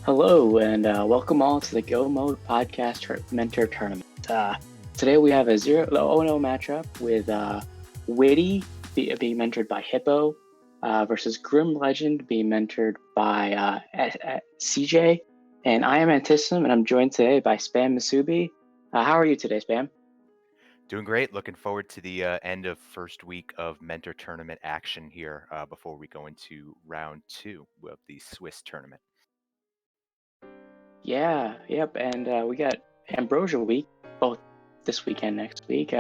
Hello, and welcome all to the Go Mode Podcast Mentor Tournament. Today we have a 0-0 matchup with Whitty being mentored by Hippo versus Grimlegend being mentored by CJ. And I am Antissim, and I'm joined today by Spam Masubi. How are you today, Spam? Doing great. Looking forward to the end of first week of mentor tournament action here before we go into round 2 of the Swiss tournament. Yeah, yep. And we got Ambrosia Week, both this weekend, next week.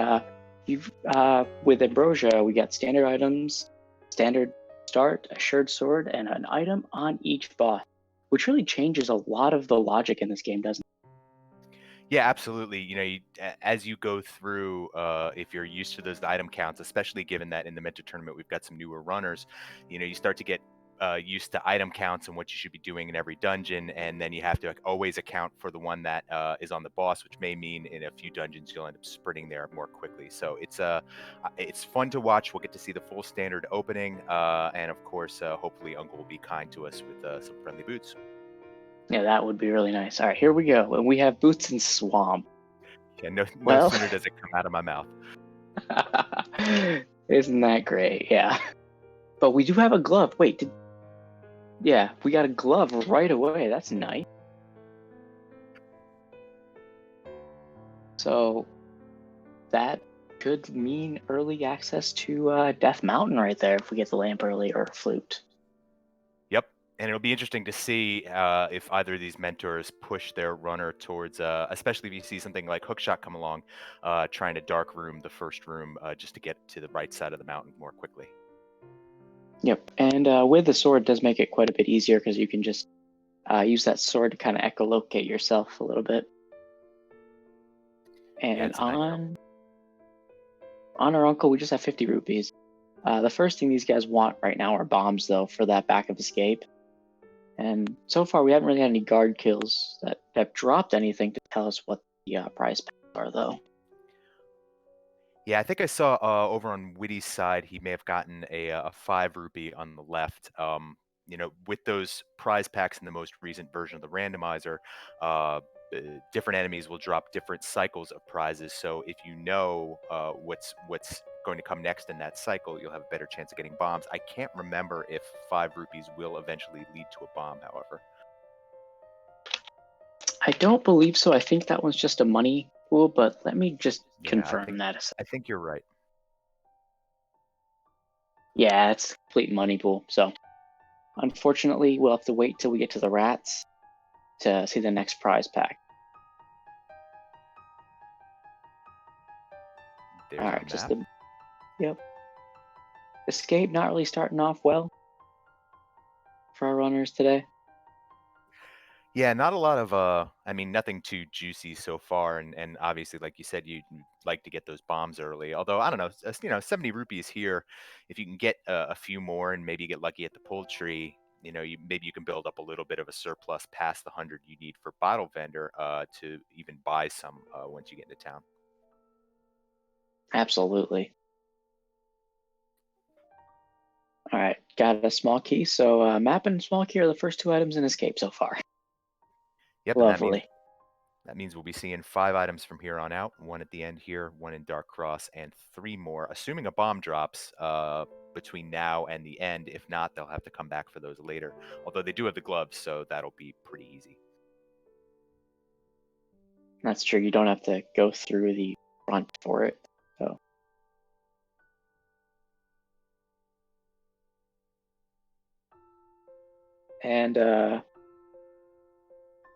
With Ambrosia, we got standard items, standard start, assured sword, and an item on each boss, which really changes a lot of the logic in this game, doesn't it? Yeah, absolutely. As you go through, if you're used to those item counts, especially given that in the mentor tournament we've got some newer runners, you start to get used to item counts and what you should be doing in every dungeon, and then you have to always account for the one that is on the boss, which may mean in a few dungeons you'll end up sprinting there more quickly. So it's fun to watch. We'll get to see the full standard opening, and of course, hopefully Uncle will be kind to us with some friendly boots. Yeah, that would be really nice. All right, here we go. And we have Boots and Swamp. Yeah, no Well, sooner does it come out of my mouth. isn't that great? Yeah. But we do have a glove. Yeah, we got a glove right away. That's nice. So that could mean early access to Death Mountain right there if we get the lamp early or flute. Yep. And it'll be interesting to see if either of these mentors push their runner towards, especially if you see something like Hookshot come along, trying to dark room the first room just to get to the right side of the mountain more quickly. Yep, and with the sword, it does make it quite a bit easier because you can just use that sword to kind of echolocate yourself a little bit. Yeah, And it's a nice help. on our uncle, we just have 50 rupees. The first thing these guys want right now are bombs, though, for that back of escape. And so far, we haven't really had any guard kills that have dropped anything to tell us what the prize packs are, though. Yeah, I think I saw over on Whitty's side, he may have gotten a 5 rupee on the left. With those prize packs in the most recent version of the randomizer, uh, different enemies will drop different cycles of prizes. So if you know what's going to come next in that cycle, you'll have a better chance of getting bombs. I can't remember if 5 rupees will eventually lead to a bomb, however. I don't believe so. I think that one's just a money pool, but let me just Yeah, I confirm think that a second. I think you're right. Yeah, it's a complete money pool. So unfortunately, we'll have to wait till we get to the rats to see the next prize pack. All There's our right, map. yep. Escape not really starting off well for our runners today. Yeah, not a lot of I mean nothing too juicy so far, and obviously like you said you'd like to get those bombs early. Although I don't know, 70 rupees here, if you can get a few more and maybe get lucky at the pull tree, maybe you can build up a little bit of a surplus past the 100 you need for bottle vendor to even buy some once you get into town. Absolutely. All right, got a small key. So map and small key are the first two items in escape so far. Yep, and that means Lovely. That means we'll be seeing 5 items from here on out, one at the end here, one in Dark Cross, and 3 more, assuming a bomb drops between now and the end. If not, they'll have to come back for those later. Although they do have the gloves, so that'll be pretty easy. That's true. You don't have to go through the front for it. So. And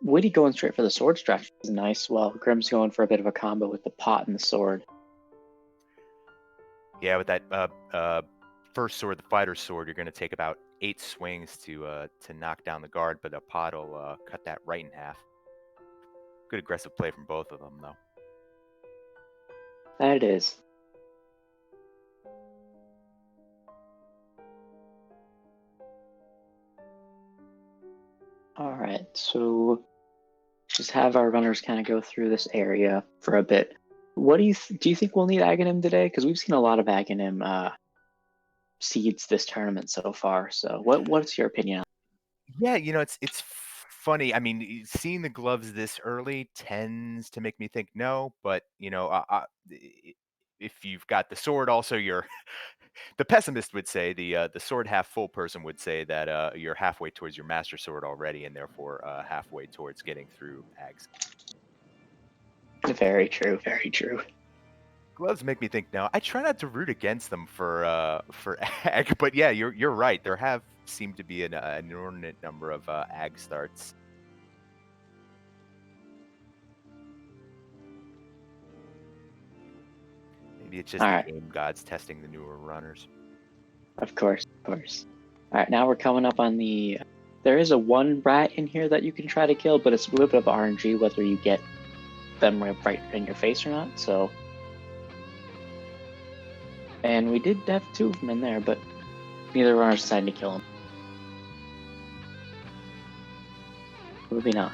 Whitty going straight for the sword strategy is nice, while Grim's going for a bit of a combo with the pot and the sword. Yeah, with that first sword, the fighter's sword, you're going to take about 8 swings to knock down the guard, but a pot will cut that right in half. Good aggressive play from both of them, though. That it is. All right, so just have our runners kind of go through this area for a bit. What do you think we'll need Aghanim today? Because we've seen a lot of Aghanim seeds this tournament so far. So what's your opinion on Yeah, it's funny. I mean, seeing the gloves this early tends to make me think no, but if you've got the sword, also you're the pessimist would say the sword half full person would say that you're halfway towards your master sword already, and therefore halfway towards getting through Ags. Very true. Very true. Gloves make me think no. I try not to root against them for Ag, but yeah, you're right. There have seemed to be an inordinate number of Ag starts. Maybe it's just All the right. game gods testing the newer runners. Of course. Of course. All right. Now we're coming up on the. There is a one rat in here that you can try to kill, but it's a little bit of RNG whether you get them right in your face or not. So. And we did have 2 of them in there, but neither runner decided to kill him. Moving on.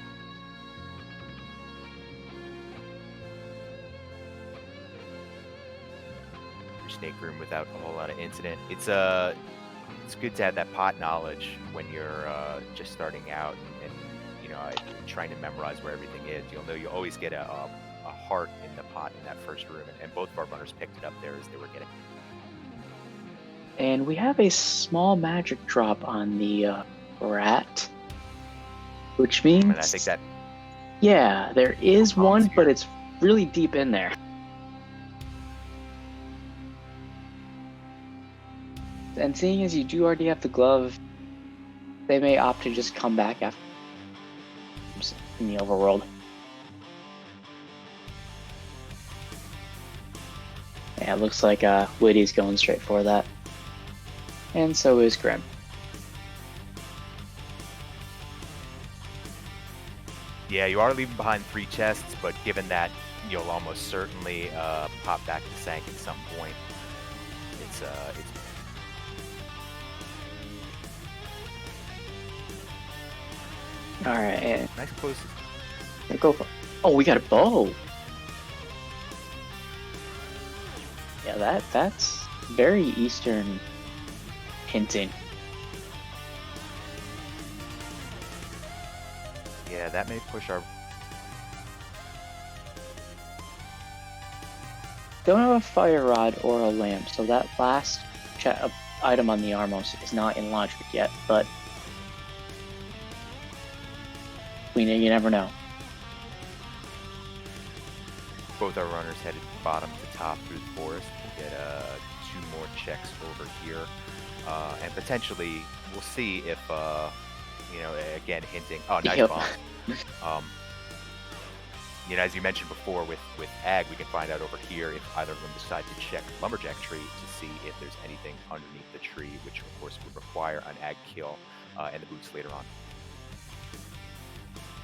Snake room without a whole lot of incident. It's good to have that pot knowledge when you're just starting out and trying to memorize where everything is. You'll know you always get a heart in the pot in that first room, and both of our runners picked it up there as they were getting. And we have a small magic drop on the rat, which means. And I think that. Yeah, there is one, but it's really deep in there. And seeing as you do already have the glove, they may opt to just come back after in the overworld. Yeah, it looks like Whitty's going straight for that. And so is Grim. Yeah, you are leaving behind 3 chests, but given that you'll almost certainly pop back to Sank at some point, it's all right. Nice close. Go for it. Oh, we got a bow. Yeah, that's very Eastern hinting. Yeah, that may push our. Don't have a fire rod or a lamp, so that last item on the Armos is not in logic yet, but you never know. Both our runners headed bottom to top through the forest. We'll get 2 more checks over here, and potentially we'll see if again hinting. Oh, nice Yep. bomb. As you mentioned before, with Ag, we can find out over here if either of them decide to check Lumberjack tree to see if there's anything underneath the tree, which of course would require an Ag kill and the boots later on.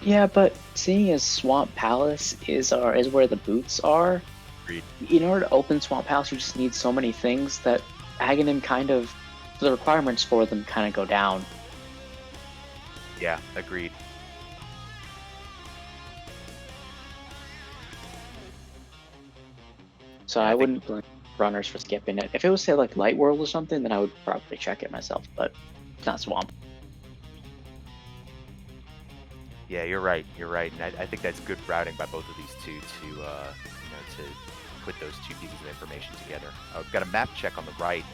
Yeah, but seeing as Swamp Palace is where the boots are, Agreed. In order to open Swamp Palace, you just need so many things that Aghanim the requirements for them kind of go down. Yeah, agreed. So I wouldn't blame runners for skipping it. If it was, say, like Light World or something, then I would probably check it myself, but it's not Swamp. Yeah, you're right. And I think that's good routing by both of these two to put those 2 pieces of information together. We've got a map check on the right.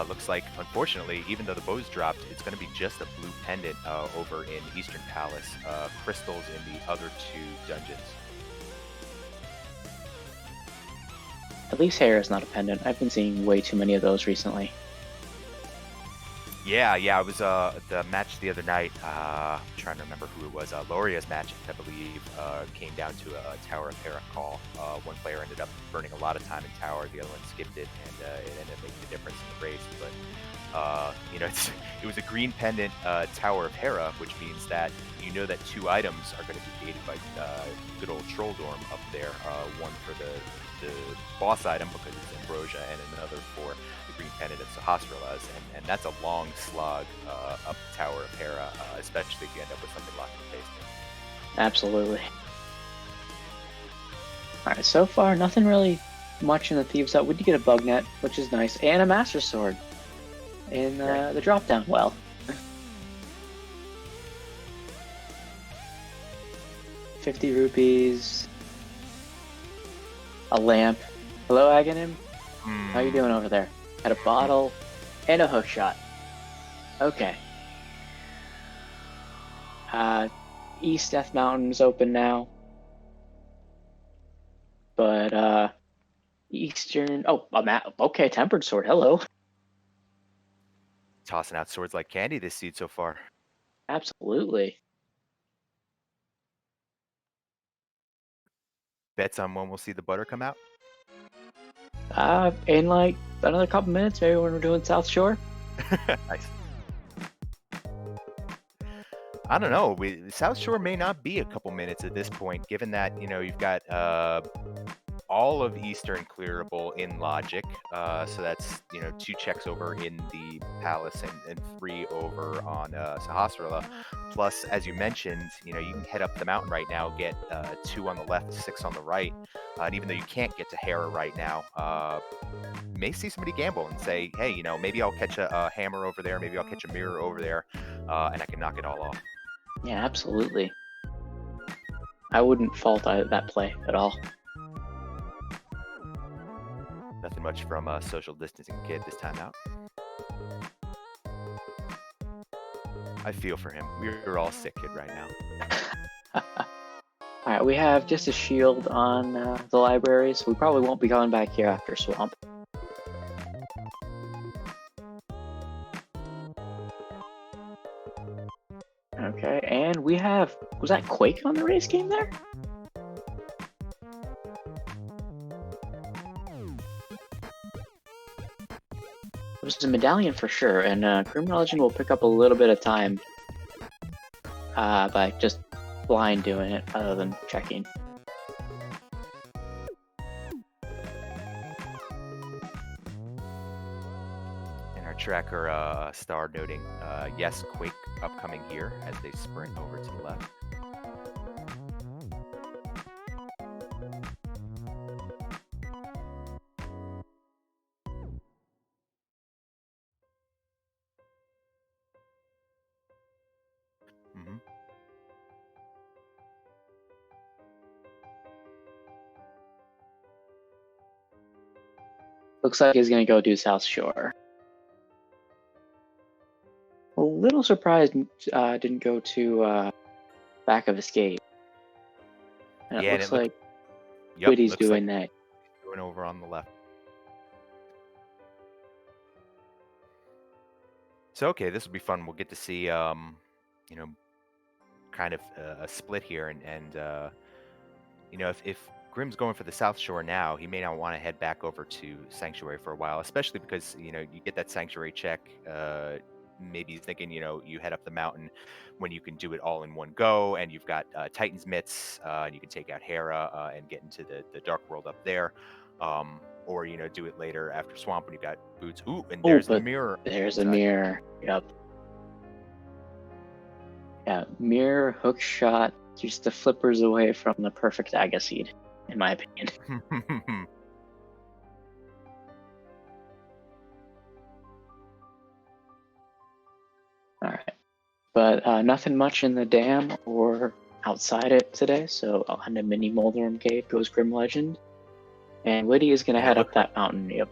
Looks like, unfortunately, even though the bow's dropped, it's going to be just a blue pendant over in Eastern Palace. Crystals in the other 2 dungeons. At least hair is not a pendant. I've been seeing way too many of those recently. Yeah. It was the match the other night. Trying to remember who it was. Loria's match, I believe, came down to a Tower of Hera call. One player ended up burning a lot of time in Tower. The other one skipped it, and it ended up making a difference in the race. But it was a green pendant Tower of Hera, which means that that 2 items are going to be gated by good old Troll Dorm up there. One for the boss item because it's Ambrosia, and another for the green pendant it's Sahasralas, and that's a long slog up Tower of Hera, especially if you end up with something locked in the face. Absolutely. Alright, so far nothing really much in the Thieves Hut. We did get a bug net, which is nice, and a Master Sword in the drop down well. 50 rupees, a lamp. Hello, Aghanim. How you doing over there? Got a bottle and a hook shot. Okay. East Death Mountain's open now. But Eastern... Oh, a map. Okay, Tempered Sword. Hello. Tossing out swords like candy this seed so far. Absolutely. Bets on when we'll see the butter come out? In like another couple minutes, maybe when we're doing South Shore. Nice. I don't know. South Shore may not be a couple minutes at this point, given that, you've got all of Eastern clearable in Logic. So that's, 2 checks over in the Palace and 3 over on Sahasrara. Plus, as you mentioned, you can head up the mountain right now, get 2 on the left, 6 on the right. And even though you can't get to Hera right now, you may see somebody gamble and say, hey, maybe I'll catch a hammer over there, maybe I'll catch a mirror over there, and I can knock it all off. Yeah, absolutely. I wouldn't fault that play at all. Nothing much from a social distancing kid this time out. I feel for him. We're all sick kid right now. Alright, we have just a shield on the library, so we probably won't be going back here after Swamp. Okay, and we have... Was that Quake on the race game there? It was a medallion for sure, and Grimlegend will pick up a little bit of time by just blind doing it rather than checking. And our tracker star noting, yes, Quake upcoming here as they sprint over to the left. Looks like he's gonna go do South Shore. A little surprised didn't go to Back of Escape. And it looks like Whitty's doing that. Doing over on the left. So okay, this will be fun. We'll get to see kind of a split here, and if Grim's going for the South Shore now, he may not want to head back over to Sanctuary for a while, especially because you get that Sanctuary check. Maybe he's thinking you head up the mountain when you can do it all in one go, and you've got Titan's Mitts, and you can take out Hera and get into the Dark World up there, or do it later after Swamp when you got Boots. Ooh, and there's the mirror. There's a mirror. Yep. Yeah, mirror, hook shot, just the flippers away from the perfect Aga seed, in my opinion. Alright. But nothing much in the dam or outside it today, so on the mini Molderum Cave goes Grimlegend. And Whitty is going to head up that mountain, yep.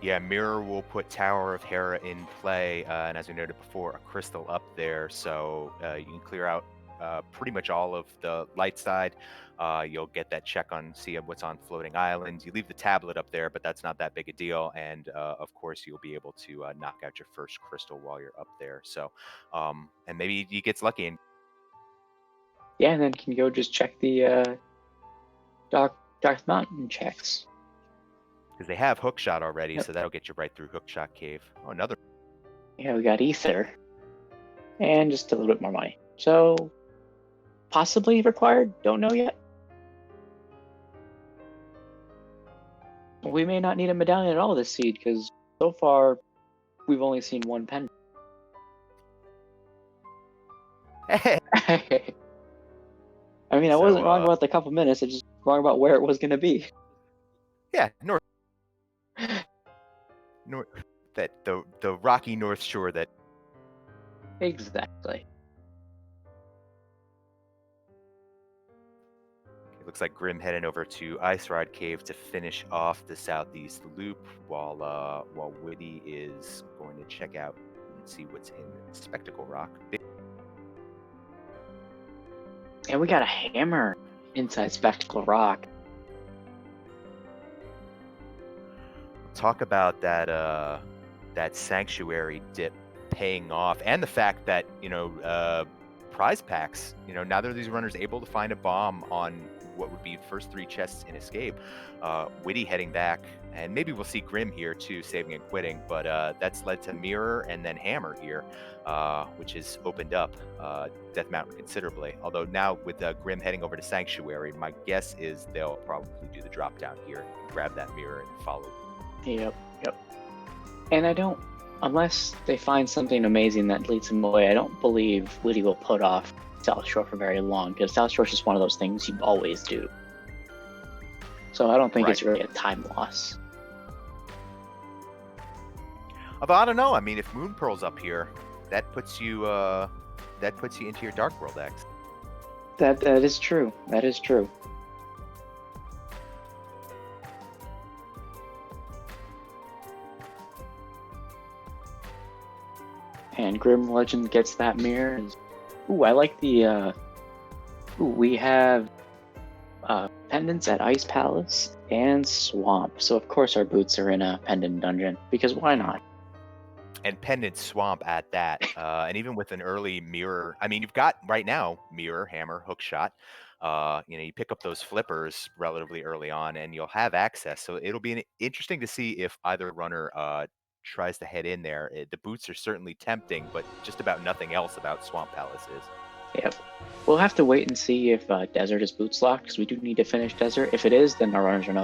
Yeah, Mirror will put Tower of Hera in play, and as we noted before, a crystal up there, so you can clear out pretty much all of the light side. You'll get that check on see what's on Floating Islands. You leave the tablet up there, but that's not that big a deal, and of course you'll be able to knock out your first crystal while you're up there. So, and maybe he gets lucky and yeah, and then can go just check the Darth Mountain checks. Because they have Hookshot already, yep. So that'll get you right through Hookshot Cave. Oh, another. Yeah, we got Ether. And just a little bit more money. So, possibly required? Don't know yet. We may not need a medallion at all this seed, because so far, we've only seen one pen. I mean, I wasn't wrong about the couple minutes, I was just wrong about where it was going to be. Yeah, north that the rocky North Shore that Exactly. It looks like Grim heading over to Ice Rod Cave to finish off the southeast loop, while Whitty is going to check out and see what's in Spectacle Rock. And we got a hammer inside Spectacle Rock. Talk about that sanctuary dip paying off, and the fact that prize packs. Now that these runners able to find a bomb on what would be first 3 chests in escape. Whitty heading back, and maybe we'll see Grim here too, saving and quitting. But that's led to Mirror and then Hammer here, which has opened up Death Mountain considerably. Although now with Grim heading over to Sanctuary, my guess is they'll probably do the drop down here, grab that mirror, and follow. Yep. And I don't, unless they find something amazing that leads them away, I don't believe Whitty will put off South Shore for very long, because South Shore is just one of those things you always do. So I don't think it's really a time loss. Although I don't know. I mean, if Moon Pearl's up here, that puts you into your Dark World X. That is true. That is true. And Grimlegend gets that mirror. Ooh, I like the. We have pendants at Ice Palace and Swamp. So of course our boots are in a pendant dungeon, because why not? And pendant swamp at that. And even with an early mirror, I mean, you've got right now mirror, hammer, hook shot. You pick up those flippers relatively early on, and you'll have access. So it'll be interesting to see if either runner tries to head in there. The boots are certainly tempting, but just about nothing else about Swamp Palace is. Yep. We'll have to wait and see if Desert is boots locked, because we do need to finish Desert. If it is, then our runners are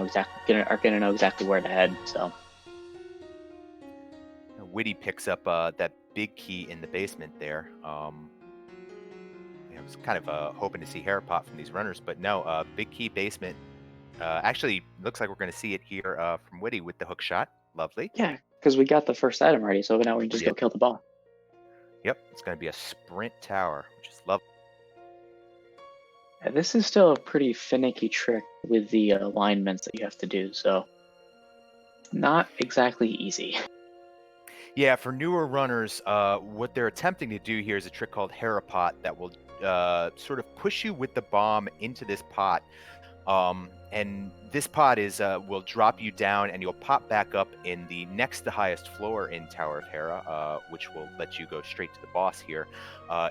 gonna know exactly where to head. So. Whitty picks up that big key in the basement there. I was kind of hoping to see Harapot from these runners, but no, big key basement. Actually, looks like we're going to see it here from Whitty with the hook shot. Lovely. Yeah, because we got the first item already, so now we can just go kill the boss. Yep, it's going to be a sprint tower, which is lovely. Yeah, this is still a pretty finicky trick with the alignments that you have to do, so not exactly easy. Yeah, for newer runners, what they're attempting to do here is a trick called Harapot that will sort of push you with the bomb into this pot. And this pot will drop you down, and you'll pop back up in the next to highest floor in Tower of Hera, which will let you go straight to the boss here.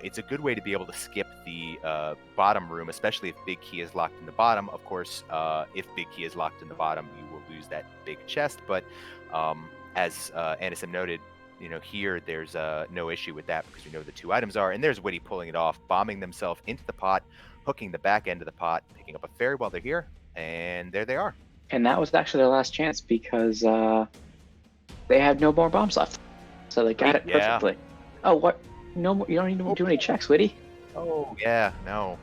It's a good way to be able to skip the bottom room, especially if Big Key is locked in the bottom. Of course, if Big Key is locked in the bottom, you will lose that big chest. But as Anderson noted, here there's no issue with that, because we know the 2 items are, and there's Whitty pulling it off, bombing themselves into the pot, hooking the back end of the pot, picking up a fairy while they're here, and there they are. And that was actually their last chance, because they had no more bombs left, so they got it perfectly. Yeah. Oh, what? No more. You don't need to do any checks, Whitty. Oh yeah, no.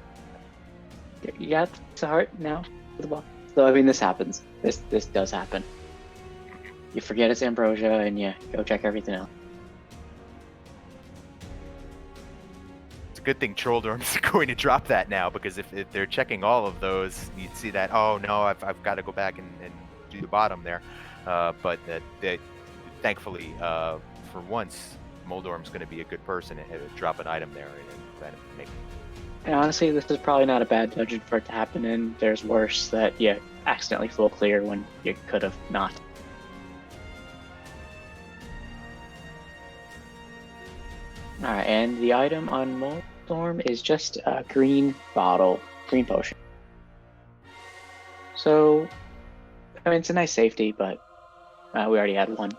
You got the heart now for the ball. So I mean, this happens. This does happen. You forget it's Ambrosia, and you go check everything else. It's a good thing Trolldorm's going to drop that now, because if they're checking all of those, you'd see that, oh no, I've got to go back and do the bottom there. But thankfully, for once, Moldorm's going to be a good person and drop an item there and make. And honestly, this is probably not a bad dungeon for it to happen in. There's worse that you accidentally full clear when you could have not. Alright, and the item on Moldorm is just a green potion. So, I mean, it's a nice safety, but we already had one.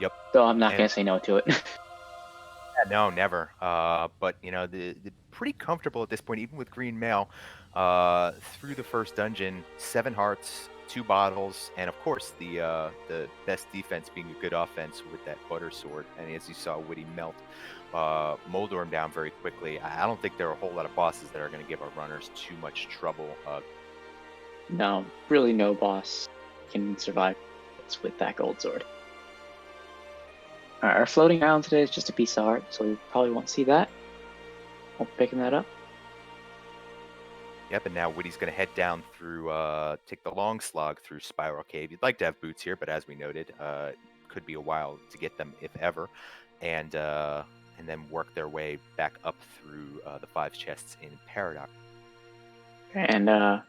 Yep. So I'm not going to say no to it. Yeah, no, never. But, the pretty comfortable at this point, even with green mail, through the first dungeon, 7 hearts, 2 bottles, and of course the best defense being a good offense with that butter sword. And as you saw Whitty melt Moldorm down very quickly, I don't think there are a whole lot of bosses that are going to give our runners too much trouble. No, really no boss can survive with that gold sword. Our floating island today is just a piece of art, so we probably won't see that. Won't be picking that up. Yep, and now Whitty's going to head down through, take the long slog through Spiral Cave. You'd like to have boots here, but as we noted, could be a while to get them, if ever, and then work their way back up through the 5 chests in Paradox. And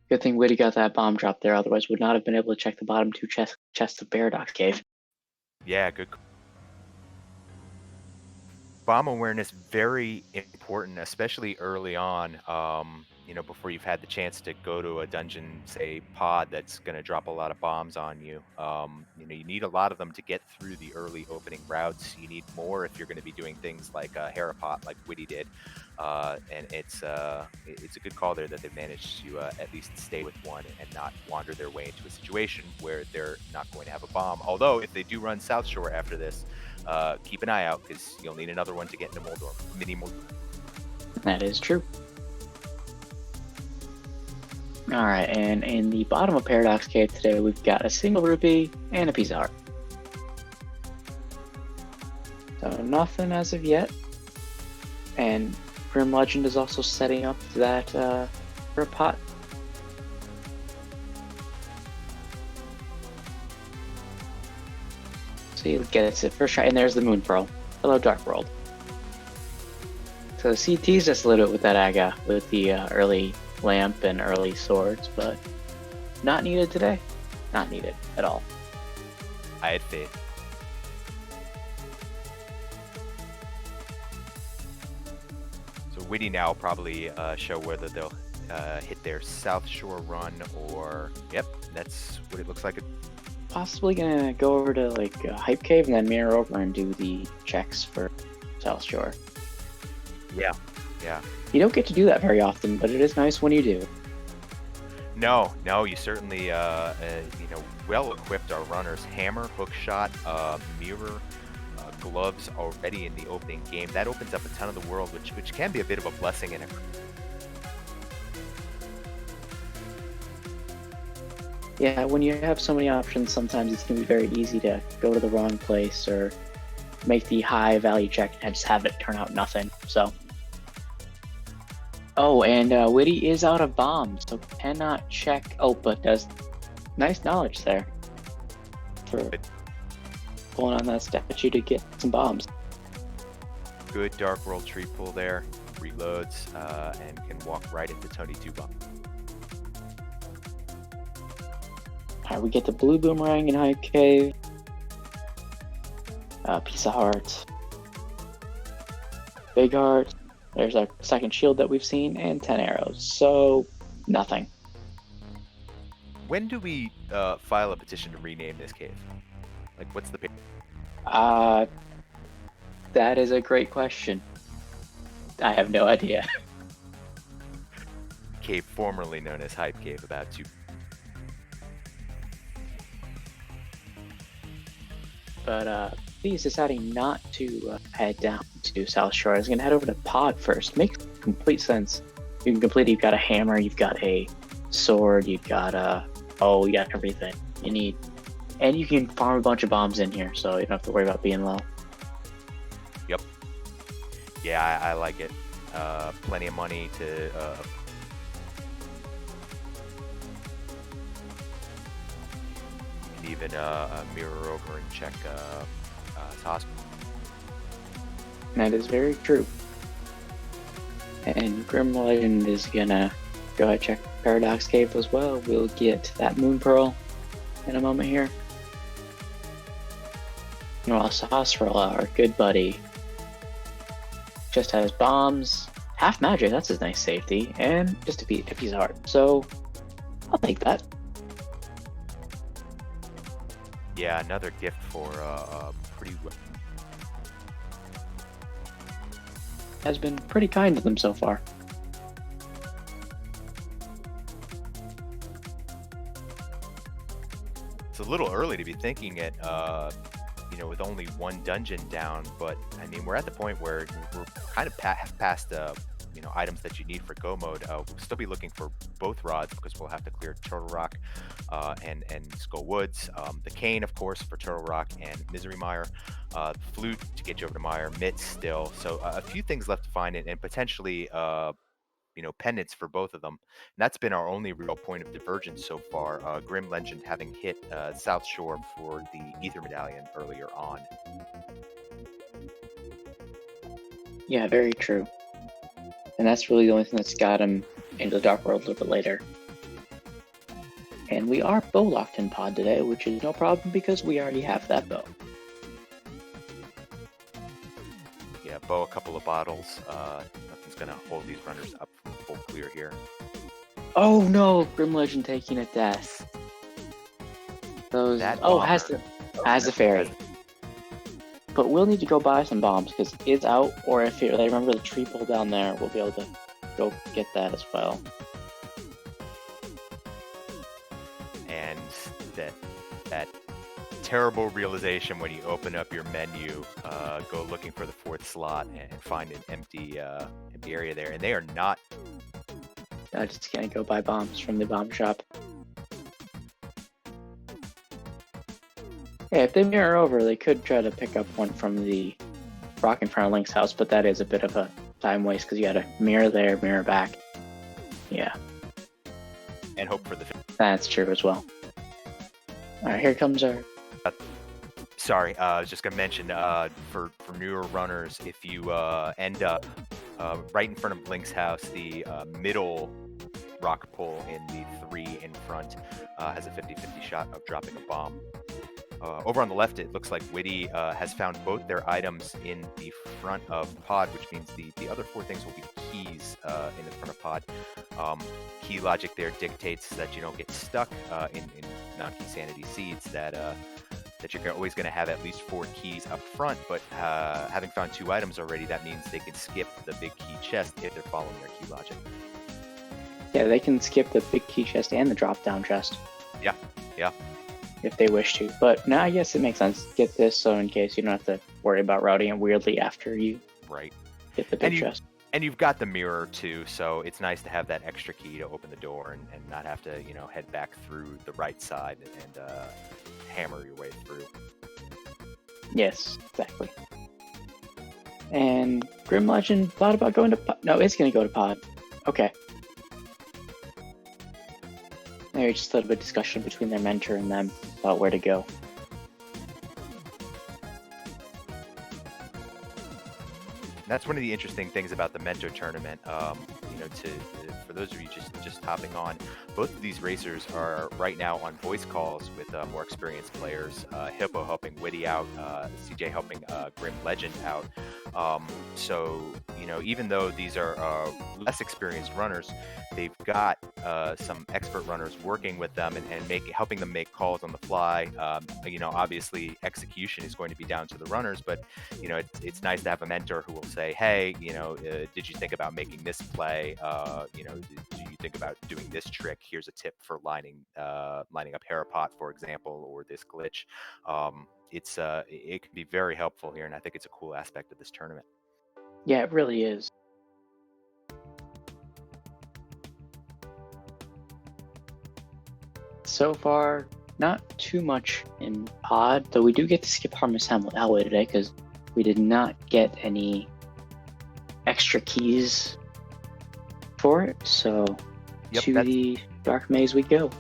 good thing Whitty got that bomb drop there, otherwise would not have been able to check the bottom 2 chests of Paradox Cave. Yeah, good. Bomb awareness, very important, especially early on, before you've had the chance to go to a dungeon, say, pod that's going to drop a lot of bombs on you. You need a lot of them to get through the early opening routes. You need more if you're going to be doing things like Harapot, like Whitty did. And it's a good call there that they've managed to at least stay with one and not wander their way into a situation where they're not going to have a bomb. Although, if they do run South Shore after this, keep an eye out, because you'll need another one to get into Moldor. Mini Moldor. That is true. Alright, and in the bottom of Paradox Cave today, we've got a single rupee and a piece of art. So nothing as of yet. And Grimlegend is also setting up that for a pot. So you get it first try, and there's the Moon Pearl. Hello, Dark World. So the CT's just lit it with that Aga, with the early lamp and early swords, but not needed today. Not needed at all. I had faith. So Whitty now probably show whether they'll hit their South Shore run or... Yep, that's what it looks like. Possibly gonna go over to like Hype Cave and then mirror over and do the checks for South Shore. Yeah. You don't get to do that very often, but it is nice when you do. No, you certainly, well equipped our runners. Hammer, hook shot, mirror, gloves already in the opening game. That opens up a ton of the world, which can be a bit of a blessing in it. Yeah, when you have so many options, sometimes it's going to be very easy to go to the wrong place or make the high value check and just have it turn out nothing. So, oh, and Whitty is out of bombs, so cannot check. Oh, but does nice knowledge there for pulling on that statue to get some bombs. Good Dark World tree pull there, reloads, and can walk right into Tony 2 bomb. Alright, we get the blue boomerang in Hype Cave. Piece of heart. Big heart. There's our second shield that we've seen, and 10 arrows. So, nothing. When do we file a petition to rename this cave? Like, what's the... That is a great question. I have no idea. Cave formerly known as Hype Cave, about 2... But he's deciding not to head down to South Shore. He's going to head over to Pod first. Makes complete sense. You can complete it. You've got a hammer, you've got a sword, you've got you got everything you need. And you can farm a bunch of bombs in here, so you don't have to worry about being low. Yep. Yeah, I like it. Plenty of money to... even mirror over and check his hospital. That is very true. And Grimlegend is gonna go ahead and check Paradox Cave as well. We'll get that Moon Pearl in a moment here. And also Hosfrilla, our good buddy, just has bombs, half magic, that's his nice safety, and just a piece of heart. So I'll take that. Yeah, another gift for pretty well. Has been pretty kind to them so far. It's a little early to be thinking it, with only one dungeon down, but I mean, we're at the point where we're kind of past items that you need for go mode. We'll still be looking for both rods because we'll have to clear Turtle Rock and Skull Woods. The cane, of course, for Turtle Rock and Misery Mire. flute to get you over to Meyer, mitts still. So a few things left to find, and potentially pendants for both of them. And that's been our only real point of divergence so far. Grimlegend having hit South Shore for the Ether Medallion earlier on. Yeah, very true. And that's really the only thing that's got him into the Dark World a little bit later. And we are bow locked in pod today, which is no problem because we already have that bow. Yeah, bow a couple of bottles. Nothing's going to hold these runners up from full clear here. Oh no, Grimlegend taking a death. Those has the fairy. But we'll need to go buy some bombs because it's out, or if they remember the tree pole down there, we'll be able to go get that as well. And that terrible realization when you open up your menu, go looking for the fourth slot and find an empty area there, and they are not. I'm just gonna go buy bombs from the bomb shop. Yeah, if they mirror over, they could try to pick up one from the rock in front of Link's house, but that is a bit of a time waste because you gotta mirror there, mirror back. Yeah. And hope for the... That's true as well. Alright, here comes our... Sorry, I was just going to mention, for newer runners, if you end up right in front of Link's house, the middle rock pull in the 3 in front has a 50-50 shot of dropping a bomb. Over on the left, it looks like Whitty has found both their items in the front of pod, which means the other 4 things will be keys in the front of pod. Key logic there dictates that you don't get stuck in non-key sanity seeds, that you're always going to have at least 4 keys up front, but having found 2 items already, that means they can skip the big key chest if they're following their key logic. Yeah, they can skip the big key chest and the drop-down chest. Yeah. If they wish to. But now I guess it makes sense. Get this so in case you don't have to worry about routing it weirdly after you get the big chest. And you've got the mirror too, so it's nice to have that extra key to open the door and not have to, head back through the right side and hammer your way through. Yes, exactly. And Grimlegend thought about going to pod. No, it's going to go to pod. Okay. Maybe just a little bit of discussion between their mentor and them about where to go. That's one of the interesting things about the mentor tournament. For those of you just hopping on, both of these racers are right now on voice calls with more experienced players. Hippo helping Whitty out, CJ helping Grimlegend out. So even though these are less experienced runners, they've got some expert runners working with them and helping them make calls on the fly. Obviously execution is going to be down to the runners, but it's nice to have a mentor who will say, hey, did you think about making this play? Do you think about doing this trick? Here's a tip for lining up Harapot, for example, or this glitch. It can be very helpful here, and I think it's a cool aspect of this tournament. Yeah, it really is. So far, not too much in pod, though we do get to skip Harmless Hellway today because we did not get any extra keys for it, so the Dark Maze we go.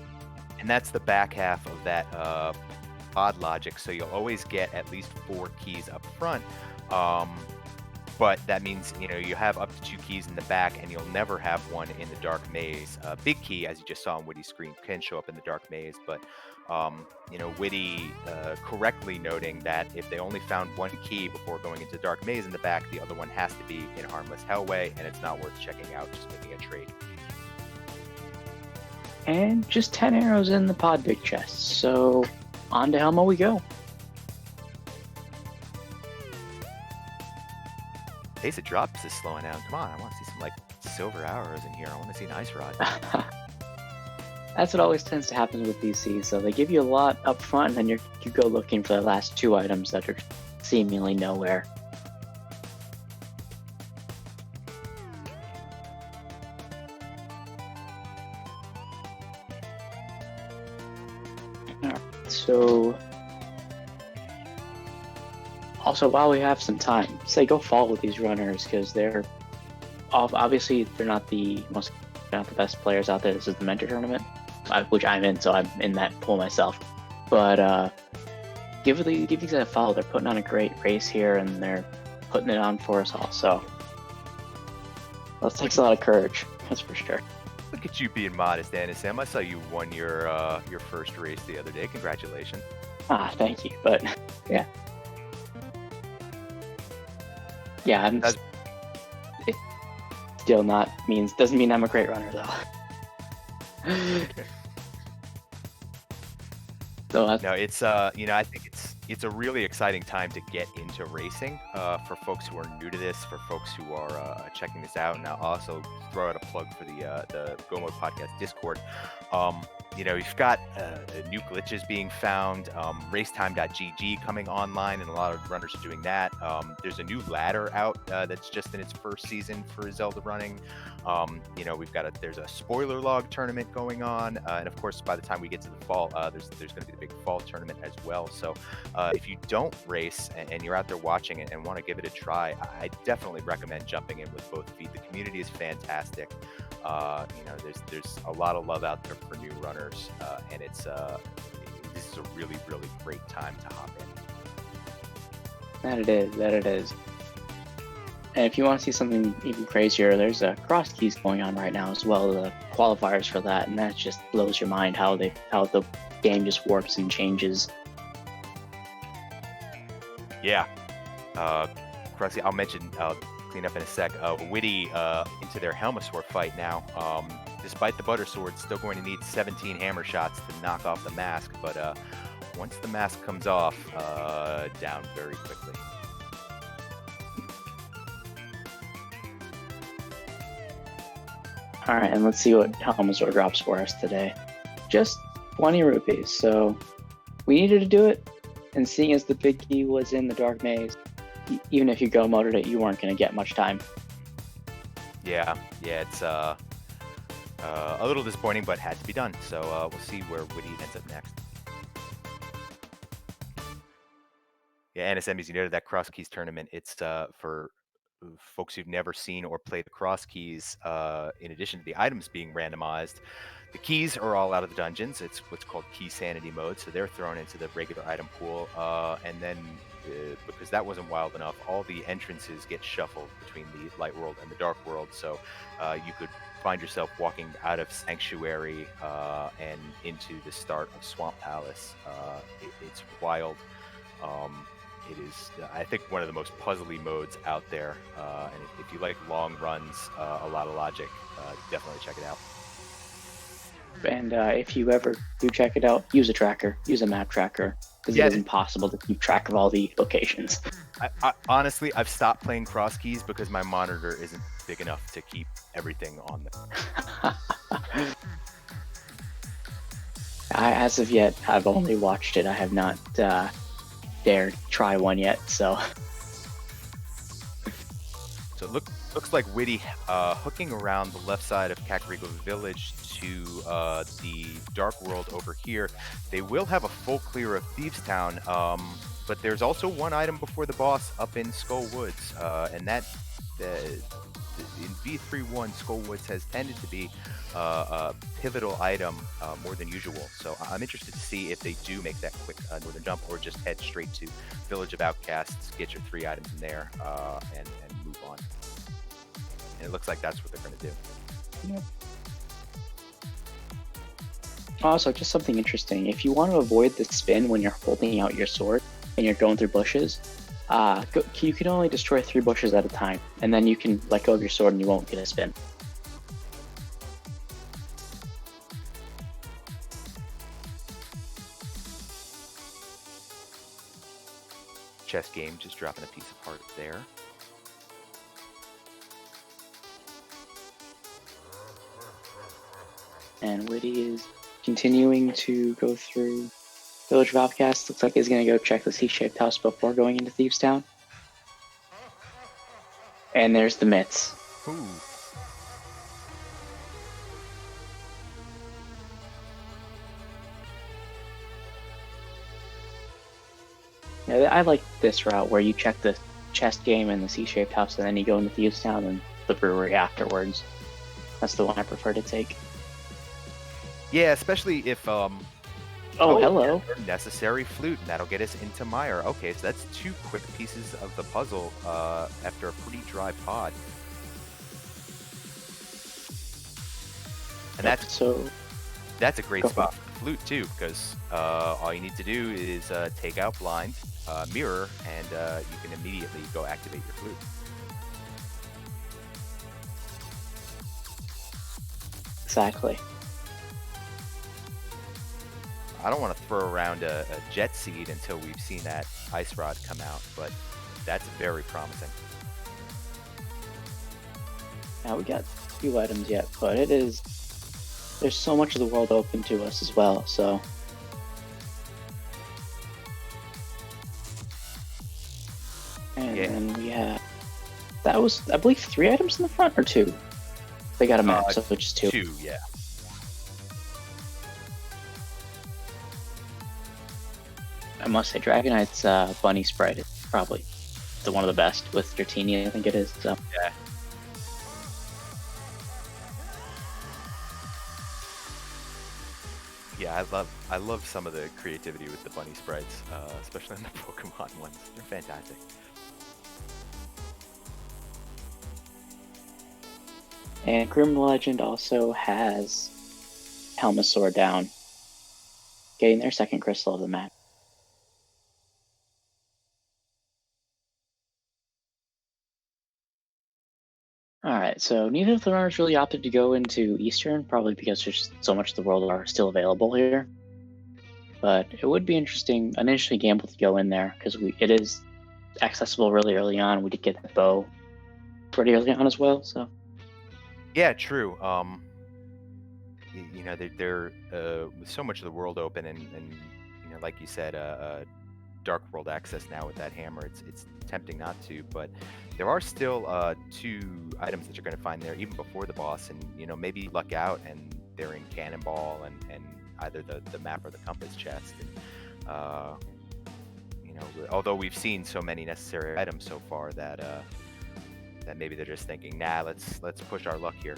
And that's the back half of that pod logic, so you'll always get at least 4 keys up front, but that means you have up to 2 keys in the back, and you'll never have one in the Dark Maze. Big key, as you just saw on Whitty's screen, can show up in the Dark Maze, but Whitty correctly noting that if they only found 1 key before going into Dark Maze in the back, the other one has to be in Harmless Hellway, and it's not worth checking out, just making a trade. And just 10 arrows in the pod big chest, so on to Helmo we go. Pace of drops is slowing down. Come on, I want to see some silver arrows in here. I want to see an ice rod. That's what always tends to happen with DC. So they give you a lot up front, and then you go looking for the last 2 items that are seemingly nowhere. Alright, so Also, while we have some time, say go follow these runners because they're obviously they're not the best players out there. This is the mentor tournament, which I'm in, so I'm in that pool myself. But give these guys a follow. They're putting on a great race here, and they're putting it on for us all. So that takes a lot of courage, that's for sure. Look at you being modest, Sam. I saw you won your first race the other day. Congratulations. Thank you. But yeah, I'm it still doesn't mean I'm a great runner though. So no, it's I think it's a really exciting time to get into racing for folks who are new to this, for folks who are checking this out. And I'll also throw out a plug for the Go Mode Podcast Discord. You've got new glitches being found, racetime.gg coming online, and a lot of runners are doing that. There's a new ladder out that's just in its first season for Zelda running. There's a spoiler log tournament going on, and of course, by the time we get to the fall, there's going to be the big fall tournament as well. So if you don't race and you're out there watching it and want to give it a try, I definitely recommend jumping in with both feet. The community is fantastic. There's a lot of love out there for new runners, and this is a really, really great time to hop in. That it is. And if you want to see something even crazier, there's cross keys going on right now as well, the qualifiers for that, and that just blows your mind how the game just warps and changes. Yeah. Crossy, I'll mention, clean up in a sec. Whitty into their Helmasaur fight now. Despite the Butter Sword, still going to need 17 hammer shots to knock off the mask, but once the mask comes off, down very quickly. All right, and let's see what Helmasaur drops for us today. Just 20 rupees, so we needed to do it. And seeing as the big key was in the Dark Maze, even if you go motored it, you weren't going to get much time. Yeah, it's a little disappointing, but had to be done. So we'll see where Whitty ends up next. Yeah, NSM, as you noted, that Cross Keys tournament, it's for folks who've never seen or played the Cross Keys. In addition to the items being randomized, the keys are all out of the dungeons. It's what's called key sanity mode, so they're thrown into the regular item pool, and then because that wasn't wild enough, all the entrances get shuffled between the light world and the dark world, so you could find yourself walking out of Sanctuary and into the start of Swamp Palace. It's wild. It is, I think, one of the most puzzly modes out there, and if you like long runs, a lot of logic, definitely check it out. And if you ever do check it out, use a tracker, use a map tracker, because it is impossible to keep track of all the locations. I honestly, I've stopped playing Cross Keys because my monitor isn't big enough to keep everything on there. As of yet, I've only watched it. I have not dared try one yet, so it looks like Whitty hooking around the left side of Kakariko Village to the Dark World over here. They will have a full clear of Thieves Town, but there's also one item before the boss up in Skull Woods, and that in V3-1, Skull Woods has tended to be a pivotal item more than usual. So I'm interested to see if they do make that quick northern jump, or just head straight to Village of Outcasts, get your 3 items in there, and move on. And it looks like that's what they're going to do. Yep. Also, just something interesting. If you want to avoid the spin when you're holding out your sword and you're going through bushes, you can only destroy 3 bushes at a time, and then you can let go of your sword and you won't get a spin. Chess game, just dropping a piece of heart there. And Whitty is continuing to go through Village of Outcasts. Looks like he's going to go check the C-shaped house before going into Thieves Town. And there's the mitts. Ooh. Yeah, I like this route where you check the chest game and the C-shaped house, and then you go into Thieves Town and the brewery afterwards. That's the one I prefer to take. Yeah, especially if hello. Yeah, necessary flute, and that'll get us into Mire. Okay, so that's 2 quick pieces of the puzzle after a pretty dry pod. And that's a great spot for the flute too, because all you need to do is take out blind, mirror, and you can immediately go activate your flute. Exactly. I don't want to throw around a jet seed until we've seen that ice rod come out, but that's very promising. Now we got a few items yet, but there's so much of the world open to us as well, so. And then we have, that was, I believe, 3 items in the front, or 2? They got a map, so it's just 2. 2, yeah. I must say, Dragonite's bunny sprite is probably one of the best with Dratini, I think it is. So. Yeah. Yeah, I love some of the creativity with the bunny sprites, especially in the Pokemon ones. They're fantastic. And Grimlegend also has Helmasaur down, getting their 2nd crystal of the map. Alright, so neither of the runners really opted to go into Eastern, probably because there's so much of the world are still available here. But it would be an interesting gamble to go in there, because it is accessible really early on. We did get that bow pretty early on as well, so. Yeah, true. You know, they're with so much of the world open, and you know, like you said, dark world access now with that hammer, it's tempting not to, but there are still 2 items that you're going to find there even before the boss, and you know, maybe luck out and they're in Cannonball and either the map or the compass chest. And you know, although we've seen so many necessary items so far that that maybe they're just thinking, nah, let's push our luck here.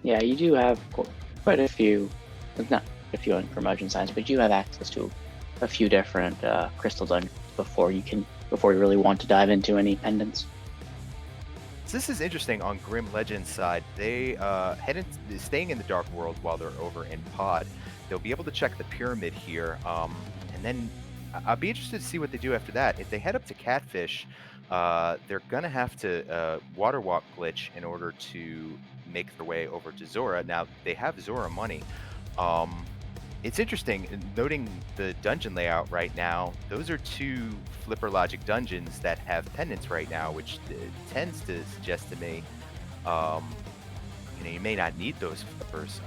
Yeah, you do have quite a few, not a few in Curmudgeon Signs, but you have access to a few different crystal dungeons before you really want to dive into any pendants. So this is interesting on Grimlegend's side. They staying in the Dark World while they're over in Pod. They'll be able to check the pyramid here, and then I'll be interested to see what they do after that. If they head up to Catfish, they're gonna have to water walk glitch in order to make their way over to Zora. Now they have Zora money. It's interesting noting the dungeon layout right now. Those are 2 Flipper Logic dungeons that have pendants right now, which tends to suggest to me, you know, you may not need those flippers.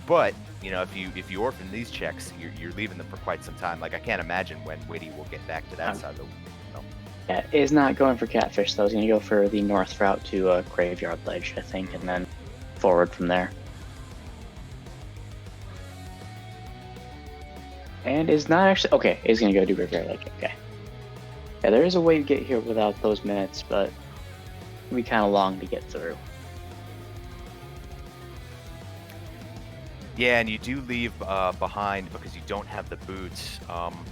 But you know, if you orphan these checks, you're leaving them for quite some time. Like, I can't imagine when Whitty will get back to that side of the world. Yeah, is not going for Catfish though. He's going to go for the north route to Graveyard Ledge, I think, and then forward from there. And is not actually okay. He's going to go do Graveyard Ledge. Okay. Yeah, there is a way to get here without those minutes, but it'll be kind of long to get through. Yeah, and you do leave behind because you don't have the boots.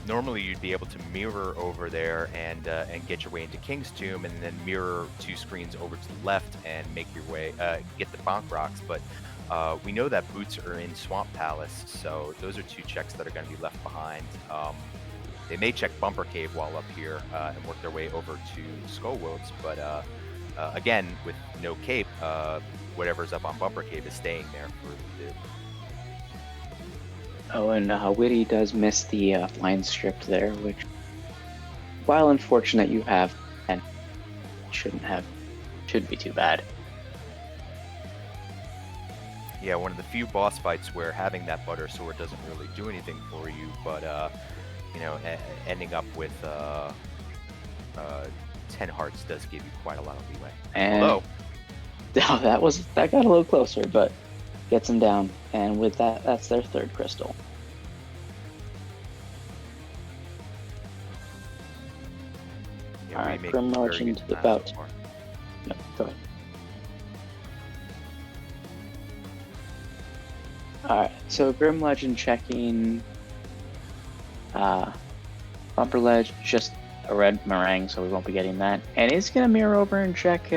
Normally, you'd be able to mirror over there and get your way into King's Tomb, and then mirror 2 screens over to the left and make your way get the Bonk Rocks. But we know that boots are in Swamp Palace, so those are 2 checks that are going to be left behind. They may check Bumper Cave while up here and work their way over to Skullwoods, but again, with no cape, whatever's up on Bumper Cave is staying there for the. Oh, and Whitty does miss the flying strip there, which, while unfortunate, you have, and shouldn't be too bad. Yeah, one of the few boss fights where having that butter sword doesn't really do anything for you, but you know, ending up with 10 hearts does give you quite a lot of leeway. And oh, that got a little closer, but gets him down, and with that, that's their 3rd crystal. Yeah, All Whitty right, making very good Grimlegend time so about. far. No, go ahead. All right, so Grimlegend checking bumper ledge, just a red meringue, so we won't be getting that. And it's gonna mirror over and check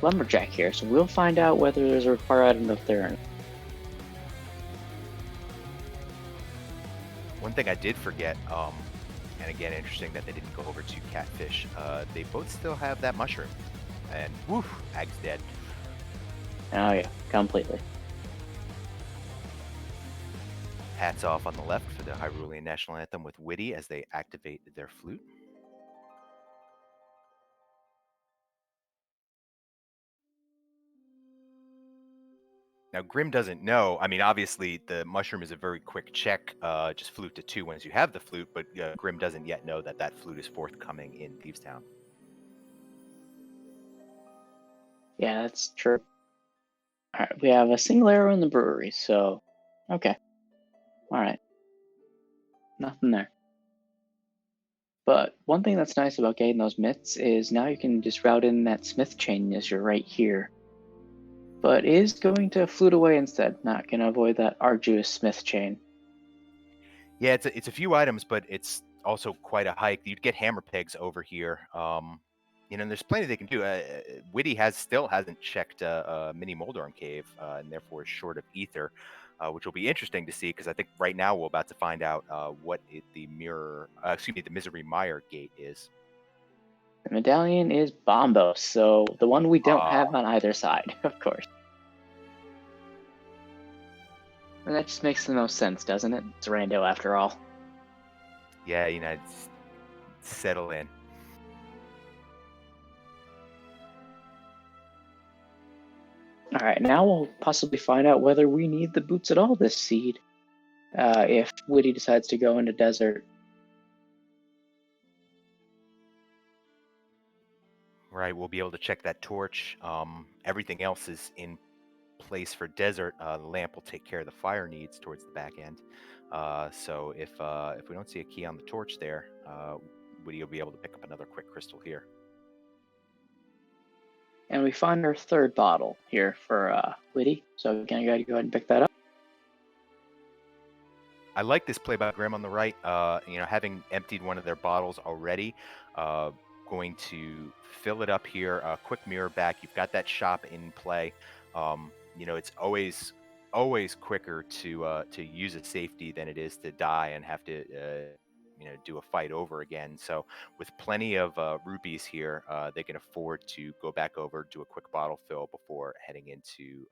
lumberjack here, so we'll find out whether there's a required item up there. One thing I did forget, and again, interesting that they didn't go over to catfish. They both still have that mushroom, and woof, Ag's dead. Oh yeah, completely. Hats off on the left for the Hyrulean national anthem with Whitty as they activate their flute. Now, Grim doesn't know. I mean, obviously, the mushroom is a very quick check. Just flute to 2 once you have the flute, but Grim doesn't yet know that that flute is forthcoming in Thievestown. Yeah, that's true. All right, we have a single arrow in the brewery, so okay. All right, nothing there. But one thing that's nice about getting those myths is now you can just route in that smith chain as you're right here. But is going to flute away instead, not going to avoid that arduous smith chain. Yeah, it's a few items, but it's also quite a hike. You'd get hammer pegs over here. And there's plenty they can do. Whitty still hasn't checked Mini Moldorm Cave, and therefore is short of ether, which will be interesting to see because I think right now we're about to find out what the Misery Mire gate is. The medallion is Bombos, so the one we don't have on either side, of course. And that just makes the most sense, doesn't it? It's Rando after all. Yeah, settle in. All right, now we'll possibly find out whether we need the boots at all this seed. If Whitty decides to go into desert. Right, we'll be able to check that torch. Everything else is in place for desert. The lamp will take care of the fire needs towards the back end. So if we don't see a key on the torch there, Woody will be able to pick up another quick crystal here. And we find our third bottle here for Whitty. So can I go ahead and pick that up? I like this play by Grim on the right. Having emptied one of their bottles already, going to fill it up here. Quick mirror back. You've got that shop in play. It's always quicker to use a safety than it is to die and have to do a fight over again. So with plenty of rupees here, they can afford to go back over, do a quick bottle fill before heading into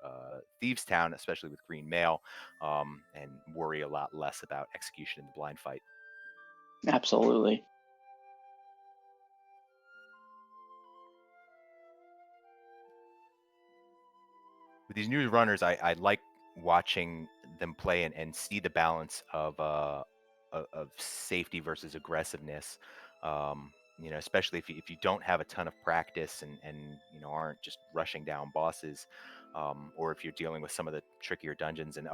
Thievestown, especially with green mail, and worry a lot less about execution in the blind fight. Absolutely. With these new runners, I like watching them play and see the balance of safety versus aggressiveness. Especially if you don't have a ton of practice and aren't just rushing down bosses, or if you're dealing with some of the trickier dungeons. And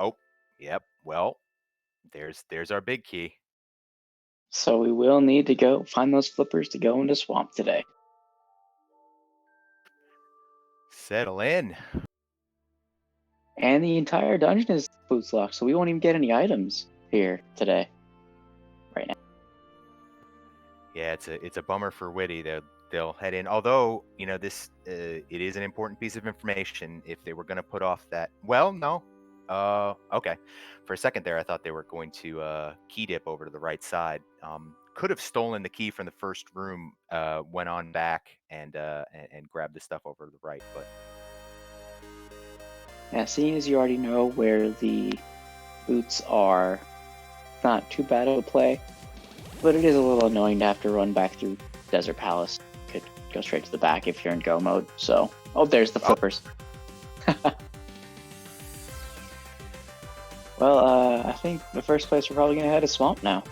there's our big key. So we will need to go find those flippers to go into swamp today. Settle in. And the entire dungeon is boots locked, so we won't even get any items here today. Right now. Yeah, it's a bummer for Whitty. They'll head in. Although this it is an important piece of information. If they were going to put off that, well, no. Okay. For a second there, I thought they were going to key dip over to the right side. Could have stolen the key from the first room, went on back and grabbed the stuff over to the right, but. Yeah, seeing as you already know where the boots are, it's not too bad of a play, but it is a little annoying to have to run back through Desert Palace. Could go straight to the back if you're in go mode. So, there's the flippers. Well, I think the first place we're probably going to head is Swamp now.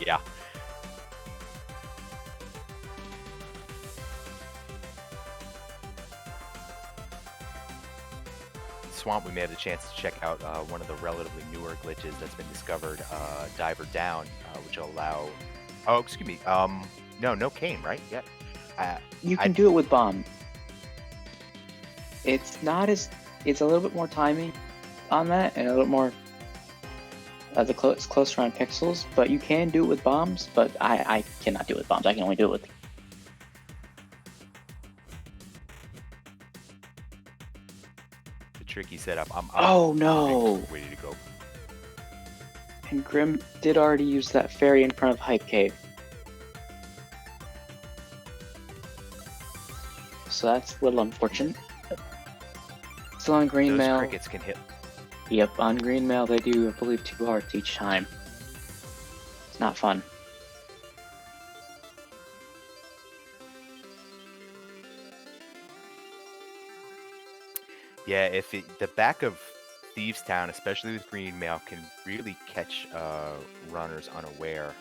Yeah. Swamp, we may have the chance to check out one of the relatively newer glitches that's been discovered, Diver Down, which will allow. Oh, excuse me. No cane, right? Yeah. Uh, You I can do it with bomb. It's not as it's a little bit more timing on that and a little more it's closer on pixels, but you can do it with bombs. But I cannot do it with bombs. I can only do it with. the tricky setup. Oh no! Ready to go. And Grim did already use that fairy in front of Hype Cave. So that's a little unfortunate. Still on green Those mail. crickets can hit. Yep, on green mail they do, I believe, 2 hearts each time. It's not fun. Yeah, the back of Thieves Town, especially with green mail, can really catch runners unaware.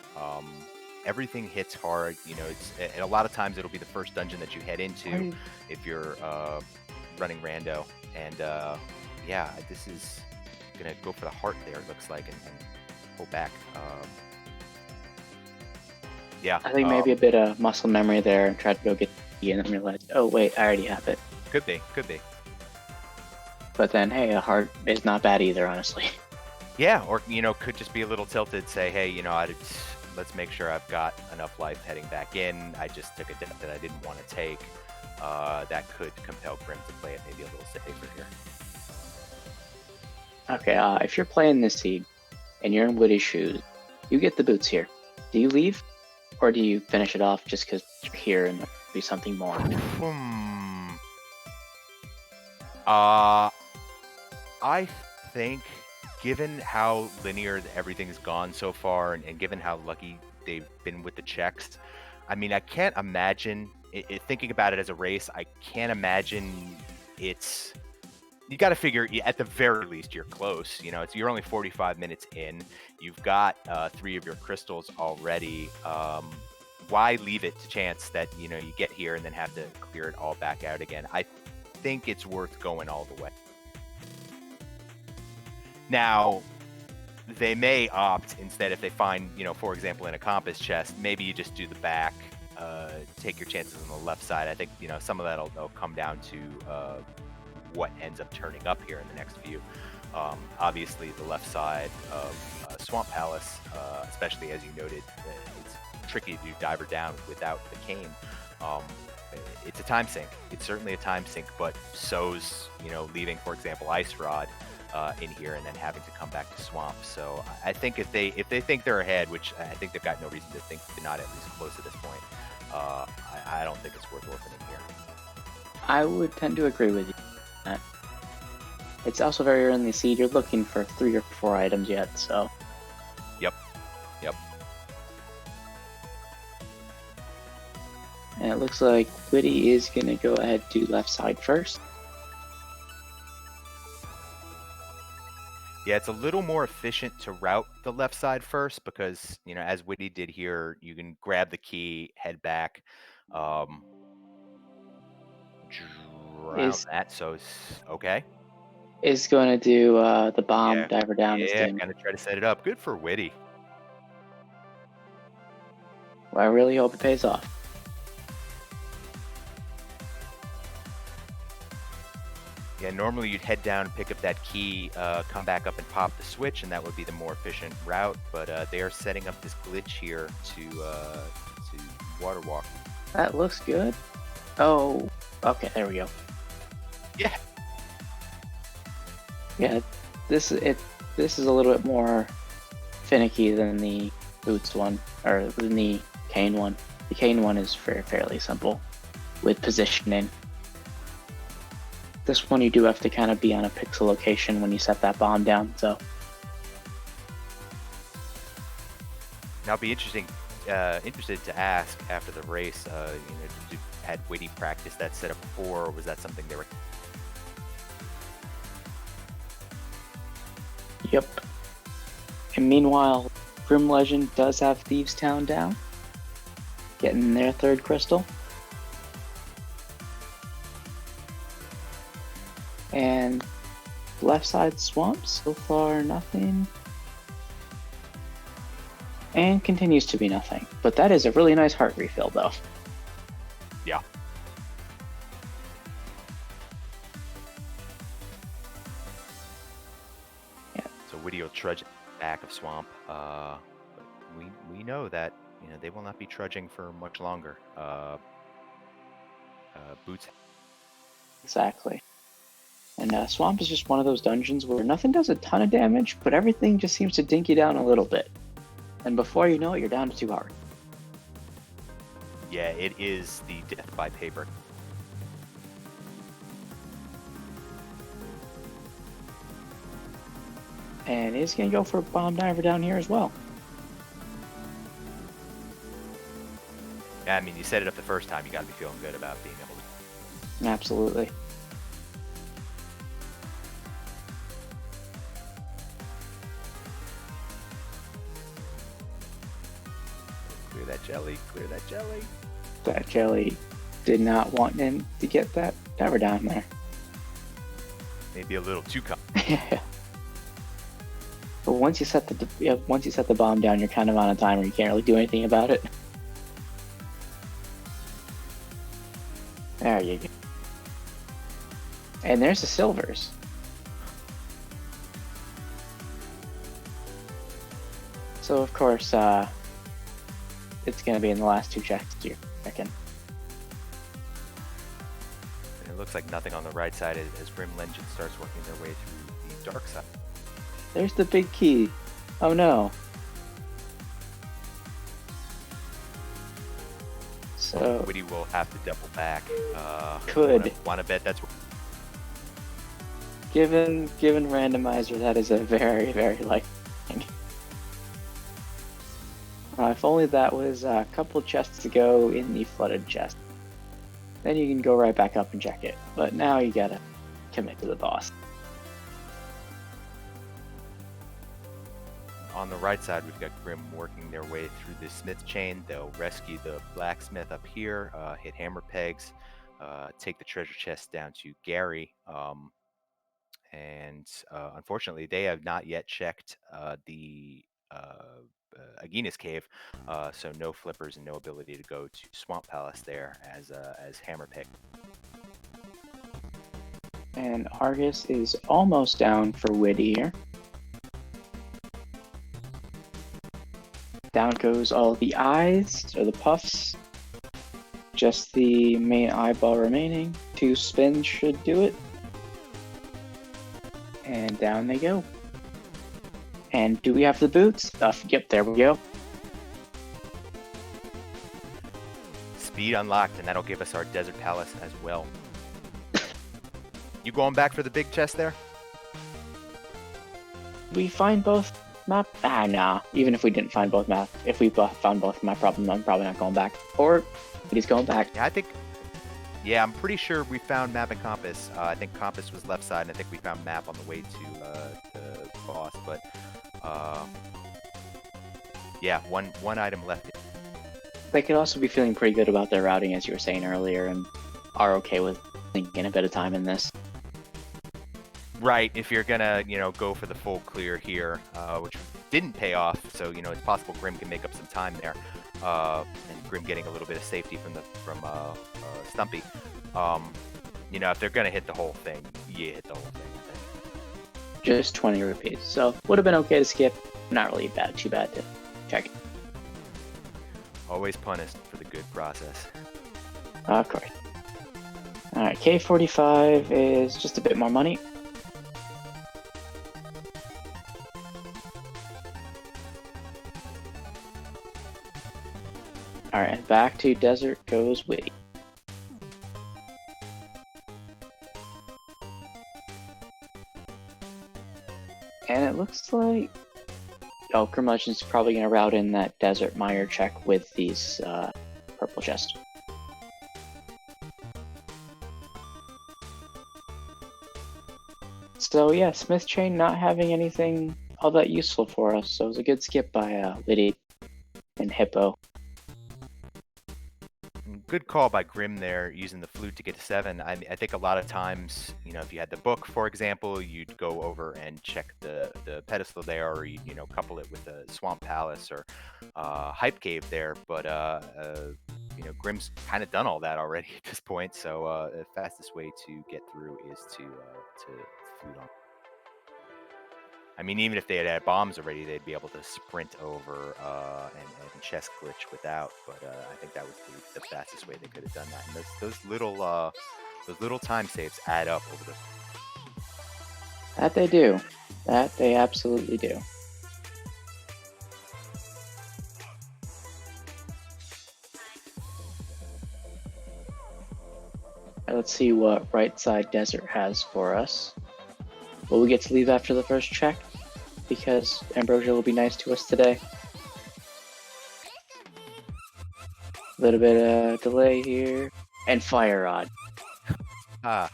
Everything hits hard. And a lot of times it'll be the first dungeon that you head into if you're running rando. And yeah, this is gonna go for the heart there. It looks like, and pull back. Yeah, I think maybe a bit of muscle memory there and tried to go get the and then realized, oh wait, I already have it. Could be. But then, hey, a heart is not bad either, honestly. Yeah, or could just be a little tilted. Say, hey, let's make sure I've got enough life heading back in. I just took a dip that I didn't want to take. That could compel Grim to play it maybe a little safer here. Okay, if you're playing this seed and you're in Witty's shoes, you get the boots here. Do you leave, or do you finish it off just because you're here and do something more? I think, given how linear everything's gone so far, and given how lucky they've been with the checks, I mean, I can't imagine thinking about it as a race. I can't imagine it's. You got to figure, at the very least, you're close. You're only 45 minutes in. You've got 3 of your crystals already. Why leave it to chance that you get here and then have to clear it all back out again? I think it's worth going all the way. Now, they may opt instead, if they find, for example, in a compass chest, maybe you just do the back, take your chances on the left side. I think, some of that'll come down to what ends up turning up here in the next few. Obviously, the left side of Swamp Palace, especially as you noted, it's tricky to do diver down without the cane. It's a time sink. It's certainly a time sink, but so's, leaving, for example, Ice Rod in here and then having to come back to Swamp. So I think if they think they're ahead, which I think they've got no reason to think they're not at least close at this point, I don't think it's worth orphaning here. I would tend to agree with you. It's also very early in the seed. You're looking for 3 or 4 items yet, so. Yep. And it looks like Whitty is going to go ahead to left side first. Yeah, it's a little more efficient to route the left side first because, as Whitty did here, you can grab the key, head back, route that. So it's okay. Is going to do the bomb diver down. Yeah, kind of try to set it up. Good for Whitty. Well, I really hope it pays off. Yeah, normally you'd head down and pick up that key, come back up and pop the switch, and that would be the more efficient route. But they are setting up this glitch here to water walk. That looks good. Oh, okay, there we go. Yeah. Yeah, this is a little bit more finicky than the boots one, or than the cane one. The cane one is fairly simple with positioning. This one you do have to kind of be on a pixel location when you set that bomb down, so. Now, be interested to ask after the race, had Whitty practiced that setup before, or was that something they were? Yep. And meanwhile, Grimlegend does have Thieves Town down, getting their 3rd crystal. And left side Swamp, so far nothing. and continues to be nothing. But that is a really nice heart refill, though. Yeah. So whitty will trudge back of swamp. We know that they will not be trudging for much longer. Boots. Exactly. And swamp is just one of those dungeons where nothing does a ton of damage, but everything just seems to dink you down a little bit. And before you know it, you're down to 2 heart. Yeah, it is the death by paper. And he's going to go for a bomb diver down here as well. Yeah, I mean, you set it up the first time. You got to be feeling good about being able to. Absolutely. Clear that jelly. Clear that jelly. That jelly did not want him to get that diver down there. Maybe a little too Yeah. But once you set the bomb down, you're kind of on a timer. You can't really do anything about it. There you go. And there's the silvers. So of course, it's gonna be in the last 2 checks, you reckon? And it looks like nothing on the right side as Grimlegend starts working their way through the dark side. There's the big key. Oh no. So whitty will have to double back. Could. Want to bet that's. Given randomizer, that is a very, very likely thing. If only that was a couple chests to go in the flooded chest. Then you can go right back up and check it. But now you gotta commit to the boss. On the right side, we've got Grim working their way through the smith chain. They'll rescue the blacksmith up here, hit hammer pegs, take the treasure chest down to Gary. And unfortunately, they have not yet checked the Aegina's cave, so no flippers and no ability to go to Swamp Palace there as hammer pick. And Argus is almost down for whitty here. Down goes all the eyes, or the puffs. Just the main eyeball remaining. 2 spins should do it. And down they go. And do we have the boots? Yep, there we go. Speed unlocked, and that'll give us our Desert Palace as well. You going back for the big chest there? We find both map? Nah. Even if we didn't find both map, if we found both map problem, I'm probably not going back. Or he's going back. Yeah, I'm pretty sure we found map and compass. I think compass was left side, and I think we found map on the way to the boss. But yeah, one item left. They could also be feeling pretty good about their routing, as you were saying earlier, and are okay with thinking a bit of time in this. Right, if you're gonna, go for the full clear here, which didn't pay off, so it's possible Grim can make up some time there, and Grim getting a little bit of safety from Stumpy. If they're gonna hit the whole thing, you hit the whole thing. Just 20 rupees, so would have been okay to skip. Not really too bad to check. Always punished for the good process. Of course. Alright, K45 is just a bit more money. Alright, back to Desert goes whitty. And it looks like Grimlegend's probably going to route in that Desert Mire check with these purple chests. So yeah, Smith Chain not having anything all that useful for us, so it was a good skip by Whitty and Hippo. Good call by Grim there, using the flute to get to 7. I think a lot of times, if you had the book, for example, you'd go over and check the pedestal there, or couple it with the Swamp Palace, or hype cave there, but Grim's kind of done all that already at this point. So the fastest way to get through is to fleet on. I mean, even if they had bombs already, they'd be able to sprint over and chest glitch without. But I think that was the fastest way they could have done that. And those little time saves add up over the. That they do. That they absolutely do. Let's see what Right Side Desert has for us. Will we get to leave after the first check? Because Ambrosia will be nice to us today. A little bit of delay here. And Fire Rod. Oh.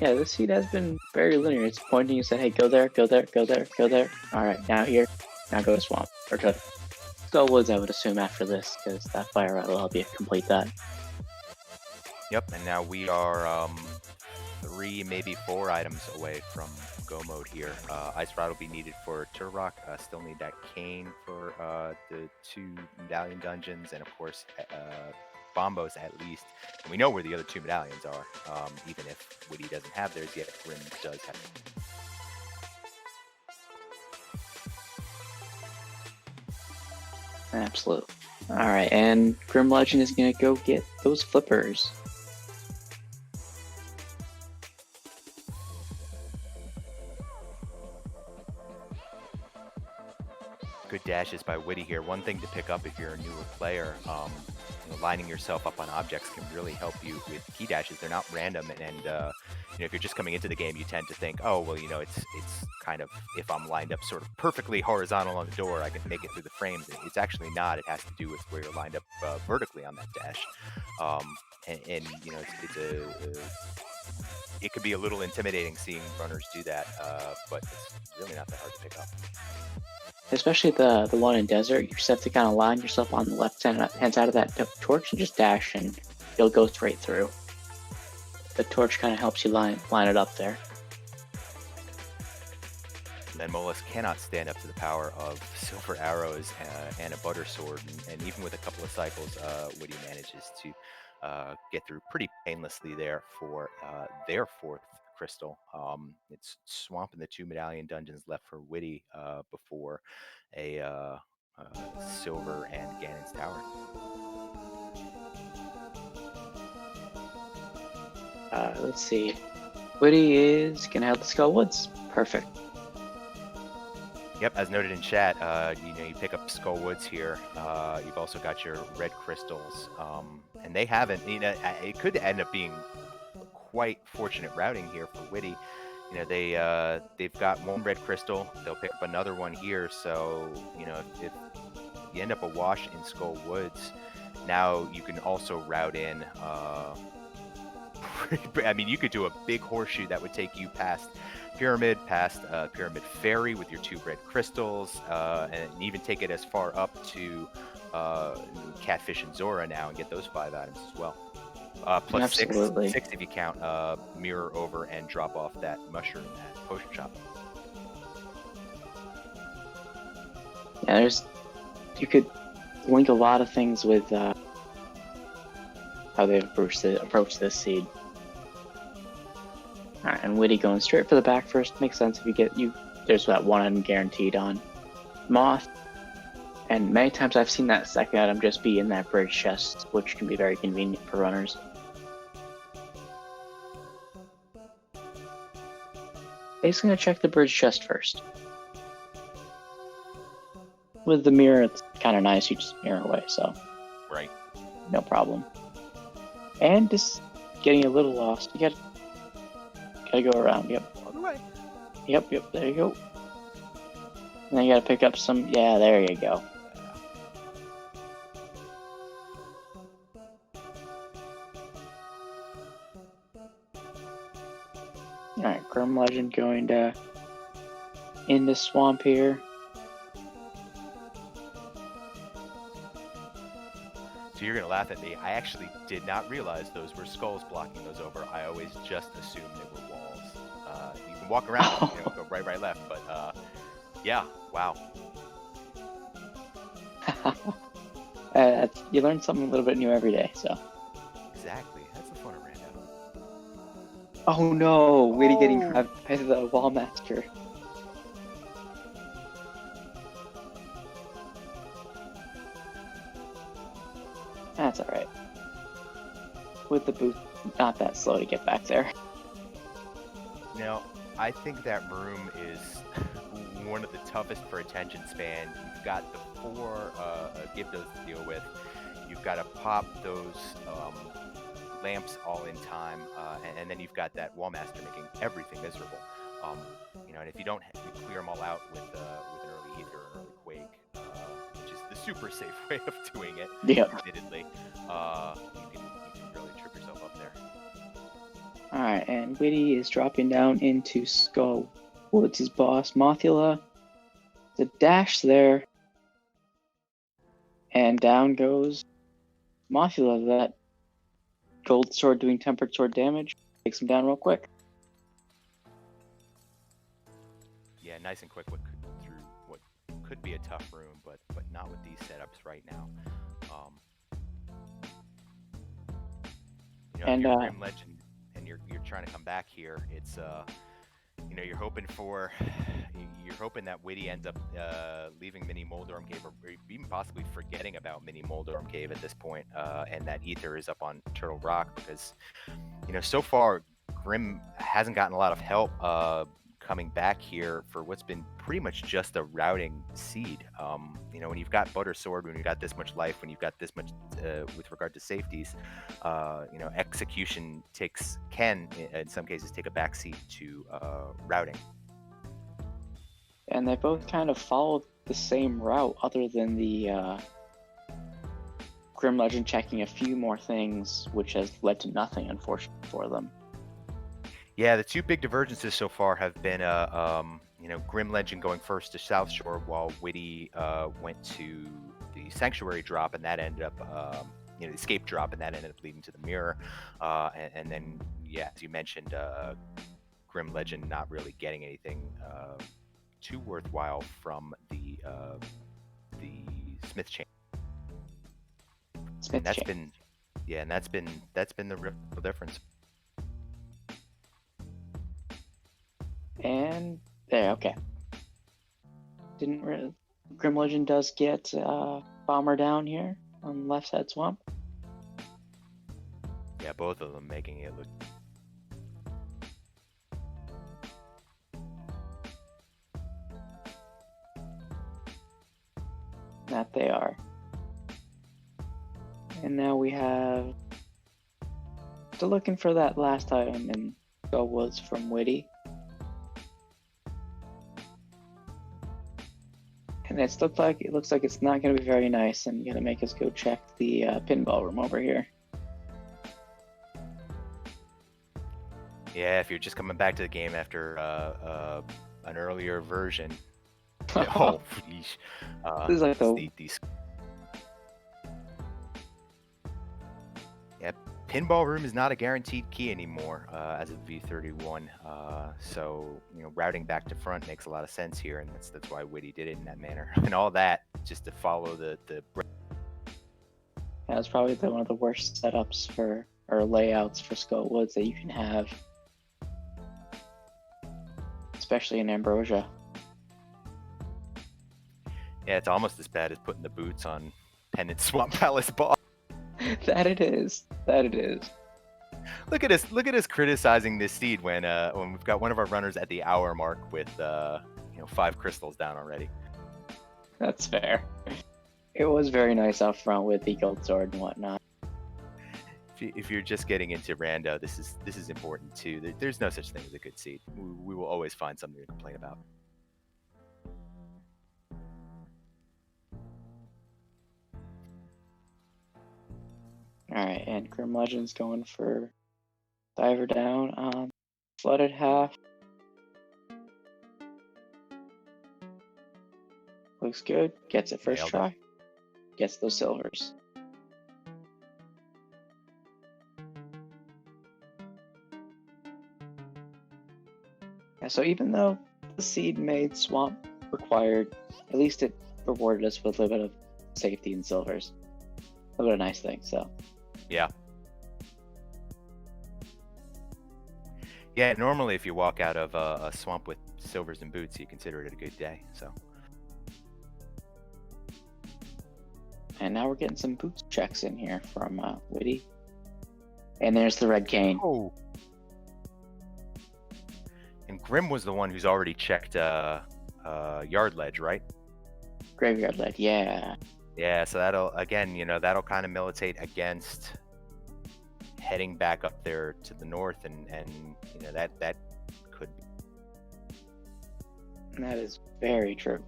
Yeah, this seed has been very linear. It's pointing, you said, hey, go there, go there, go there, go there. Alright, now here. Now go to Swamp. Or to Skullwoods, I would assume, after this, because that Fire Rod will help you complete that. Yep, and now we are 3, maybe 4 items away from go mode here. Ice Rod will be needed for Turok. Still need that cane for the 2 medallion dungeons, and of course Bombos at least. And we know where the other 2 medallions are, even if Whitty doesn't have theirs yet. Grim does have them. Absolutely. Alright, and Grimlegend is going to go get those flippers. Good dashes by Whitty here. One thing to pick up if you're a newer player, lining yourself up on objects can really help you with key dashes. They're not random, and if you're just coming into the game, you tend to think, oh, well, it's kind of, if I'm lined up sort of perfectly horizontal on the door, I can make it through the frames. It's actually not. It has to do with where you're lined up vertically on that dash, it could be a little intimidating seeing runners do that, but it's really not that hard to pick up. Especially the one in Desert, you just have to kind of line yourself on the left hand side of that torch and just dash, and you'll go straight through. The torch kind of helps you line it up there. And then Molus cannot stand up to the power of silver arrows and a butter sword, and even with a couple of cycles, Whitty manages to get through pretty painlessly there for their 4th crystal. It's Swamp and the 2 medallion dungeons left for Whitty before a Silver and Ganon's Tower. Let's see. Whitty is going to have the Skullwoods. Perfect. Yep, as noted in chat, you pick up Skullwoods here. You've also got your red crystals, and they haven't. It could end up being quite fortunate routing here for Whitty. They've got 1 red crystal. They'll pick up another one here. So if you end up a wash in Skullwoods, now you can also route in. I mean, you could do a big horseshoe that would take you past Pyramid, past Pyramid Ferry with your 2 red crystals, and even take it as far up to Catfish and Zora now and get those 5 items as well. Plus 6 if you count Mirror Over and drop off that mushroom at Potion Shop. Yeah, you could link a lot of things with how they've approached this seed. Alright, and Whitty going straight for the back first makes sense if there's that 1 item guaranteed on Moth. And many times I've seen that second item just be in that bridge chest, which can be very convenient for runners. He's going to check the bridge chest first. With the mirror, it's kind of nice. You just mirror away, so. Right. No problem. And just getting a little lost. You gotta go around. Yep. Other way. Yep. There you go. And then you gotta pick up some. Yeah, there you go. Alright, Grimlegend going to in the swamp here. So you're going to laugh at me. I actually did not realize those were skulls blocking those over. I always just assumed they were walls. You can walk around, go right, left, but Yeah. Wow. You learn something a little bit new every day. So. Exactly. That's the fun of random. Oh no, Whitty getting Oh. grabbed by the wall master. That's all right. With the boot, not that slow to get back there. Now, I think that room is one of the toughest for attention span. You've got the four Gibdos to deal with. You've got to pop those lamps all in time, and then you've got that wallmaster making everything miserable. Um, and if you don't clear them all out with an early ether or early quake, which is the super safe way of doing it, Yeah. admittedly, you can really trip yourself up there. All right, and Whitty is dropping down into Skull Woods' boss, Mothula. The dash there, and down goes Mothula. That gold sword doing tempered sword damage takes him down real quick. Yeah, nice and quick through what could be a tough room, but not with these setups right now. And if you're Grimlegend and you're trying to come back here, it's you're hoping that Whitty ends up leaving Mini Moldorm Cave, or even possibly forgetting about Mini Moldorm Cave at this point, and that Ether is up on Turtle Rock, because so far Grim hasn't gotten a lot of help coming back here for what's been pretty much just a routing seed. When you've got Butter Sword, when you've got this much life, when you've got this much with regard to safeties, execution can in some cases take a backseat to routing. And they both kind of followed the same route, other than the Grimlegend checking a few more things, which has led to nothing, unfortunately, for them. Yeah, the two big divergences so far have been Grimlegend going first to South Shore, while Whitty went to the Sanctuary drop, and that ended up the escape drop, and that ended up leading to the mirror. And then, yeah, as you mentioned, Grimlegend not really getting anything too worthwhile from the Smith chain. Smith and that's been the real difference. And there, okay. Grimlegend does get Bomber down here on left side swamp. Yeah, both of them making it look. That they are. And now we have. Still looking for that last item in Go Woods from Whitty. And it looks like it's not going to be very nice, and going to make us go check the pinball room over here. Yeah, if you're just coming back to the game after an earlier version. Oh, please. This is like these. Yeah, pinball room is not a guaranteed key anymore as of V31. So routing back to front makes a lot of sense here, and that's why Whitty did it in that manner, and all that just to follow the. Yeah, it's probably one of the worst setups or layouts for Skull Woods that you can have, especially in Ambrosia. Yeah, it's almost as bad as putting the boots on Pendant Swamp Palace boss. That it is. Look at us criticizing this seed when we've got one of our runners at the hour mark with 5 crystals down already. That's fair. It was very nice up front with the gold sword and whatnot. If you're just getting into rando, this is important too. There's no such thing as a good seed. We will always find something to complain about. Alright, and Grimlegend's going for Diver down on Flooded half. Looks good. Gets it first try. Gets those silvers. Yeah, so even though the seed made Swamp required. At least it rewarded us with a little bit of safety and silvers. A little bit of nice things. So Yeah. Yeah, normally if you walk out of a swamp with silvers and boots, you consider it a good day. So. and now we're getting some boots checks in here from Whitty. And there's the red cane. Oh. And Grim was the one who's already checked yard ledge, right? Graveyard ledge, yeah. Yeah, so that'll again, that'll kind of militate against heading back up there to the north, and that could be. And that is very true.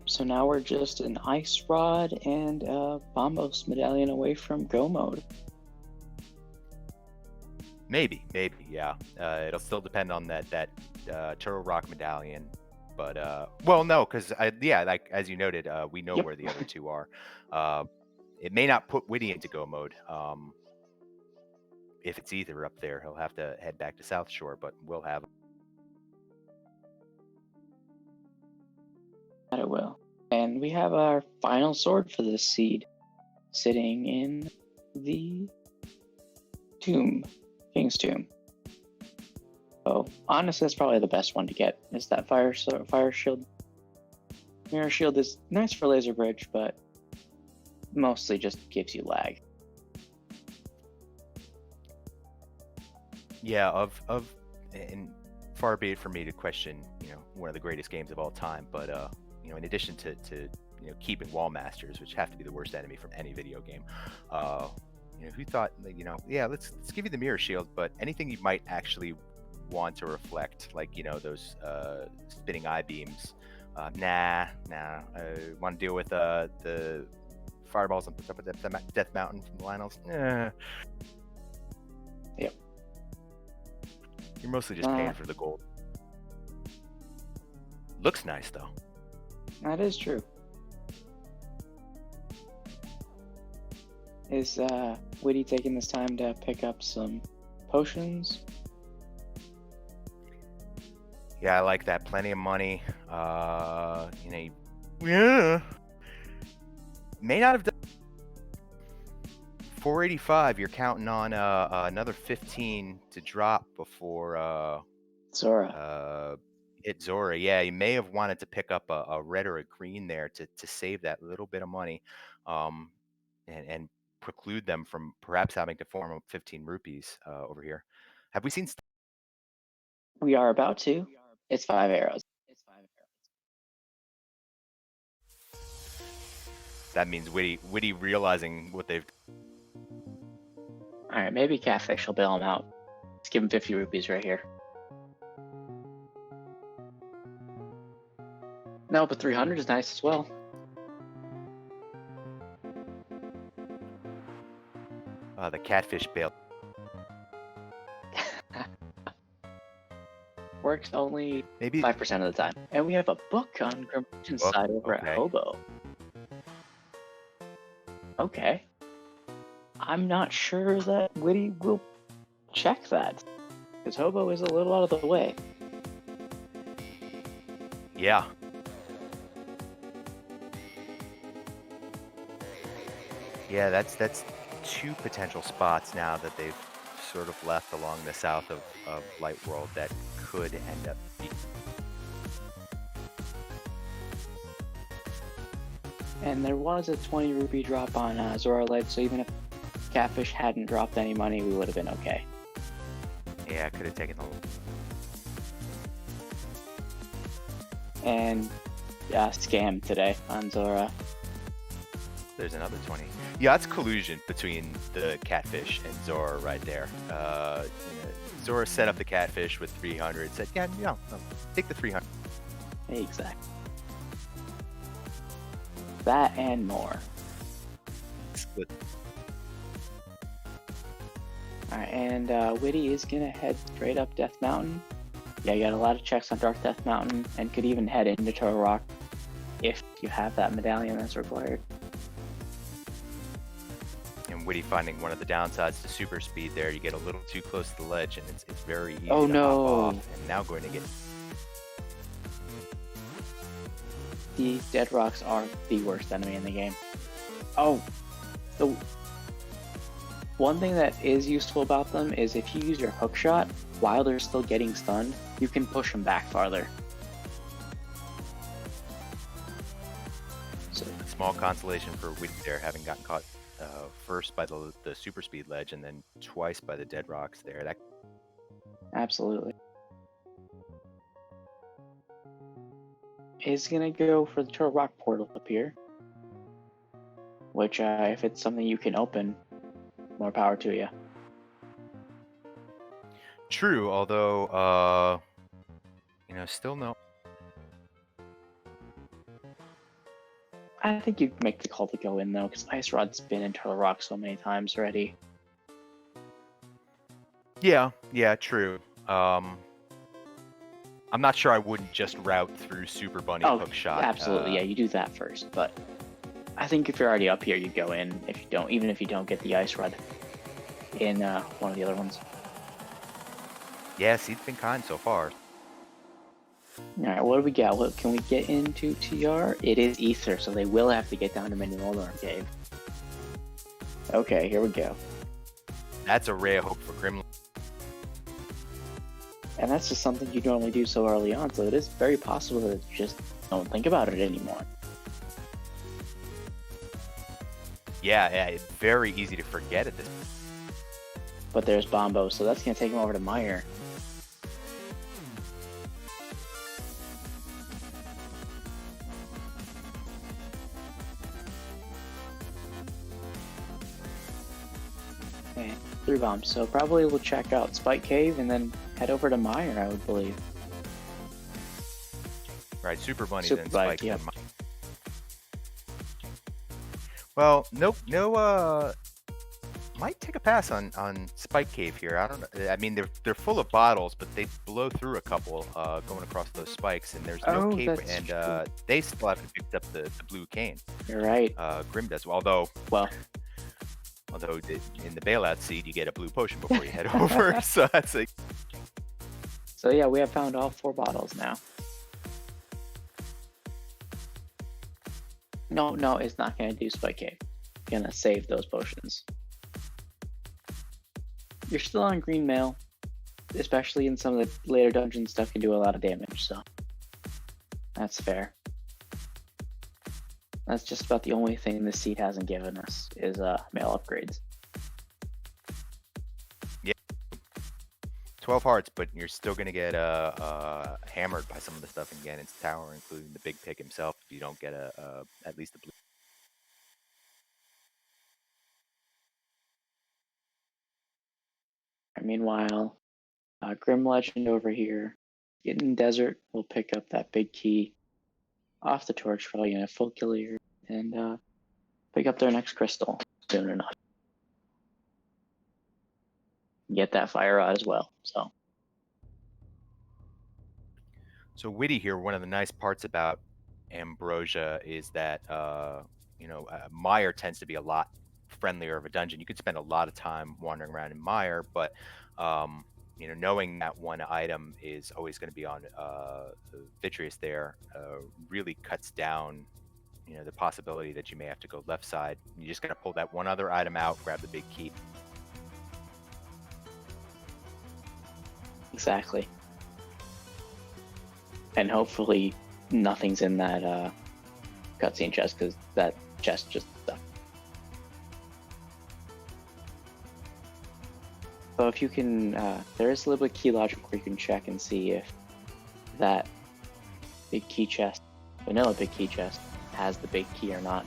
So now we're just an ice rod and a Bombos medallion away from go mode. Maybe, yeah. It'll still depend on that Turtle Rock medallion, but well, no, because like as you noted, we know where the other two are. It may not put Whitty into go mode. If it's either up there, he'll have to head back to South Shore, but we'll have. That it will. And we have our final sword for this seed sitting in the tomb, King's Tomb. So honestly, that's probably the best one to get, is that fire shield. Mirror shield is nice for laser bridge, but mostly just gives you lag. Yeah, and far be it for me to question, one of the greatest games of all time, but in addition to keeping wall masters, which have to be the worst enemy from any video game, who thought, let's give you the mirror shield, but anything you might actually want to reflect, like those spinning eye beams, nah. I want to deal with the fireballs on top of Death Mountain from the Lionels. Yep. You're mostly just paying for the gold. Looks nice though. That is true. Is Whitty taking this time to pick up some potions? Yeah, I like that. Plenty of money. May not have done 485. You're counting on another 15 to drop before Zora. Hit Zora. Yeah, you may have wanted to pick up a red or a green there to save that little bit of money, and preclude them from perhaps having to form up 15 rupees over here. Have we seen? We are about to. It's 5 arrows. That means Whitty realizing what they've. All right, maybe Catfish will bail him out. Let's give him 50 rupees right here. No, but 300 is nice as well. The Catfish bail. Works only maybe 5% of the time. And we have a book on Grimlegend's side over at Hobo. Okay. I'm not sure that Whitty will check that, because Hobo is a little out of the way. Yeah. Yeah, that's two potential spots now that they've sort of left along the south of Light World that could end up being. And there was a 20 rupee drop on Zora Ledge, so even if Catfish hadn't dropped any money, we would have been okay. Yeah, I could have taken the. And scam today on Zora. There's another 20. Yeah, it's collusion between the Catfish and Zora right there. Zora set up the Catfish with 300. Said, no, take the 300. Exactly. That and more. Split. All right, and Whitty is gonna head straight up Death Mountain. Yeah, you got a lot of checks on Dark Death Mountain, and could even head into Turtle Rock if you have that medallion that's required. And Whitty finding one of the downsides to super speed there. You get a little too close to the ledge, and it's very easy to hop off. And now going to get... These dead rocks are the worst enemy in the game. Oh, the one thing that is useful about them is if you use your hook shot while they're still getting stunned, you can push them back farther. So small consolation for Whitty there, having gotten caught first by the super speed ledge and then twice by the dead rocks there. That absolutely. Is gonna go for the Turtle Rock portal up here, which if it's something you can open, more power to you. True, although still no. I think you'd make the call to go in though, because Ice Rod's been in Turtle Rock so many times already. Yeah, true. I'm not sure I wouldn't just route through Super Bunny hook shot. Absolutely, yeah, you do that first. But I think if you're already up here, you go in. If you don't, even if you don't get the Ice Rod in one of the other ones. Yeah, Seed's been kind so far. All right, what do we got? What can we get into TR? It is Ether, so they will have to get down to Mini Moldorm Cave. Okay, here we go. That's a ray of hope for Grimlegend. And that's just something you normally do so early on, so it is very possible that you just don't think about it anymore. Yeah, it's very easy to forget at this point. But there's Bombo, so that's going to take him over to Meyer. And 3 bombs, so probably we'll check out Spike Cave and then head over to Meyer, I would believe. Right, Super Bunny Super then Bike, Spike. yeah. Well, might take a pass on Spike Cave here. I don't know. I mean, they're full of bottles, but they blow through a couple going across those spikes, and there's no cape, and they still haven't picked up the blue cane. You're right. Grim does, although Although in the bailout seed you get a blue potion before you head over, so that's like. So yeah, we have found all 4 bottles now. No, it's not going to do Spike Cave. It's going to save those potions. You're still on green mail, especially in some of the later dungeon stuff can do a lot of damage, so that's fair. That's just about the only thing this seed hasn't given us is mail upgrades. Yeah, 12 hearts, but you're still going to get hammered by some of the stuff in Ganon's tower, including the big pig himself, if you don't get at least a blue. Meanwhile, Grimlegend over here, in desert, will pick up that big key off the torch, probably in a full clear, and pick up their next crystal soon enough. Get that fire rod as well. So Whitty here, one of the nice parts about Ambrosia is that Mire tends to be a lot friendlier of a dungeon. You could spend a lot of time wandering around in Mire, but knowing that one item is always going to be on Vitreous there really cuts down the possibility that you may have to go left side. You just got to pull that one other item out, grab the big key. Exactly. And hopefully nothing's in that cutscene chest, because that chest just stuck. So if you can, there is a little bit of key logic where you can check and see if that big key chest, vanilla big key chest, has the big key or not.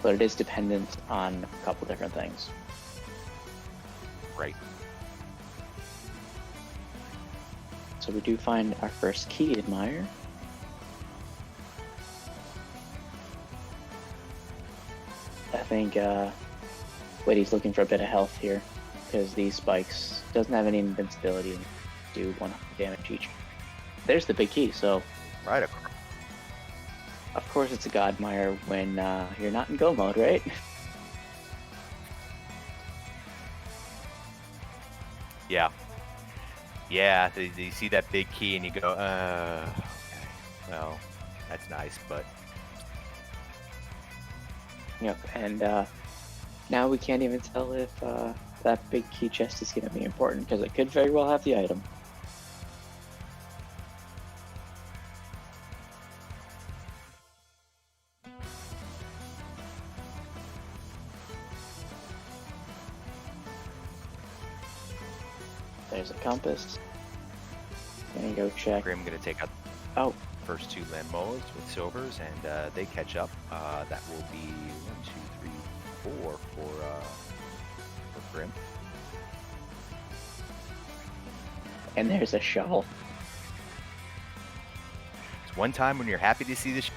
But it is dependent on a couple different things. Right. So we do find our first key in Mire. I think Whitty's looking for a bit of health here, because these spikes doesn't have any invincibility and do 100 damage each. There's the big key. So Right across. of course it's a Godmire when you're not in go mode, right? Yeah. Yeah, you see that big key and you go, okay. Well, that's nice, but Yep. And now we can't even tell if that big key chest is going to be important, because it could very well have the item. There's a compass. Gonna go check. Grim gonna take out Oh, first two land moles with silvers, and they catch up. That will be 1, 2, 3, 4 for Grim. and there's a shovel. It's one time when you're happy to see this.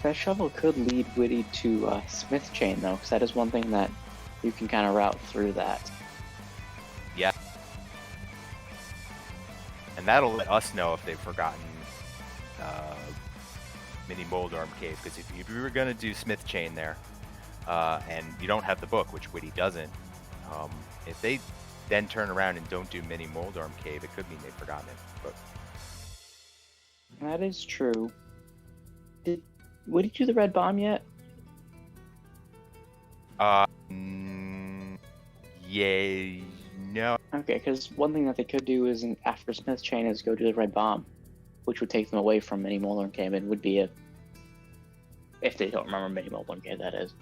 That shovel could lead Whitty to Smith Chain, though, because that is one thing that you can kind of route through that. Yeah. And that'll let us know if they've forgotten Mini Moldorm Cave, because if you were going to do Smith Chain there, and you don't have the book, which Whitty doesn't, if they then turn around and don't do Mini Moldorm Cave, it could mean they've forgotten it. But That is true. Did Whitty do the red bomb yet? Yay, no. Okay, because one thing that they could do is after Smith Chain is go do the red bomb, which would take them away from Mini Moldorm Cave. It would be if they don't remember Mini Moldorm Cave, that is.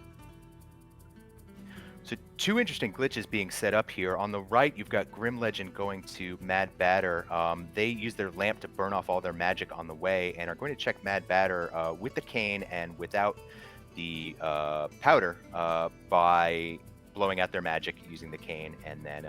So two interesting glitches being set up here. On the right, you've got Grimlegend going to Mad Batter. They use their lamp to burn off all their magic on the way and are going to check Mad Batter with the cane and without the powder by blowing out their magic using the cane and then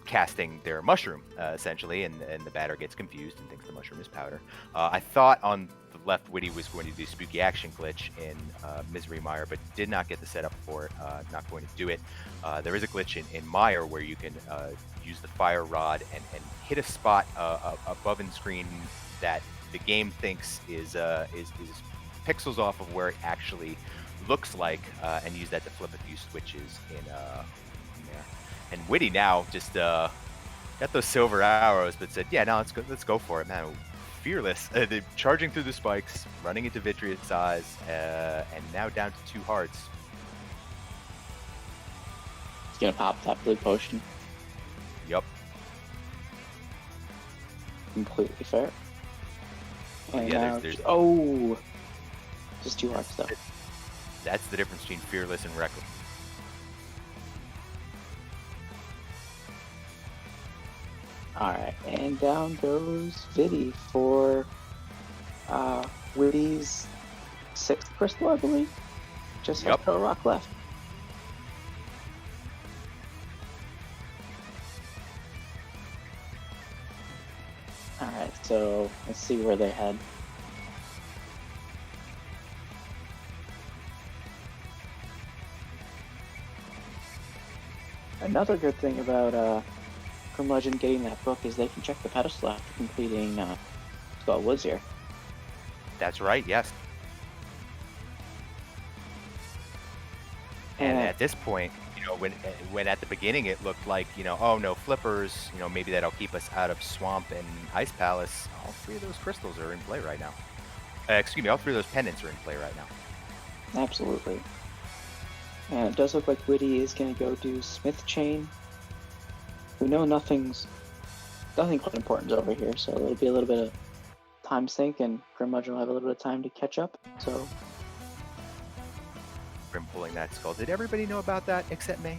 casting their mushroom, essentially, and the batter gets confused and thinks the mushroom is powder. I thought on the left Whitty was going to do spooky action glitch in Misery Mire, but did not get the setup for it. Not going to do it. There is a glitch in Mire where you can use the fire rod and hit a spot above in screen that the game thinks is pixels off of where it actually looks like, and use that to flip a few switches in there. And Whitty now just got those silver arrows, but said, "Yeah, now let's go for it, man." Fearless, they're charging through the spikes, running into Vitreous Eyes, and now down to 2 hearts. He's gonna pop that blue potion. Yep. Completely fair. And yeah, there's just 2 hearts though. That's the difference between fearless and reckless. Alright, and down goes Viddy for Whitty's 6th crystal, I believe. Just has Pro Rock left. Alright, so let's see where they head. Another good thing about Grimlegend getting that book is they can check the pedestal after completing Skull Woods here. That's right, yes. And at this point, you know, when at the beginning it looked like, you know, oh no, flippers, you know, maybe that'll keep us out of Swamp and Ice Palace. All 3 of those crystals are in play right now. Excuse me, all 3 of those pendants are in play right now. Absolutely. And it does look like Whitty is going to go do Smith Chain. We know nothing quite important over here, so it'll be a little bit of time sink, and Grimlegend will have a little bit of time to catch up. So Grim pulling that skull. Did everybody know about that except me?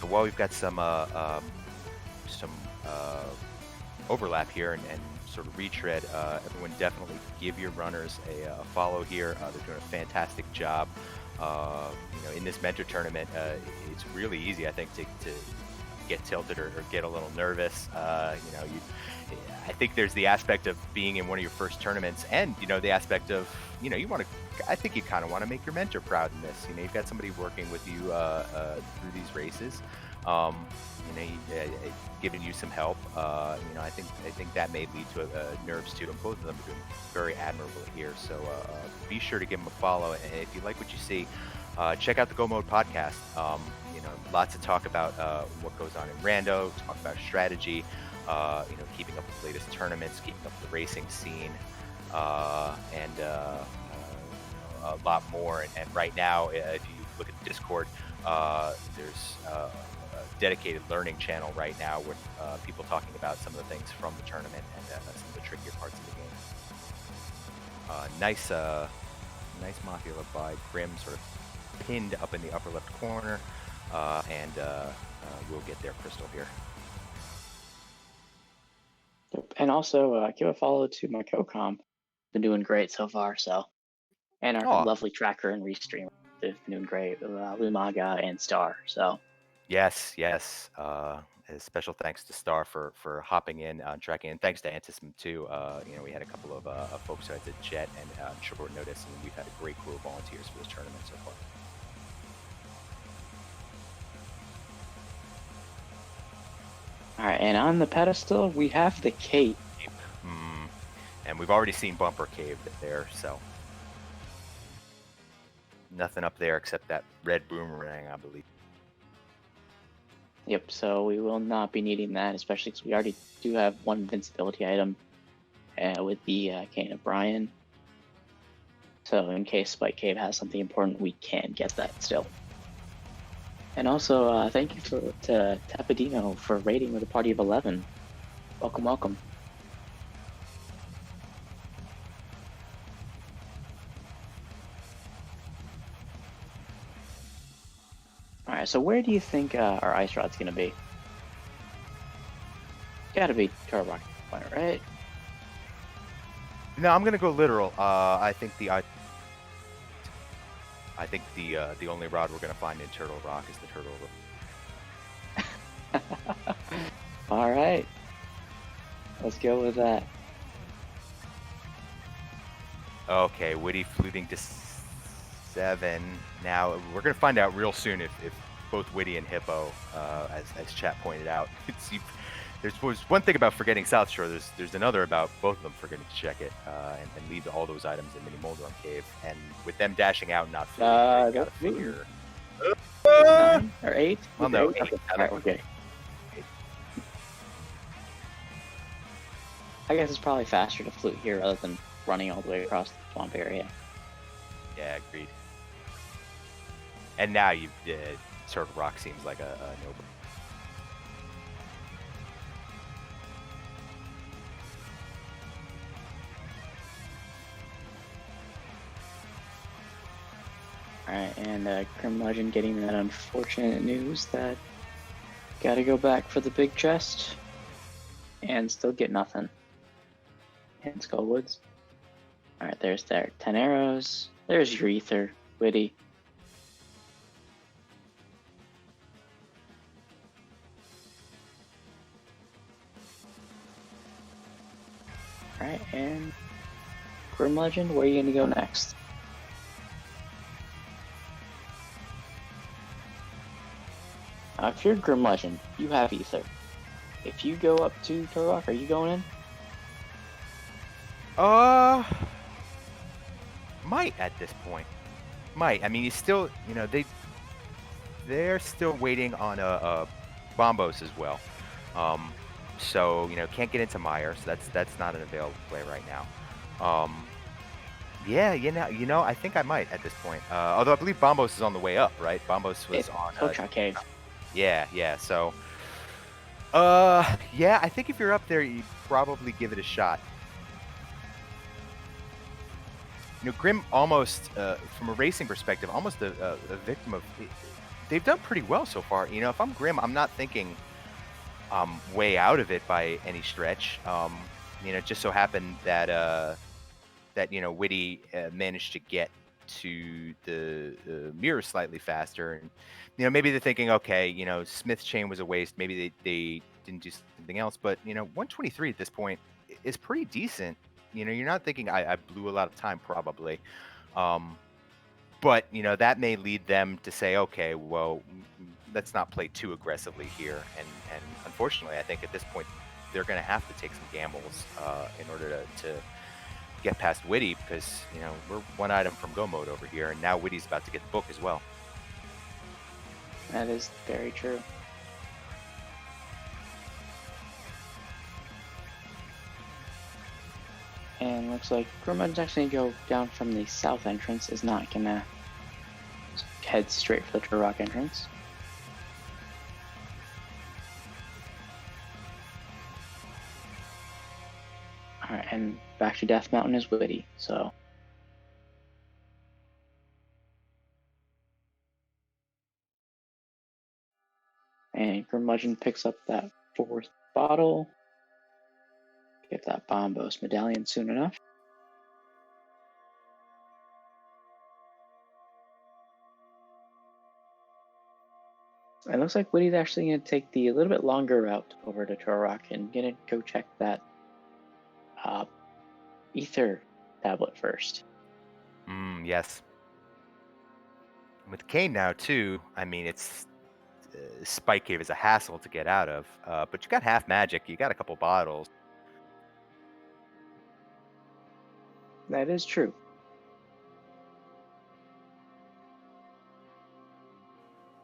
While we've got some overlap here and sort of retread, everyone definitely give your runners a follow here. They're doing a fantastic job. In this mentor tournament, it's really easy, I think, to get tilted or get a little nervous. I think there's the aspect of being in one of your first tournaments, and the aspect of you want to. I think you kind of want to make your mentor proud in this. You've got somebody working with you through these races. Giving you some help. I think that may lead to nerves too. And both of them are doing very admirably here. So be sure to give them a follow. And if you like what you see, check out the Go Mode podcast. Lots of talk about what goes on in Rando, talk about strategy, keeping up with the latest tournaments, keeping up with the racing scene, and a lot more. And right now, if you look at the Discord, there's a dedicated learning channel right now with people talking about some of the things from the tournament and some of the trickier parts of the game. Nice Mafiola by Grim, sort of pinned up in the upper left corner, and we'll get there, Crystal, here. And also give a follow to my co-comp. Been doing great so far, and our lovely tracker and restreamer. They've been doing great, Lumaga and Star. So yes. A special thanks to Star for hopping in on tracking, and thanks to Antism too. We had a couple of folks who had to jet and short notice, and we've had a great crew of volunteers for this tournament so far. All right, and on the pedestal we have the cape. And we've already seen Bumper Cave there, so nothing up there except that red boomerang, I believe. Yep, so we will not be needing that, especially because we already do have one invincibility item with the Cane of Brian. So in case Spike Cave has something important, we can get that still. And also, thank you to Tapadino for raiding with a party of 11. Welcome, welcome. All right, so where do you think our ice rod's gonna be? Gotta be Turtle Rock Point, right? No, I'm gonna go literal. I think the only rod we're gonna find in Turtle Rock is the Turtle Rock. All right, let's go with that. Okay, Whitty fluting to 7. Now we're gonna find out real soon if both Whitty and Hippo, as chat pointed out, there's one thing about forgetting South Shore. There's another about both of them forgetting to check it and leave all those items in Mini Moldorm Cave. And with them dashing out and not fluting, got to figure 9 or 8. Well, no, 8. Okay. All right, okay. I guess it's probably faster to flute here rather than running all the way across the swamp area. Yeah, agreed. And now Turtle Rock seems like a no-brainer. Alright, and Grimlegend getting that unfortunate news that gotta go back for the big chest and still get nothing. And Skullwoods. Alright, there's their 10 arrows. There's your ether, Whitty. Alright, and Grimlegend, where are you gonna go next? If you're Grimlegend, you have ether. If you go up to Turtle Rock, are you going in? Might at this point. Might. I mean, you still, they're still waiting on a Bombos as well. So can't get into Meyer, so that's not an available play right now. Yeah, I think I might at this point. Although I believe Bombos is on the way up, right? Bombos was on Coach Cave. Yeah. So, yeah, I think if you're up there, you probably give it a shot. Grim almost, from a racing perspective, almost a victim of. They've done pretty well so far. If I'm Grim, I'm not thinking, way out of it by any stretch. It just so happened that Whitty managed to get to the mirror slightly faster, and maybe they're thinking, okay, Smith's chain was a waste. Maybe they didn't do something else, but 123 at this point is pretty decent. You're not thinking I blew a lot of time, probably. But that may lead them to say, okay, well, let's not play too aggressively here. And unfortunately, I think at this point they're going to have to take some gambles in order to get past Whitty, because we're one item from go mode over here, and now Whitty's about to get the book as well. That is very true. And looks like Grimlegend's actually going to go down from the south entrance, is not going to head straight for the Turtle Rock entrance. Alright, and back to Death Mountain is Whitty, so. And Grimlegend picks up that 4th bottle. Get that Bombos medallion soon enough. It looks like Whitty's actually going to take the a little bit longer route over to Turtle Rock and going to go check that ether tablet first. Yes. With Kane now too, I mean, it's Spike Cave is a hassle to get out of, but you got half magic, you got a couple bottles. That is true.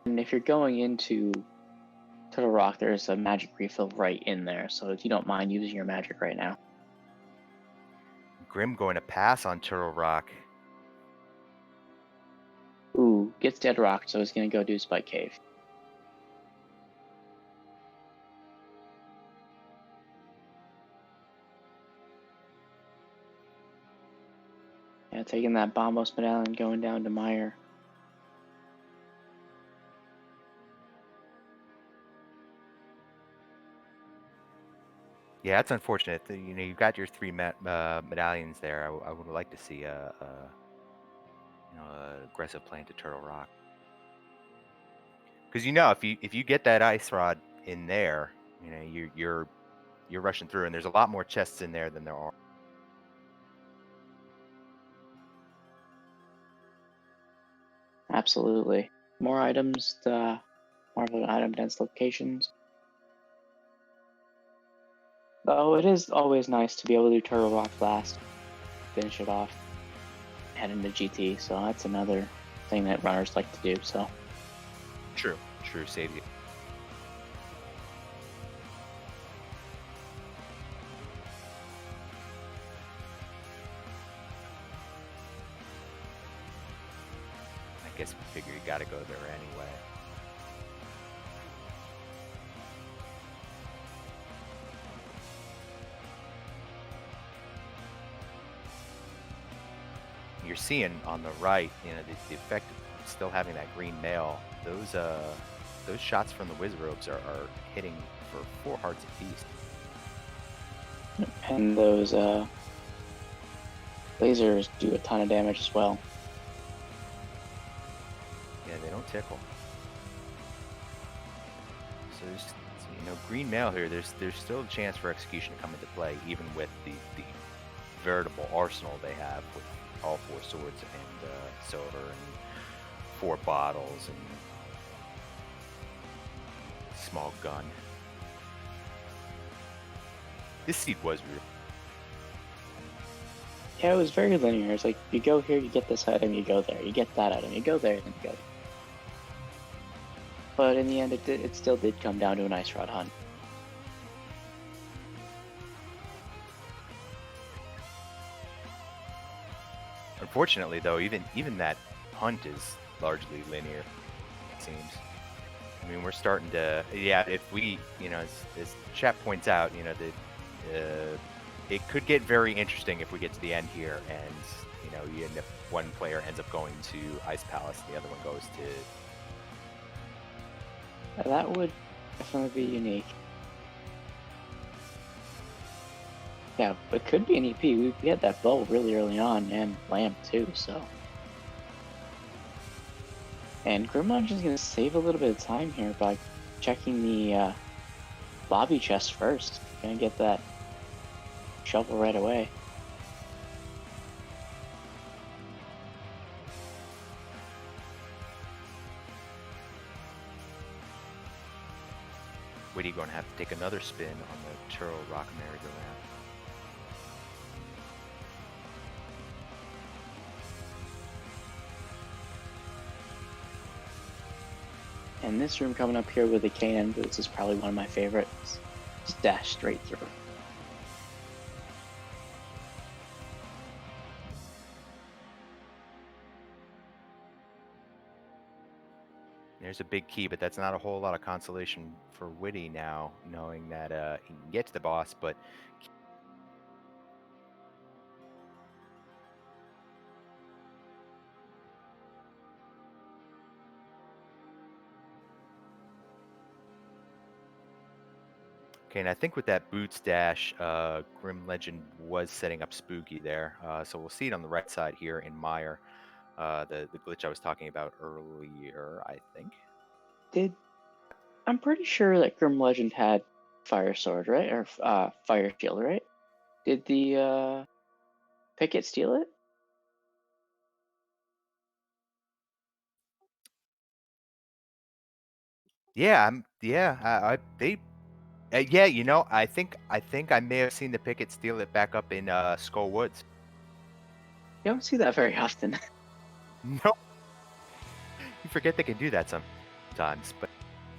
And if you're going into Turtle Rock, there's a magic refill right in there, so if you don't mind using your magic right now. Grim going to pass on Turtle Rock. Ooh, gets dead rock, so he's going to go do Spike Cave. Yeah, taking that Bombos medallion, going down to Meyer. Yeah, that's unfortunate. You've got your 3 medallions there. I would like to see a aggressive play into Turtle Rock, because if you get that ice rod in there, you're rushing through, and there's a lot more chests in there than there are. Absolutely. More items, more of an item dense locations. Though it is always nice to be able to do Turtle Rock last, finish it off, head into GT, so that's another thing that runners like to do, so. True, save you. I guess we figure you gotta go there anyway. You're seeing on the right, the effect of still having that green mail. Those shots from the whiz robes are hitting for 4 hearts apiece. And those lasers do a ton of damage as well. Yeah, they don't tickle. So there's green mail here. There's still a chance for execution to come into play, even with the veritable arsenal they have with all 4 swords and silver and 4 bottles and small gun. This seed was real. Yeah, it was very linear. It's like, you go here, you get this item, you go there. You get that item, you go there, then you go. But in the end, it still did come down to an ice rod hunt. Unfortunately, though, even that hunt is largely linear, it seems. I mean, we're starting to, if we, as chat points out, it could get very interesting if we get to the end here, and you end up, one player ends up going to Ice Palace, and the other one goes to. That would definitely be unique. Yeah, it could be an EP. We had that bow really early on, and lamp too, so. And Grimlegend is going to save a little bit of time here by checking the lobby chest first. Gonna get that shovel right away. Whitty going to have to take another spin on the Turtle Rock merry-go-round. And this room coming up here with the K&N boots is probably one of my favorites. Just dash straight through. There's a big key, but that's not a whole lot of consolation for Whitty now, knowing that he can get to the boss, but okay, and I think with that boots dash, Grimlegend was setting up Spooky there. So we'll see it on the right side here in Meyer. The glitch I was talking about earlier, I think. I'm pretty sure that Grimlegend had Fire Sword, right? Or Fire Shield, right? Did the Picket steal it? Yeah, yeah, you know, I think I may have seen the Picket steal it back up in Skull Woods. You don't see that very often. No, you forget they can do that sometimes, but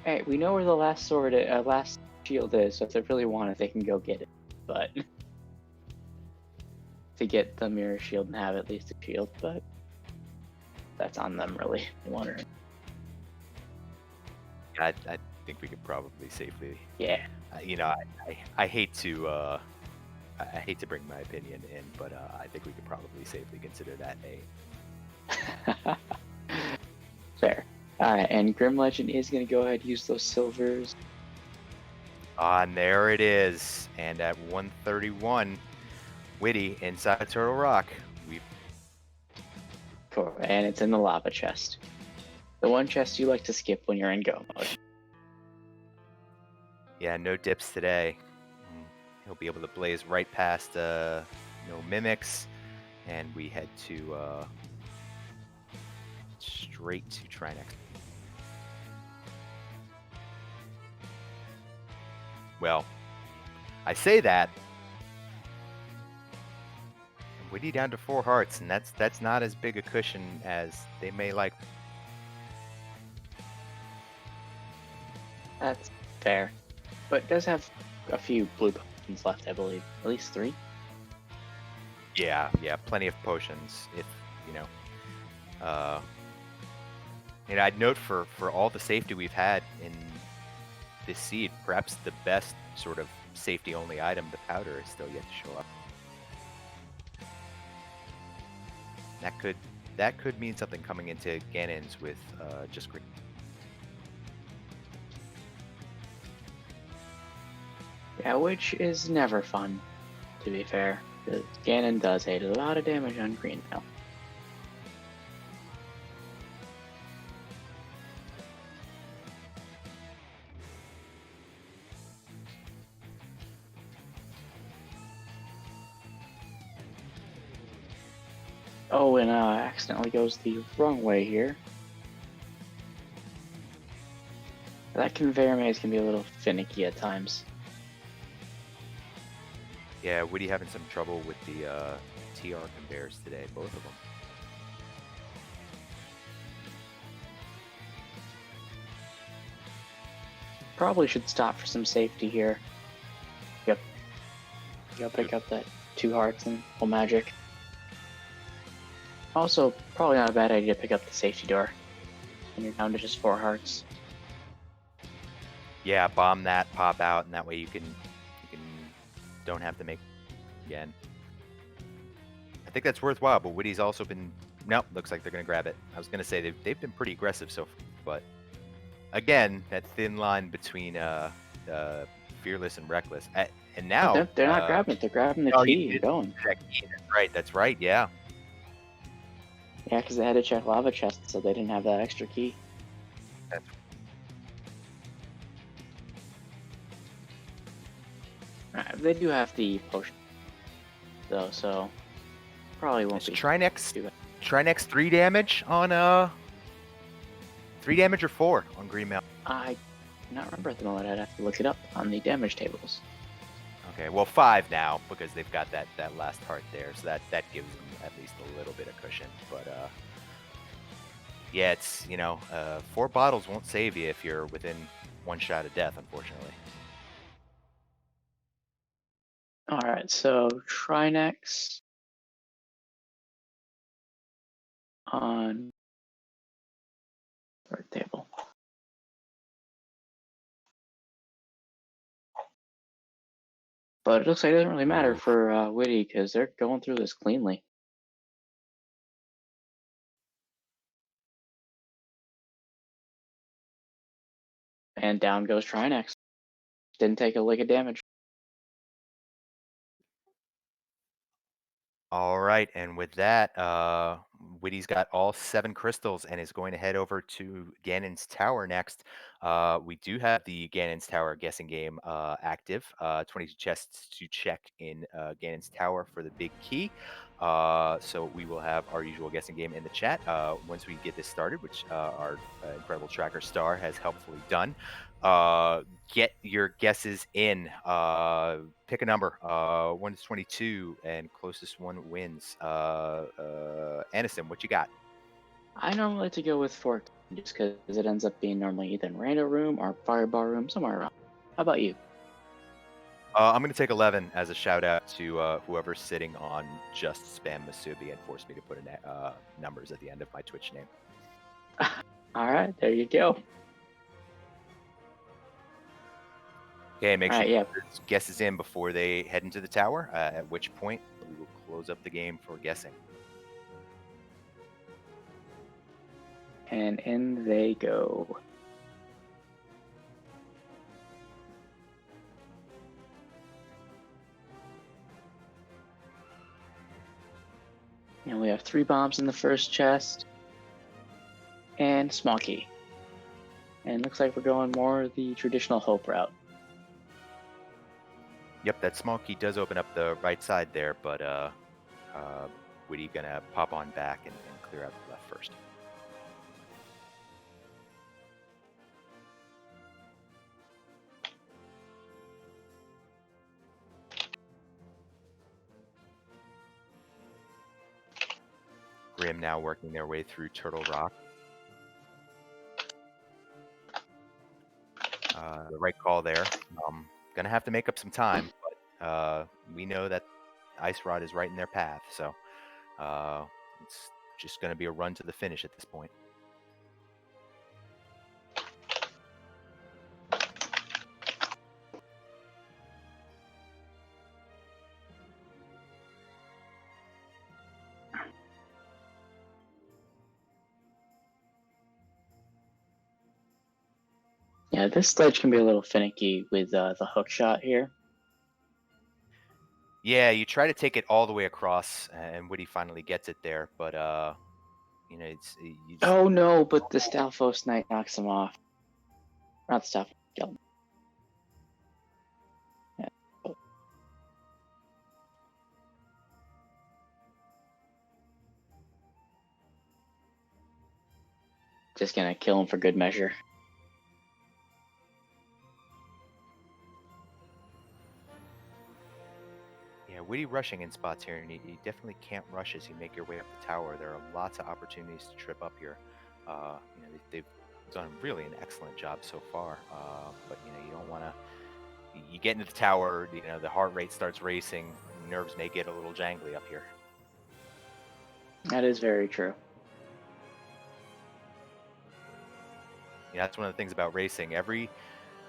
Hey, we know where the last sword, last shield is, so if they really want it, they can go get it. But to get the mirror shield and have at least a shield, but that's on them, really. I wonder. I think we could probably safely. Yeah. You know, I hate to I hate to bring my opinion in, but I think we could probably safely consider that a. Fair. Alright, and Grimlegend is going to go ahead and use those silvers. And there it is. And at 131, Whitty inside Turtle Rock. Cool. And it's in the lava chest. The one chest you like to skip when you're in go mode. Yeah, no dips today. He'll be able to blaze right past no mimics. And we head to straight to Trinex. Well, I say that. Whitty down to 4 hearts, and that's not as big a cushion as they may like. That's fair. But it does have a few blue potions left, I believe. At least 3. Yeah, plenty of potions. If you know, and I'd note for all the safety we've had in this seed, perhaps the best sort of safety only item, the powder, is still yet to show up. That could mean something coming into Ganon's with just great. Yeah, which is never fun, to be fair. Because Ganon does a lot of damage on green now. Oh, and accidentally goes the wrong way here. That conveyor maze can be a little finicky at times. Yeah, Whitty having some trouble with the TR conveyors today, both of them. Probably should stop for some safety here. Yep. You gotta pick up that 2 hearts and full magic. Also, probably not a bad idea to pick up the safety door when you're down to just 4 hearts. Yeah, bomb that, pop out, and that way you can don't have to make again. I think that's worthwhile, but Whitty's also been nope. Looks like they're gonna grab it. I was gonna say they've been pretty aggressive so far, but again, that thin line between fearless and reckless. And Oh, now, they're not grabbing it. They're grabbing the oh, you key and did going. that key. That's right. That's right. Yeah. Yeah, because they had to check lava chests, so they didn't have that extra key. That's They do have the potion, though, so probably won't be Trinex. too bad. Trinex 3 damage on 3 damage or 4 on Green Mountain. I do not remember at the moment. I'd have to look it up on the damage tables. Okay, well 5 now because they've got that last heart there, so that gives them at least a little bit of cushion. But yeah, it's 4 bottles won't save you if you're within 1 shot of death, unfortunately. All right, so Trinex on third table. But it looks like it doesn't really matter for Whitty because they're going through this cleanly. And down goes Trinex. Didn't take a lick of damage. All right, and with that, Whitty's got all 7 crystals and is going to head over to Ganon's Tower next. We do have the Ganon's Tower guessing game active. 22 chests to check in Ganon's Tower for the big key. So we will have our usual guessing game in the chat once we get this started, which our incredible tracker Star has helpfully done. Get your guesses in. Pick a number. 1 to 22, and closest one wins. Anderson, what you got? I normally like to go with 4 just because it ends up being normally either in rando room or fireball room, somewhere around. How about you? I'm going to take 11 as a shout out to whoever's sitting on just spam Masubi and forced me to put in numbers at the end of my Twitch name. All right, there you go. Okay, make sure yeah. guesses in before they head into the tower, at which point we will close up the game for guessing. And in they go. And we have 3 bombs in the first chest. And small key. And looks like we're going more the traditional hope route. Yep, that small key does open up the right side there, but Whitty gonna pop on back and clear out the left first. Grim now working their way through Turtle Rock. The right call there. Gonna have to make up some time, but we know that Ice Rod is right in their path, so it's just gonna be a run to the finish at this point. Yeah, this sledge can be a little finicky with the hook shot here. Yeah, you try to take it all the way across, and Whitty finally gets it there, but it's. Oh no, but the Stalfos Knight knocks him off. Not the Stalfos, kill him. Yeah. Oh. Just gonna kill him for good measure. Yeah, Whitty rushing in spots here, and you definitely can't rush as you make your way up the tower. There are lots of opportunities to trip up here. They've done really an excellent job so far, but you don't want to. You get into the tower, the heart rate starts racing, nerves may get a little jangly up here. That is very true. That's one of the things about racing.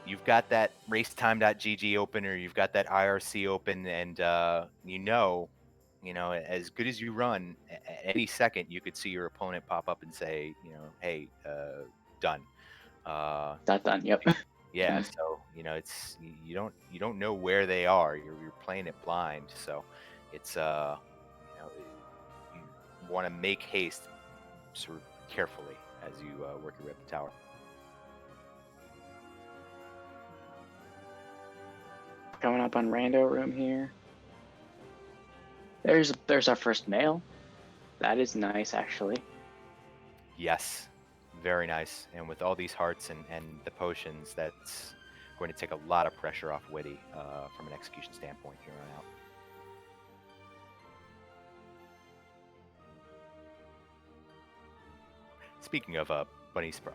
You've got that racetime.gg open, or you've got that IRC open, and as good as you run, at any second you could see your opponent pop up and say, hey, done. Not done. Yep. Yeah, so it's you don't know where they are. You're playing it blind, so it's you want to make haste sort of carefully as you work your way up the tower. Coming up on rando room here. There's our first male. That is nice, actually. Yes, very nice. And with all these hearts and the potions, that's going to take a lot of pressure off Whitty from an execution standpoint here on out. Speaking of bunny spur,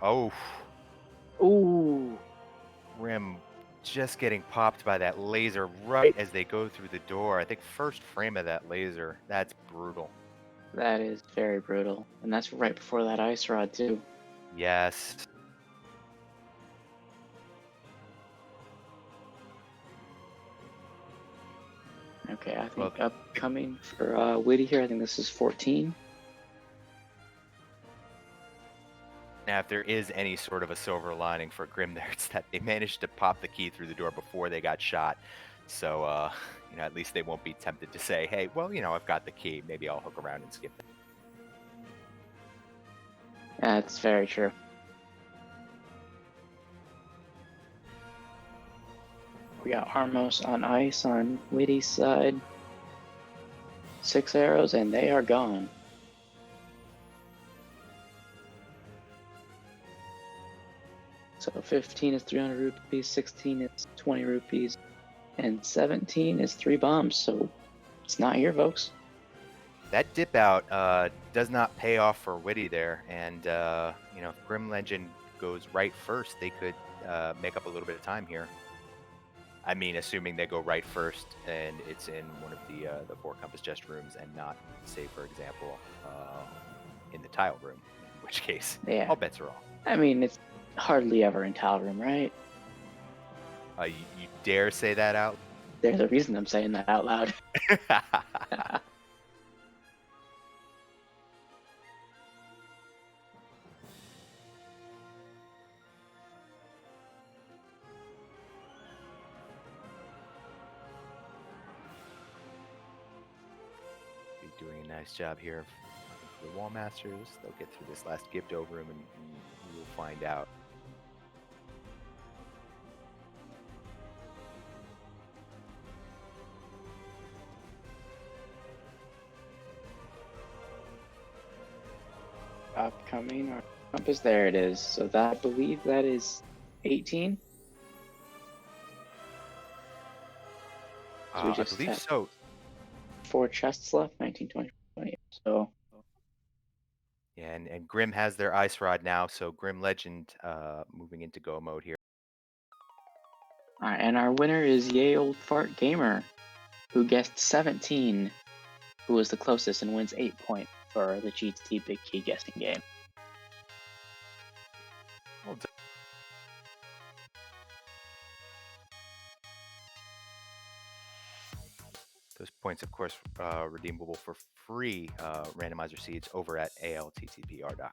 Ooh, Rim just getting popped by that laser right as they go through the door. I think first frame of that laser, that's brutal. that is very brutal, and that's right before that ice rod too. Yes. Okay, I think upcoming for Whitty here. I think this is 14. Now, if there is any sort of a silver lining for Grim there, it's that they managed to pop the key through the door before they got shot. So, at least they won't be tempted to say, hey, well, I've got the key. Maybe I'll hook around and skip it. That's very true. We got Armos on ice on Whitty's side. 6 arrows, and they are gone. So 15 is 300 rupees, 16 is 20 rupees, and 17 is 3 bombs. So it's not here, folks. That dip out does not pay off for Whitty there. And, if Grimlegend goes right first, they could make up a little bit of time here. I mean, assuming they go right first and it's in one of the 4 compass chest rooms and not, say, for example, in the tile room, in which case, all bets are off. I mean, it's hardly ever in tile room, right? You dare say that out? There's a reason I'm saying that out loud. Doing a nice job here for the Wall Masters. They'll get through this last Gibdo room and we'll find out. Upcoming our compass, there it is. So that I believe that is 18. I believe so. 4 chests left, 19, 20, 20. So yeah, and Grim has their ice rod now, so Grimlegend moving into go mode here. All right, and our winner is Yay Old Fart Gamer, who guessed 17, who was the closest and wins 8 points for the GT Big Key guessing game. Well done. Those points, of course, redeemable for free randomizer seeds over at alttpr.com.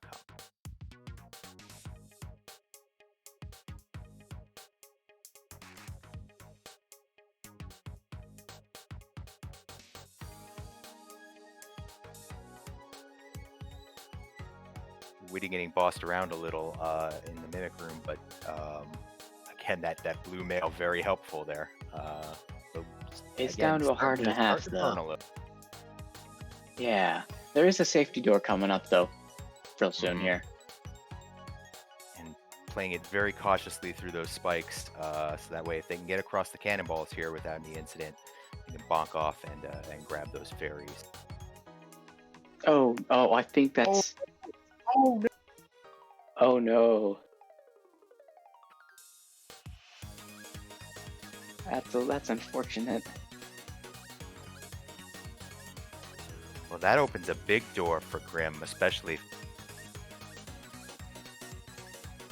Whitty getting bossed around a little in the mimic room, but again, that blue mail very helpful there. It's down to a heart and a half, though. Yeah, there is a safety door coming up, though, real soon here. And playing it very cautiously through those spikes, so that way if they can get across the cannonballs here without any incident, they can bonk off and grab those fairies. Oh, I think that's... Oh, no. Oh, no. That's unfortunate. Well, that opens a big door for Grim, especially.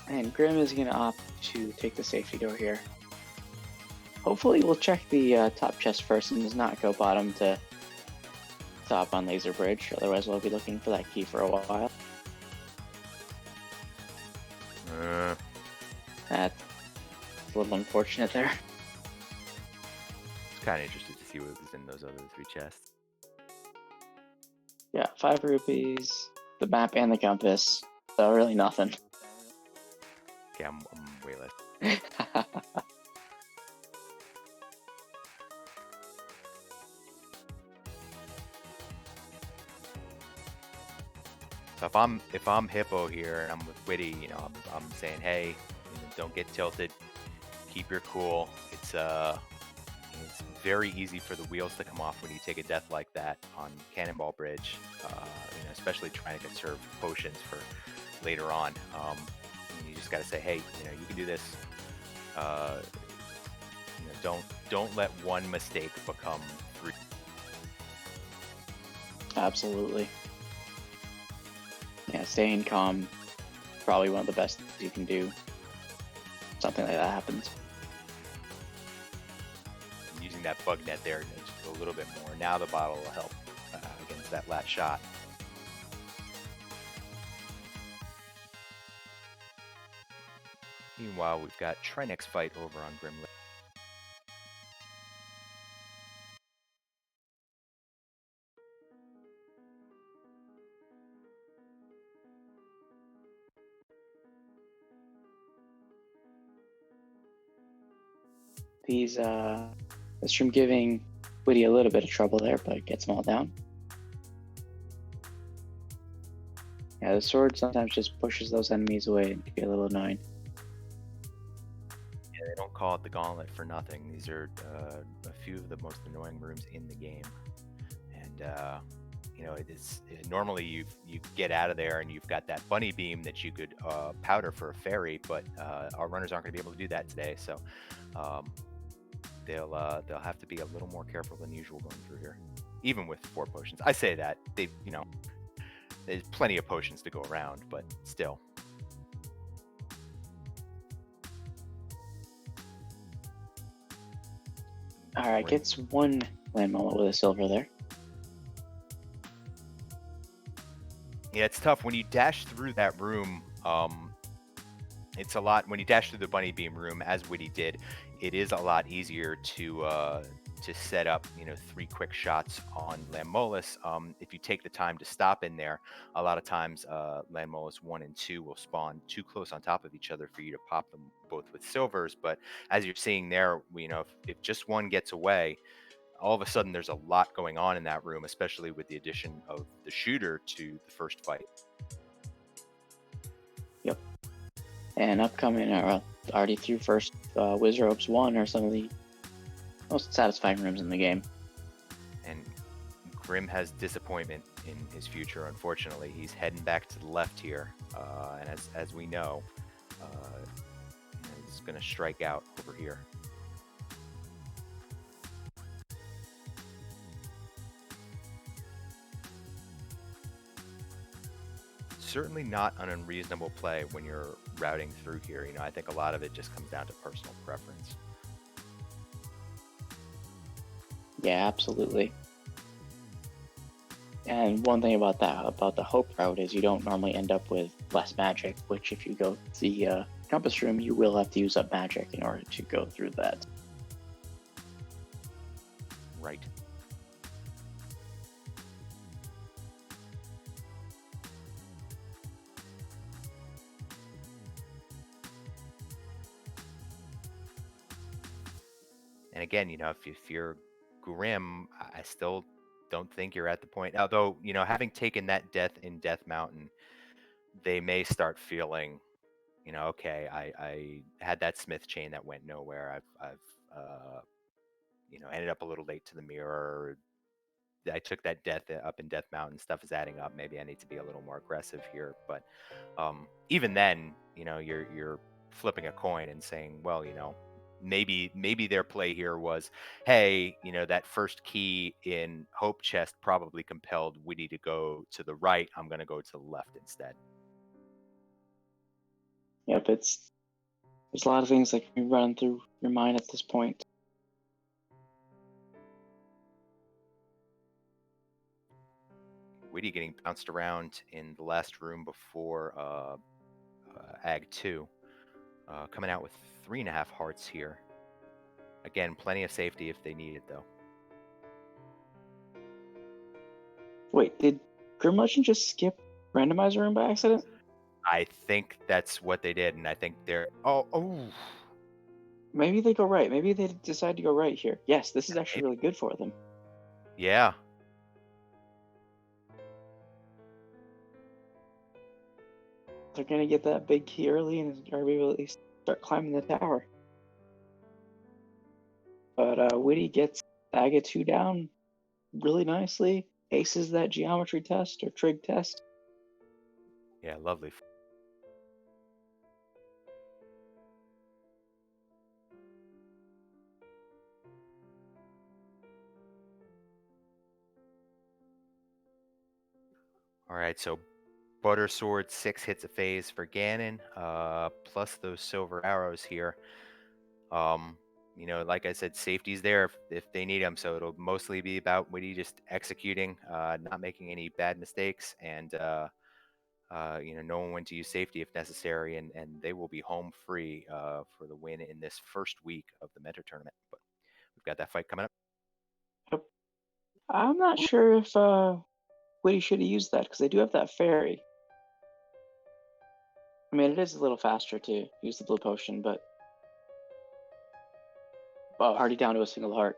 And Grim is going to opt to take the safety door here. Hopefully we'll check the top chest first and does not go bottom to top on Laser Bridge. Otherwise we'll be looking for that key for a while. little unfortunate there. It's kind of interested to see what was in those other 3 chests. Yeah, 5 rupees, the map and the compass. So really nothing. Okay, I'm way less. So if I'm Hippo here and I'm with Whitty, you know, I'm saying, hey, you know, don't get tilted, keep your cool. It's very easy for the wheels to come off when you take a death like that on Cannonball Bridge. You know, especially trying to conserve potions for later on. And you just got to say, hey, you know, you can do this. You know, don't let one mistake become 3. Absolutely. Yeah, staying calm, probably one of the best you can do. Something like that happens. Using that bug net there just a little bit more. Now the bottle will help against that last shot. Meanwhile, we've got Trinex's fight over on Grimlegend. These this from giving Whitty a little bit of trouble there, but gets them all down. Yeah, the sword sometimes just pushes those enemies away and can be a little annoying. Yeah, they don't call it the gauntlet for nothing. These are a few of the most annoying rooms in the game, and you know, normally you get out of there and you've got that bunny beam that you could powder for a fairy, but our runners aren't going to be able to do that today, so they'll have to be a little more careful than usual going through here, even with 4 potions. I say that you know, there's plenty of potions to go around, but still. All right, gets 1 land moment with a silver there. Yeah, it's tough when you dash through that room. It's a lot when you dash through the bunny beam room, as Whitty did. It is a lot easier to set up, you know, 3 quick shots on Lamolus. If you take the time to stop in there, a lot of times Lamolus 1 and 2 will spawn too close on top of each other for you to pop them both with silvers. But as you're seeing there, you know, if just one gets away, all of a sudden there's a lot going on in that room, especially with the addition of the shooter to the first fight. Yep. And upcoming, already through first Wizard Ropes 1 are some of the most satisfying rooms in the game. And Grim has disappointment in his future, unfortunately. He's heading back to the left here, and as we know, he's going to strike out over here. Certainly not an unreasonable play when you're routing through here. You know, I think a lot of it just comes down to personal preference. Yeah, absolutely. And one thing about the Hope route is you don't normally end up with less magic, which if you go to the Compass room, you will have to use up magic in order to go through that. Right. And again, you know, if you're Grim, I still don't think you're at the point. Although, you know, having taken that death in Death Mountain, they may start feeling, you know, okay, I had that Smith chain that went nowhere. I've you know, ended up a little late to the mirror. I took that death up in Death Mountain. Stuff is adding up. Maybe I need to be a little more aggressive here. But even then, you know, you're flipping a coin and saying, well, you know, maybe their play here was, hey, you know, that first key in Hope Chest probably compelled Whitty to go to the right. I'm going to go to the left instead. Yep, there's a lot of things that can be running through your mind at this point. Whitty getting bounced around in the last room before Ag 2. coming out with 3.5 hearts here. Again, plenty of safety if they need it, though. Wait, did Grimlegend just skip randomizer room by accident? I think that's what they did, and I think they're... Oh. Maybe they go right. Maybe they decide to go right here. Yes, this is actually really good for them. Yeah. They're going to get that big key early and are able to at least start climbing the tower. But Whitty gets Aga 2 down really nicely. Aces that geometry test or trig test. Yeah, lovely. All right, so Butter Sword, 6 hits a phase for Ganon, plus those silver arrows here. Like I said, safety's there if they need them, so it'll mostly be about Whitty just executing, not making any bad mistakes, and knowing when to use safety if necessary, and they will be home free for the win in this first week of the Mentor Tournament. But we've got that fight coming up. Yep. I'm not sure if Whitty should have used that because they do have that fairy. I mean, it is a little faster to use the blue potion, but already down to a single heart.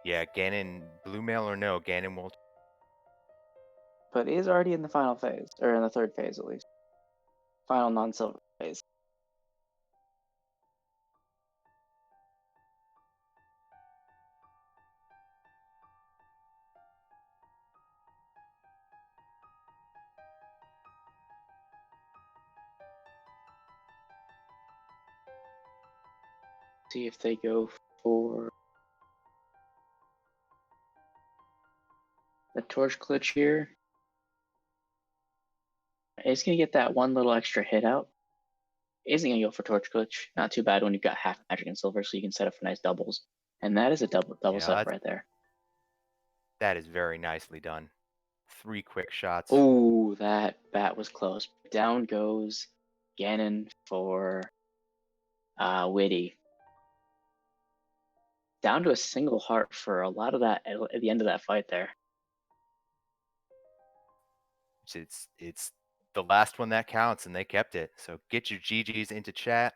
Yeah, Ganon, blue mail or no, Ganon will... But it is already in the final phase, or in the third phase at least. Final non-silver phase. See if they go for the torch glitch here. It's going to get that one little extra hit out. Isn't going to go for torch glitch. Not too bad when you've got half magic and silver, so you can set up for nice doubles. And that is a double set right there. That is very nicely done. 3 quick shots. Oh, that bat was close. Down goes Ganon for Whitty. Down to a single heart for a lot of that at the end of that fight there. It's the last one that counts, and they kept it. So get your GGs into chat.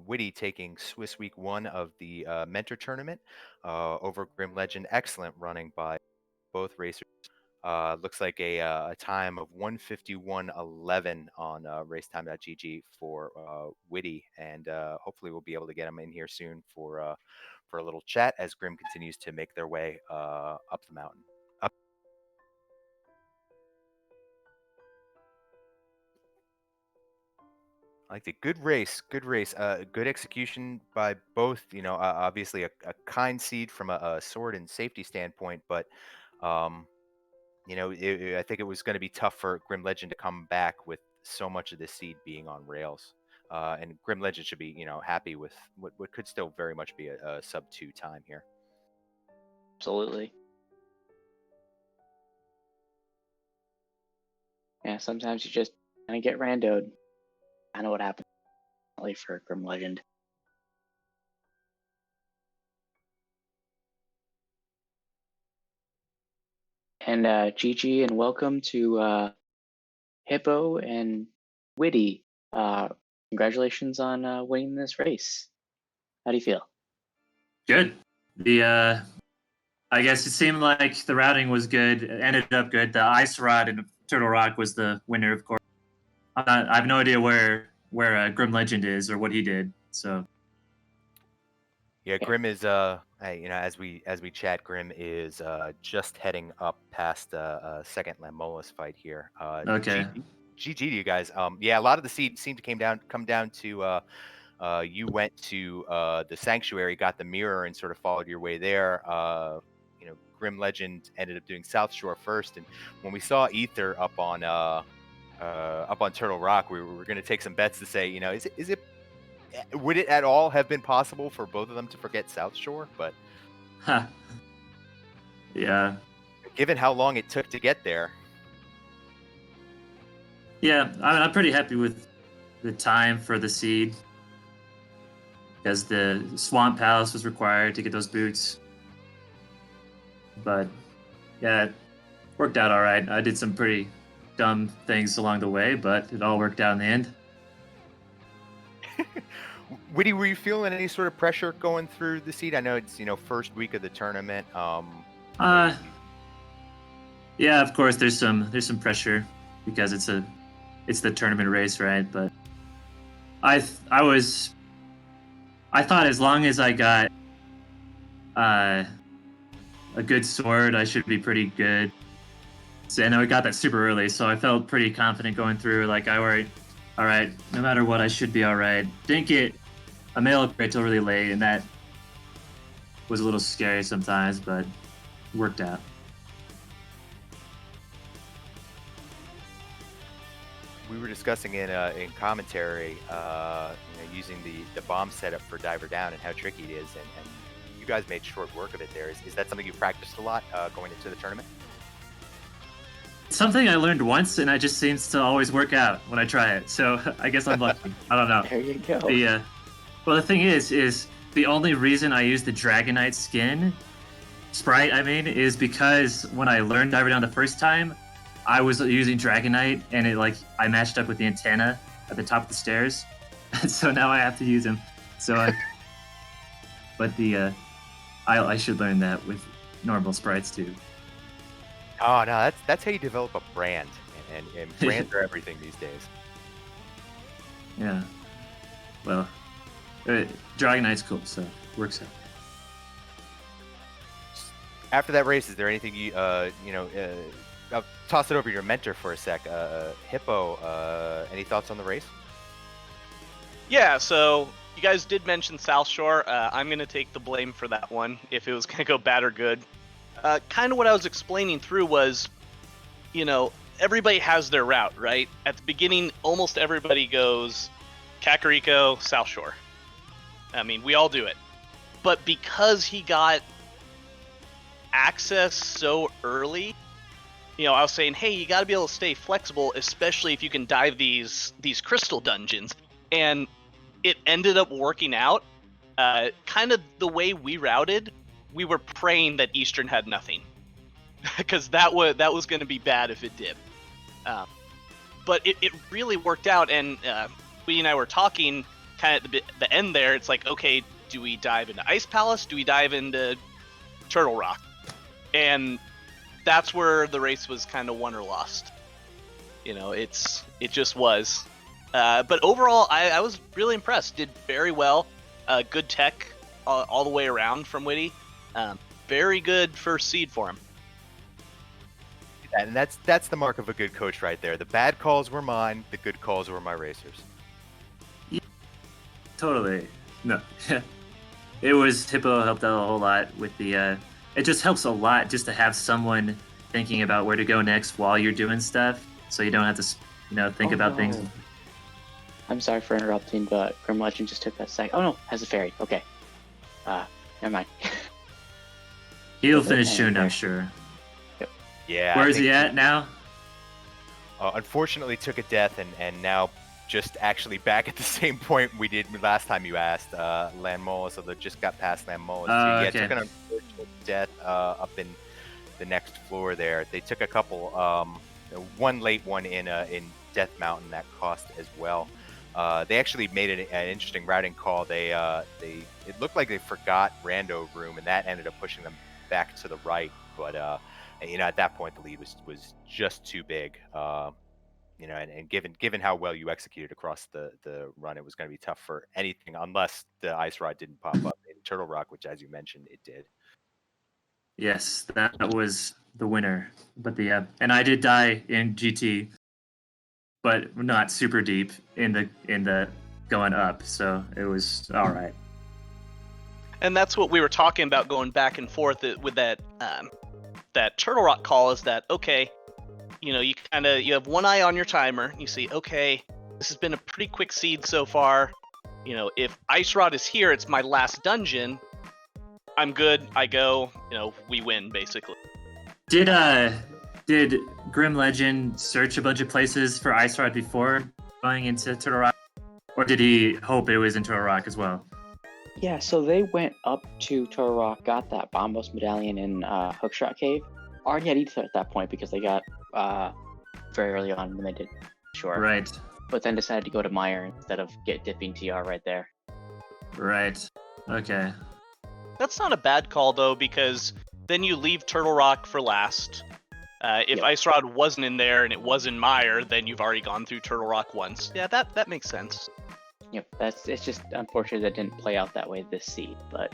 Whitty taking Swiss Week 1 of the Mentor Tournament over Grimlegend. Excellent running by both racers. Looks like a time of 1:51.11 on racetime.gg for Whitty, and hopefully we'll be able to get him in here soon for a little chat as Grim continues to make their way up the mountain. I liked it. Good race. Good execution by both. Obviously a kind seed from a sword and safety standpoint, but I think it was going to be tough for Grimlegend to come back with so much of the seed being on rails. And Grimlegend should be, happy with what could still very much be a sub 2 time here. Absolutely. Yeah, sometimes you just kind of get randoed. I know what happened for Grimlegend. And GG and welcome to Hippo and Whitty. Congratulations on winning this race. How do you feel? Good. I guess it seemed like the routing was good. It ended up good. The Ice Rod and Turtle Rock was the winner, of course. I have no idea where Grimlegend is or what he did. So. Yeah, Grim is as we chat, Grim is just heading up past second Lamola's fight here. Okay. GG to you guys. Yeah, a lot of the seed seemed to come down to you went to the sanctuary, got the mirror, and sort of followed your way there. Grimlegend ended up doing South Shore first, and when we saw Ether up on Turtle Rock, we were going to take some bets to say, would it at all have been possible for both of them to forget South Shore? But yeah, given how long it took to get there. Yeah, I'm pretty happy with the time for the seed because the Swamp Palace was required to get those boots. But yeah, it worked out all right. I did some pretty dumb things along the way, but it all worked out in the end. Whitty, were you feeling any sort of pressure going through the seed? I know it's first week of the tournament. Yeah, of course there's some pressure because it's the tournament race, right? But I thought as long as I got a good sword, I should be pretty good. So, and I got that super early, so I felt pretty confident going through. Like, all right, no matter what, I should be all right. Didn't get a mail upgrade till really late, and that was a little scary sometimes, but worked out. We were discussing in commentary, using the bomb setup for Diver Down and how tricky it is, and you guys made short work of it there. Is that something you practiced a lot going into the tournament? Something I learned once, and it just seems to always work out when I try it. So I guess I'm lucky. I don't know. There you go. Well, the thing is the only reason I use the Dragonite skin sprite, is because when I learned Diver Down the first time, I was using Dragonite, and I matched up with the antenna at the top of the stairs, so now I have to use him. So, I should learn that with normal sprites too. Oh no, that's how you develop a brand, and brands are everything these days. Yeah. Well, Dragonite's cool, so works out. After that race, is there anything I'll toss it over to your mentor for a sec. Hippo, any thoughts on the race? Yeah, so you guys did mention South Shore. I'm going to take the blame for that one, if it was going to go bad or good. Kind of what I was explaining through was, everybody has their route, right? At the beginning, almost everybody goes Kakariko, South Shore. We all do it. But because he got access so early, I was saying, hey, you got to be able to stay flexible, especially if you can dive these crystal dungeons. And it ended up working out. Kind of the way we routed, we were praying that Eastern had nothing, because that was going to be bad if it did. But it really worked out, and we and I were talking kind of at the end there. It's like, okay, do we dive into Ice Palace? Do we dive into Turtle Rock? And that's where the race was kind of won or lost. It just was. But overall, I was really impressed. Did very well. Good tech all the way around from Whitty. Very good first seed for him. And that's the mark of a good coach right there. The bad calls were mine. The good calls were my racers. Yeah, totally. No. It was Hippo helped out a whole lot with the... it just helps a lot just to have someone thinking about where to go next while you're doing stuff, so you don't have to, think about things. I'm sorry for interrupting, but Grimlegend just took that sec. Oh no, has a fairy. Okay. Never mind. He'll finish soon, I'm sure. Yep. Yeah. Where is he at now? Unfortunately, took a death, and now just actually back at the same point we did last time you asked. Landmola, so they just got past Landmola. Okay. Took an unfortunate death up in the next floor there. They took a couple, one late one in Death Mountain that cost as well. They actually made an interesting routing call. It looked like they forgot Rando Room, and that ended up pushing them back to the right. But at that point the lead was just too big. And given how well you executed across the run, it was going to be tough for anything unless the ice rod didn't pop up in Turtle Rock, which, as you mentioned, it did. Yes, that was the winner. But and I did die in GT, but not super deep in the going up, so it was all right. And that's what we were talking about, going back and forth with that Turtle Rock call. Is that okay? You have one eye on your timer. You see, okay, this has been a pretty quick seed so far. If Ice Rod is here, it's my last dungeon. I'm good. I go. We win basically. Did Grimlegend search a bunch of places for Ice Rod before going into Turtle Rock? Or did he hope it was into a rock as well? Yeah, so they went up to Toro Rock, got that Bombos medallion in Hookshot Cave. Already had Ether at that point because they got very early on when they did Sure. Right. But then decided to go to Meyer instead of dipping TR right there. Right. Okay. That's not a bad call though, because then you leave Turtle Rock for last. If Yep. Ice Rod wasn't in there and it was in Meyer, then you've already gone through Turtle Rock once. Yeah, that makes sense. Yep, it's just unfortunate that didn't play out that way this seed, but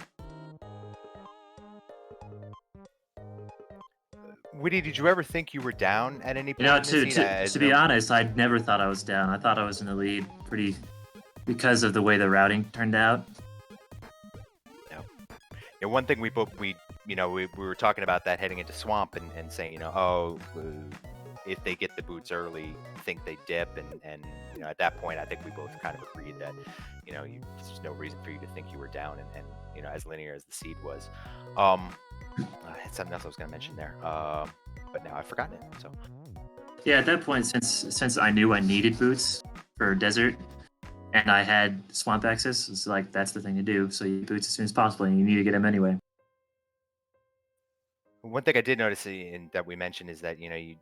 Whitty, did you ever think you were down at any point? You know, in the seed? to be honest, I never thought I was down. I thought I was in the lead pretty because of the way the routing turned out. Yeah, one thing we were talking about that heading into Swamp and saying, if they get the boots early, think they dip, and at that point, I think we both kind of agreed that, there's no reason for you to think you were down, and as linear as the seed was. I had something else I was going to mention there, but now I've forgotten it. So Yeah, at that point, since I knew I needed boots for desert, and I had swamp access, it's like that's the thing to do. So you get boots as soon as possible, and you need to get them anyway. one thing I did notice that we mentioned is that you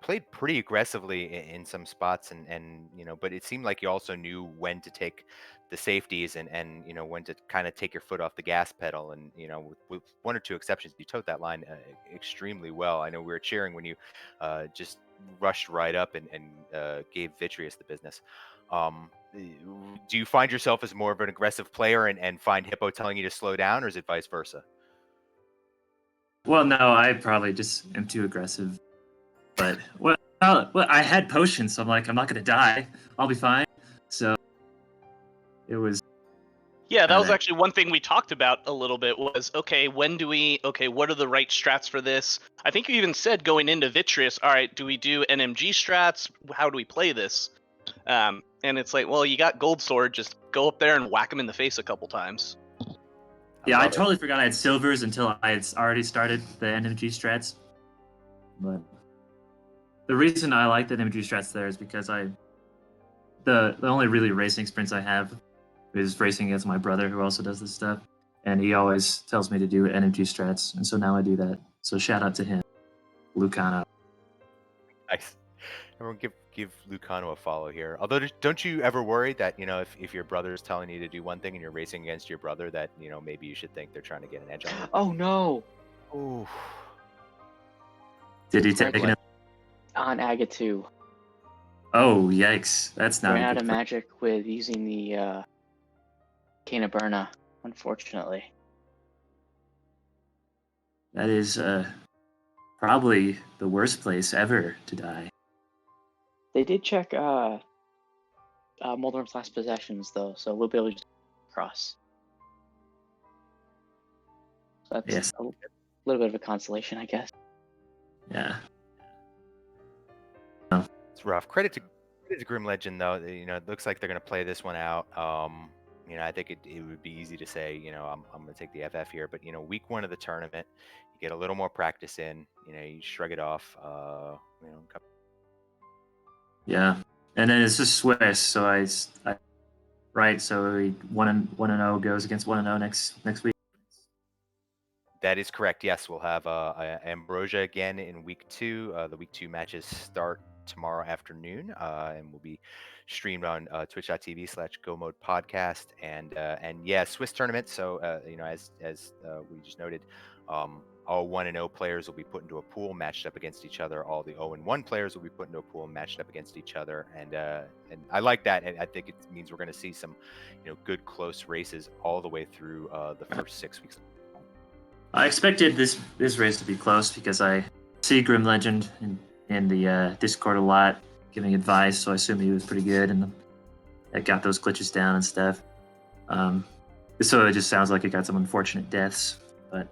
played pretty aggressively in some spots, and but it seemed like you also knew when to take the safeties and when to kind of take your foot off the gas pedal, and with one or two exceptions, you towed that line extremely well. I know we were cheering when you just rushed right up and gave Vitreous the business. Do you find yourself as more of an aggressive player and find Hippo telling you to slow down, or is it vice versa? Well, no, I probably just am too aggressive. But I had potions, so I'm like, I'm not gonna die. I'll be fine. So it was. Yeah, that was actually one thing we talked about a little bit was, what are the right strats for this? I think you even said going into Vitreous, all right, do we do NMG strats? How do we play this? And it's like, well, you got Gold Sword, just go up there and whack him in the face a couple times. Yeah, I totally forgot I had silvers until I had already started the NMG strats. But the reason I like the NMG strats there is because the only really racing experience I have is racing against my brother who also does this stuff, and he always tells me to do NMG strats, and so now I do that. So shout out to him, Lucano. Nice. Everyone give Lucano a follow here. Although, don't you ever worry that if your brother is telling you to do one thing and you're racing against your brother, that maybe you should think they're trying to get an edge on you? Oh no! Ooh. Did he take it On Aga 2. Oh yikes! That's not Ran a out good of magic with using the Cane of Burna, unfortunately. That is probably the worst place ever to die. They did check Moldorm's last possessions though, so we'll be able to just cross. So that's Yes. a little bit of a consolation, I guess. Yeah. It's rough. Credit to Grimlegend though. It looks like they're going to play this one out. I think it would be easy to say, I'm going to take the FF here, but week one of the tournament, you get a little more practice in. You shrug it off. Yeah, and then it's just Swiss, so I right. So 1-0 goes against 1-0 next week. That is correct. Yes, we'll have Ambrosia again in week two. The week two matches start tomorrow afternoon, and will be streamed on twitch.tv/GoModePodcast. And yeah, Swiss tournament. So as we just noted, all 1-0 players will be put into a pool, matched up against each other. All the 0-1 players will be put into a pool, matched up against each other. And I like that, and I think it means we're going to see some, good close races all the way through the first 6 weeks. I expected this race to be close because I see Grimlegend in the Discord a lot, giving advice. So I assume he was pretty good and that got those glitches down and stuff. So it just sounds like it got some unfortunate deaths, but.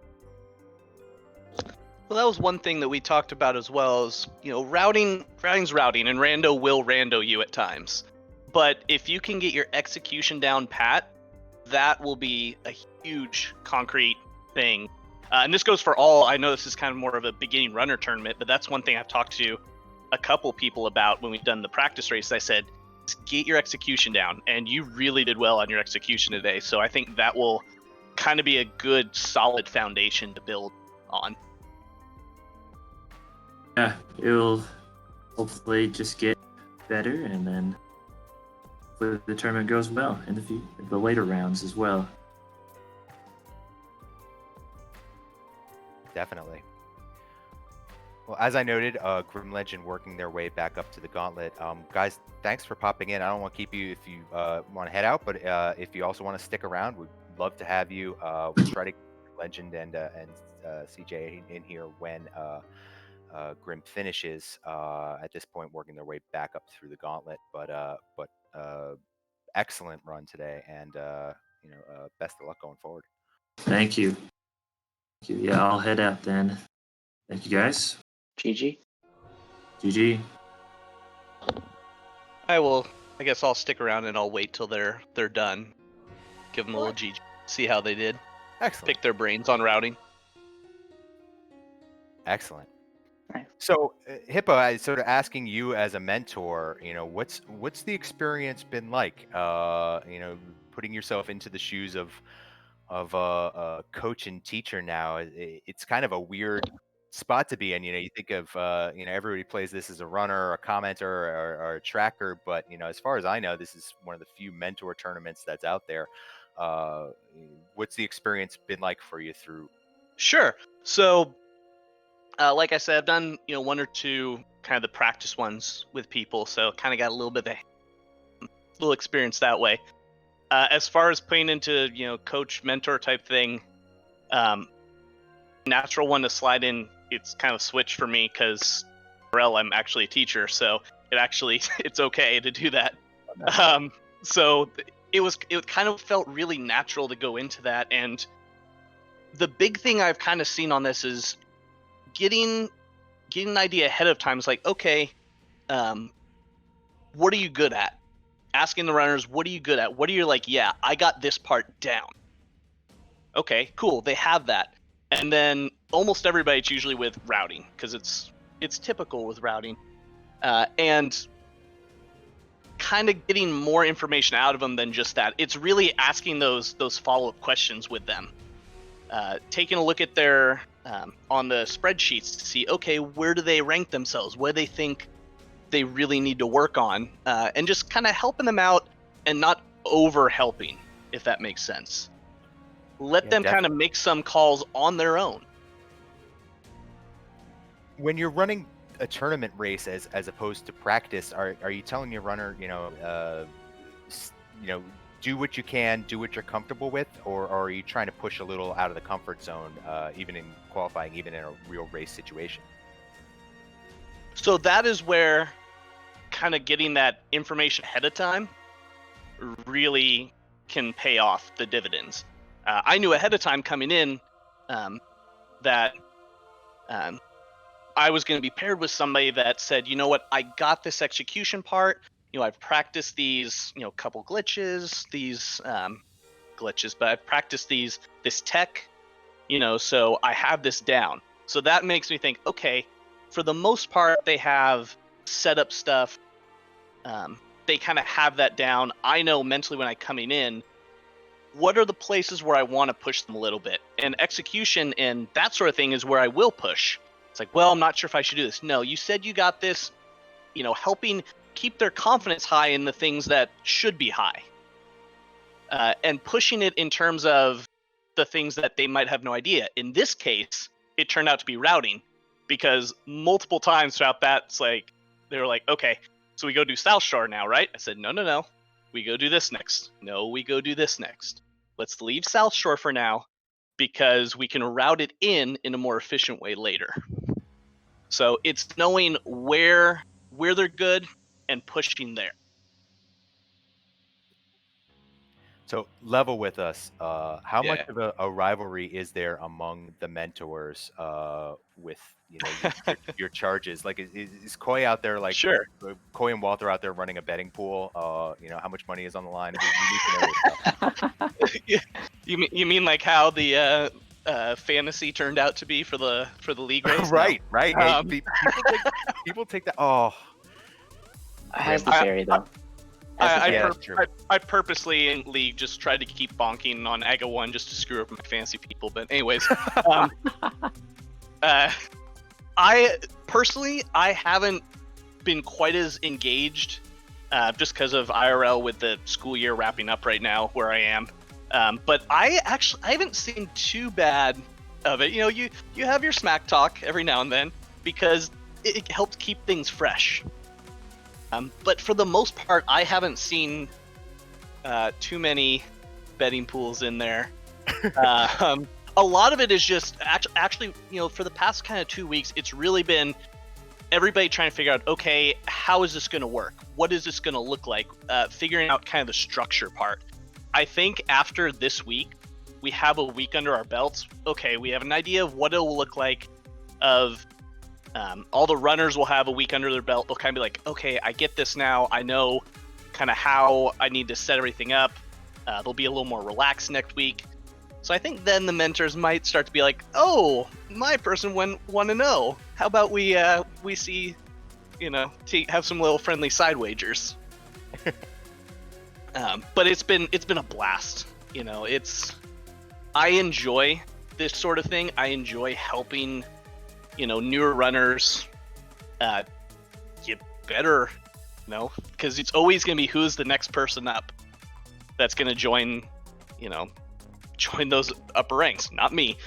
Well, that was one thing that we talked about as well is, routing's routing, and rando will rando you at times. But if you can get your execution down pat, that will be a huge concrete thing. And this goes for all, I know this is kind of more of a beginning runner tournament, but that's one thing I've talked to a couple people about when we've done the practice race. I said, get your execution down. And you really did well on your execution today. So I think that will kind of be a good, solid foundation to build on. Yeah, it'll hopefully just get better, and then hopefully the tournament goes well in the later rounds as well. Definitely. Well, as I noted, Grimlegend working their way back up to the gauntlet. Guys, thanks for popping in. I don't want to keep you if you want to head out, but if you also want to stick around, we'd love to have you. We'll try to get Legend and CJ in here when Grim finishes. At this point, working their way back up through the gauntlet, but excellent run today, and best of luck going forward. Thank you. Yeah, I'll head out then. Thank you, guys. GG. GG. I guess I'll stick around and I'll wait till they're done. Give them a little GG. See how they did. Excellent. Pick their brains on routing. Excellent. Nice. So, Hippo, I sort of asking you as a mentor, what's the experience been like? Putting yourself into the shoes of a coach and teacher now. It's kind of a weird spot to be in. You think of everybody plays this as a runner, or a commenter, or a tracker, but as far as I know, this is one of the few mentor tournaments that's out there. What's the experience been like for you through? Sure. So, like I said, I've done one or two kind of the practice ones with people, so kind of got a little bit of a little experience that way. As far as putting into coach mentor type thing, natural one to slide in. It's kind of switched for me because I'm actually a teacher, so it's okay to do that. So it kind of felt really natural to go into that, and the big thing I've kind of seen on this is getting an idea ahead of time. Is like, okay, what are you good at? Asking the runners, what are you good at? What are you like? Yeah, I got this part down. Okay, cool. They have that. And then almost everybody, it's usually with routing, because it's typical with routing. And kind of getting more information out of them than just that. It's really asking those follow-up questions with them. Taking a look at their on the spreadsheets to see, okay, where do they rank themselves? What do they think they really need to work on? And just kind of helping them out and not over helping, if that makes sense. Let them kind of make some calls on their own. When you're running a tournament race as opposed to practice, are you telling your runner, do what you can, do what you're comfortable with, or are you trying to push a little out of the comfort zone, even in qualifying, even in a real race situation? So that is where kind of getting that information ahead of time really can pay off the dividends. I knew ahead of time coming in that I was going to be paired with somebody that said, you know what, I got this execution part. I've practiced these, couple glitches, but I've practiced this tech, so I have this down. So that makes me think, okay, for the most part, they have set up stuff. They kind of have that down. I know mentally when I'm coming in, what are the places where I want to push them a little bit? And execution and that sort of thing is where I will push. It's like, well, I'm not sure if I should do this. No, you said you got this, helping keep their confidence high in the things that should be high. And pushing it in terms of the things that they might have no idea. In this case, it turned out to be routing, because multiple times throughout that, it's like, they were like, okay, so we go do South Shore now, right? I said, no. We go do this next. No, we go do this next. Let's leave South Shore for now, because we can route it in a more efficient way later. So it's knowing where they're good and pushing there. So level with us. How much of a rivalry is there among the mentors with your charges? Like, is Coy out there, like, sure, Coy and Walter out there running a betting pool? How much money is on the line? I mean, you mean like how the fantasy turned out to be for the league race? Right. Hey, people take that. Oh, I have the theory though. I purposely in League just tried to keep bonking on Aga 1 just to screw up my fancy people. But anyways, I personally haven't been quite as engaged just because of IRL with the school year wrapping up right now where I am. But I haven't seen too bad of it. You know, you have your smack talk every now and then because it helps keep things fresh. But for the most part, I haven't seen too many betting pools in there. A lot of it is just actually, you know, for the past kind of 2 weeks, it's really been everybody trying to figure out, okay, how is this going to work? What is this going to look like? Figuring out kind of the structure part. I think after this week, we have a week under our belts. Okay, we have an idea of what it will look like. Of all the runners will have a week under their belt. They'll kind of be like, okay, I get this now. I know kind of how I need to set everything up. They'll be a little more relaxed next week. So I think then the mentors might start to be like, oh, my person went 1-0. How about we see, you know, have some little friendly side wagers. But it's been a blast. You know, I enjoy this sort of thing. I enjoy helping, you know, newer runners get better, you know, because it's always going to be who's the next person up that's going to join those upper ranks, not me.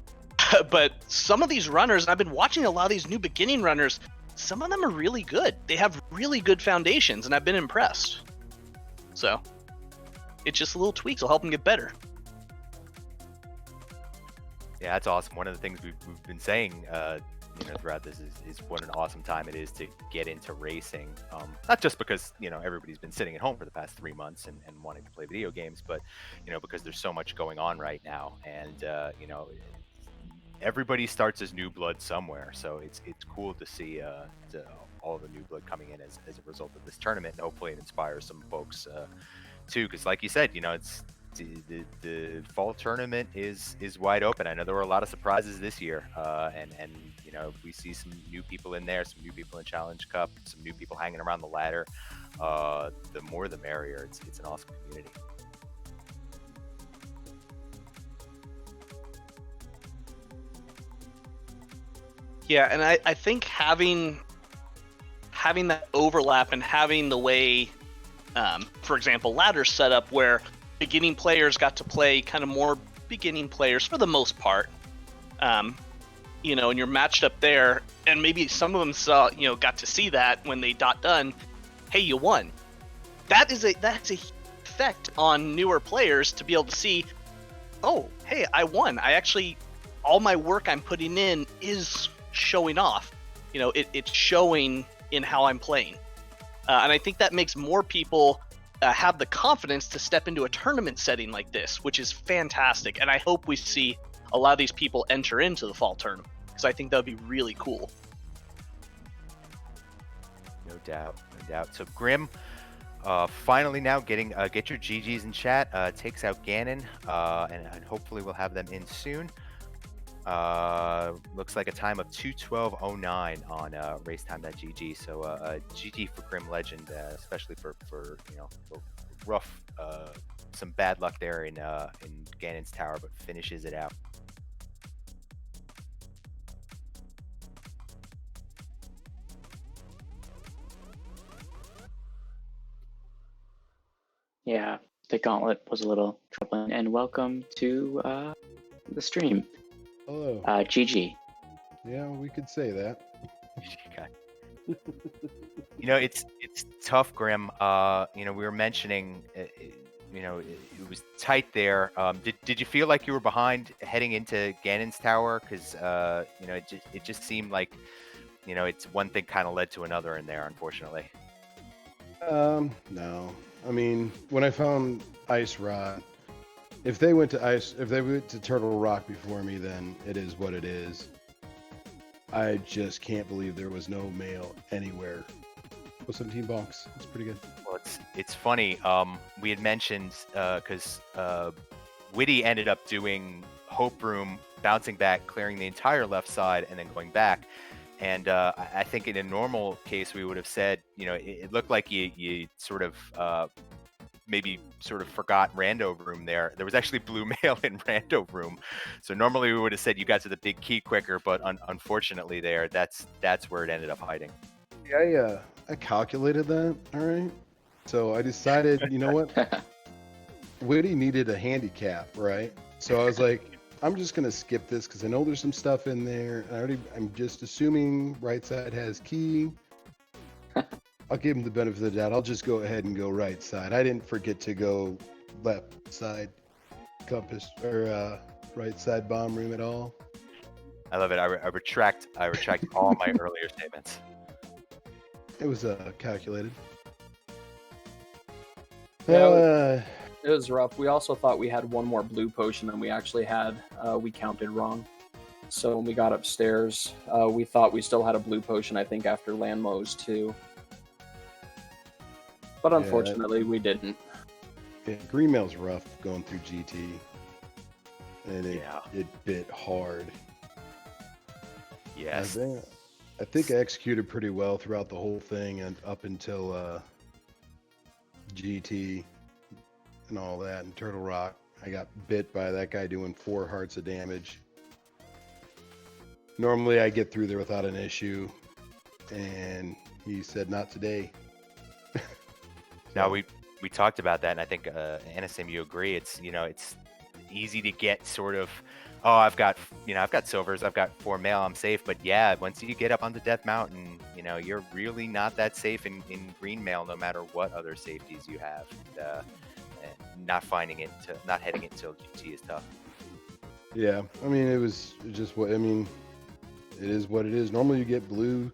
But some of these runners, I've been watching a lot of these new beginning runners, some of them are really good. They have really good foundations, and I've been impressed. So it's just little tweaks will help them get better. Yeah, that's awesome. One of the things we've been saying throughout this is what an awesome time it is to get into racing. Not just because, you know, everybody's been sitting at home for the past 3 months and wanting to play video games, but, you know, because there's so much going on right now. And, you know, everybody starts as new blood somewhere. So it's cool to see all the new blood coming in as a result of this tournament. And hopefully it inspires some folks too. Because like you said, you know, it's the fall tournament is wide open. I know there were a lot of surprises this year, and you know, we see some new people in there, some new people in Challenge Cup, some new people hanging around the ladder. The more the merrier. It's an awesome community. Yeah, and I think having that overlap and having the way, for example, ladders set up where beginning players got to play kind of more beginning players for the most part, you know, and you're matched up there, and maybe some of them got to see that when they got done. Hey, you won. That's a effect on newer players to be able to see, oh, hey, I won. I actually, all my work I'm putting in is showing off. You know, it's showing in how I'm playing, and I think that makes more people have the confidence to step into a tournament setting like this, which is fantastic. And I hope we see a lot of these people enter into the fall tournament, because I think that would be really cool. No doubt. So Grim, finally now get your GGs in chat. Takes out Ganon, and hopefully we'll have them in soon. Looks like a time of 2:12:09 on racetime.gg. So GG for Grimlegend, especially for you know, rough, some bad luck there in Ganon's tower, but finishes it out. Yeah, the gauntlet was a little troubling. And welcome to the stream. Hello. GG. Yeah, we could say that. You know, it's tough, Grim. You know, we were mentioning, you know, it was tight there. Did you feel like you were behind heading into Ganon's tower? Because you know, it just seemed like, you know, it's one thing kind of led to another in there, unfortunately. No. I mean, when I found Ice Rod, if they went to Turtle Rock before me, then it is what it is. I just can't believe there was no mail anywhere. Oh, $17. That's pretty good. Well, it's funny. We had mentioned because Whitty ended up doing Hope Room, bouncing back, clearing the entire left side, and then going back. And I think in a normal case we would have said, you know, it looked like you sort of maybe sort of forgot rando room there. There was actually blue mail in rando room. So normally we would have said you got to the big key quicker, but unfortunately there, that's where it ended up hiding. Yeah, I calculated that. All right. So I decided, you know what? Whitty needed a handicap, right? So I was like, I'm just gonna skip this because I know there's some stuff in there. I'm just assuming right side has key. I'll give him the benefit of the doubt. I'll just go ahead and go right side. I didn't forget to go left side compass or right side bomb room at all. I love it. I retract all my earlier statements. It was calculated. Yeah, it was rough. We also thought we had one more blue potion than we actually had. We counted wrong. So when we got upstairs, we thought we still had a blue potion, I think, after Landmo's too. But unfortunately, we didn't. Yeah, Greenmail's rough going through GT. And it bit hard. Yes. I think I executed pretty well throughout the whole thing and up until GT and all that. And Turtle Rock, I got bit by that guy doing 4 hearts of damage. Normally I get through there without an issue, and he said not today. Now we talked about that, and I think Anasim, you agree. It's it's easy to get sort of, oh, I've got silvers, I've got 4 mail, I'm safe. But yeah, once you get up onto Death Mountain, you're really not that safe in green mail, no matter what other safeties you have. And not heading it until GT is tough. Yeah, I mean it is what it is. Normally you get blue.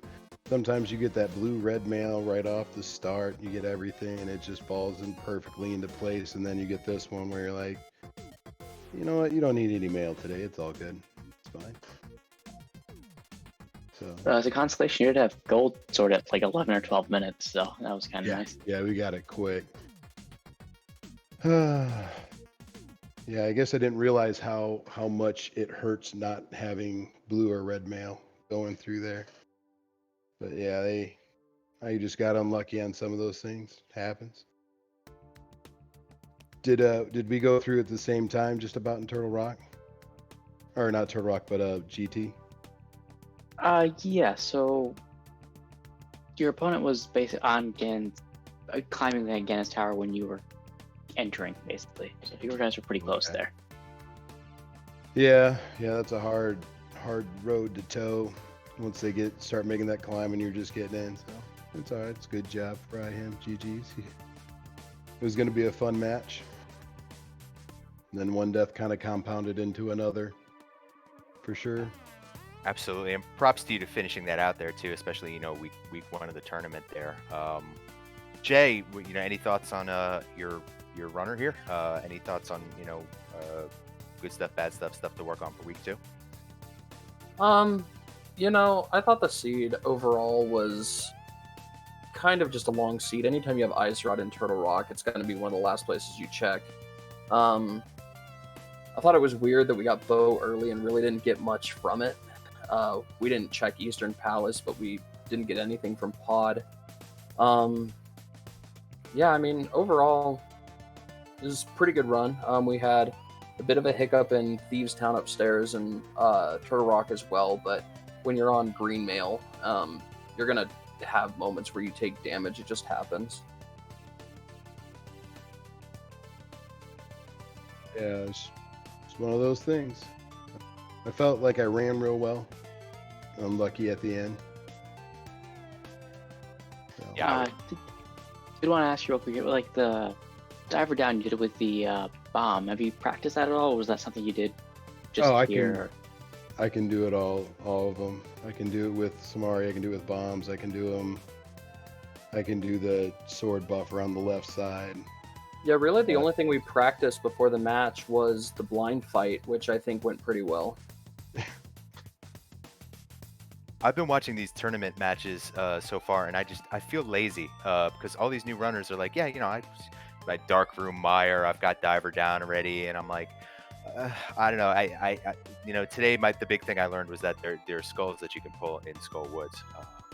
Sometimes you get that blue-red mail right off the start. You get everything, and it just falls in perfectly into place. And then you get this one where you're like, you know what? You don't need any mail today. It's all good. It's fine. So as a constellation, you did have gold sword at like 11 or 12 minutes, so that was kind of nice. Yeah, we got it quick. Yeah, I guess I didn't realize how much it hurts not having blue or red mail going through there. But yeah, I just got unlucky on some of those things. It happens. Did we go through at the same time, just about in Turtle Rock? Or not Turtle Rock, but GT? Yeah, so your opponent was basically on climbing the Gannis Tower when you were entering, basically. So you guys were pretty close there. Yeah, that's a hard road to toe once they start making that climb and you're just getting in. So it's all right. It's a good job for him. GG's. It was going to be a fun match. And then one death kind of compounded into another, for sure. Absolutely, and props to you to finishing that out there too, especially week 1 of the tournament there. Jay, any thoughts on your runner here? Any thoughts on good stuff, bad stuff to work on for week 2? I thought the seed overall was kind of just a long seed. Anytime you have Ice Rod in Turtle Rock, it's going to be one of the last places you check. I thought it was weird that we got Bow early and really didn't get much from it. We didn't check Eastern Palace, but we didn't get anything from Pod. Yeah, I mean, overall, it was a pretty good run. We had a bit of a hiccup in Thieves Town upstairs and Turtle Rock as well, but when you're on green mail, you're going to have moments where you take damage. It just happens. Yeah, it's one of those things. I felt like I ran real well. I'm lucky at the end. So. Yeah. I did want to ask you real quick, like the diver down you did it with the bomb. Have you practiced that at all, or was that something you did just here? I can do it all of them. I can do it with Samari. I can do it with bombs. I can do them. I can do the sword buff around the left side. Yeah, really the only thing we practiced before the match was the blind fight, which I think went pretty well. I've been watching these tournament matches so far, and I feel lazy because all these new runners are like, yeah, I Dark Room Mire, I've got Diver down already, and I'm like, I don't know. I today the big thing I learned was that there are skulls that you can pull in Skull Woods,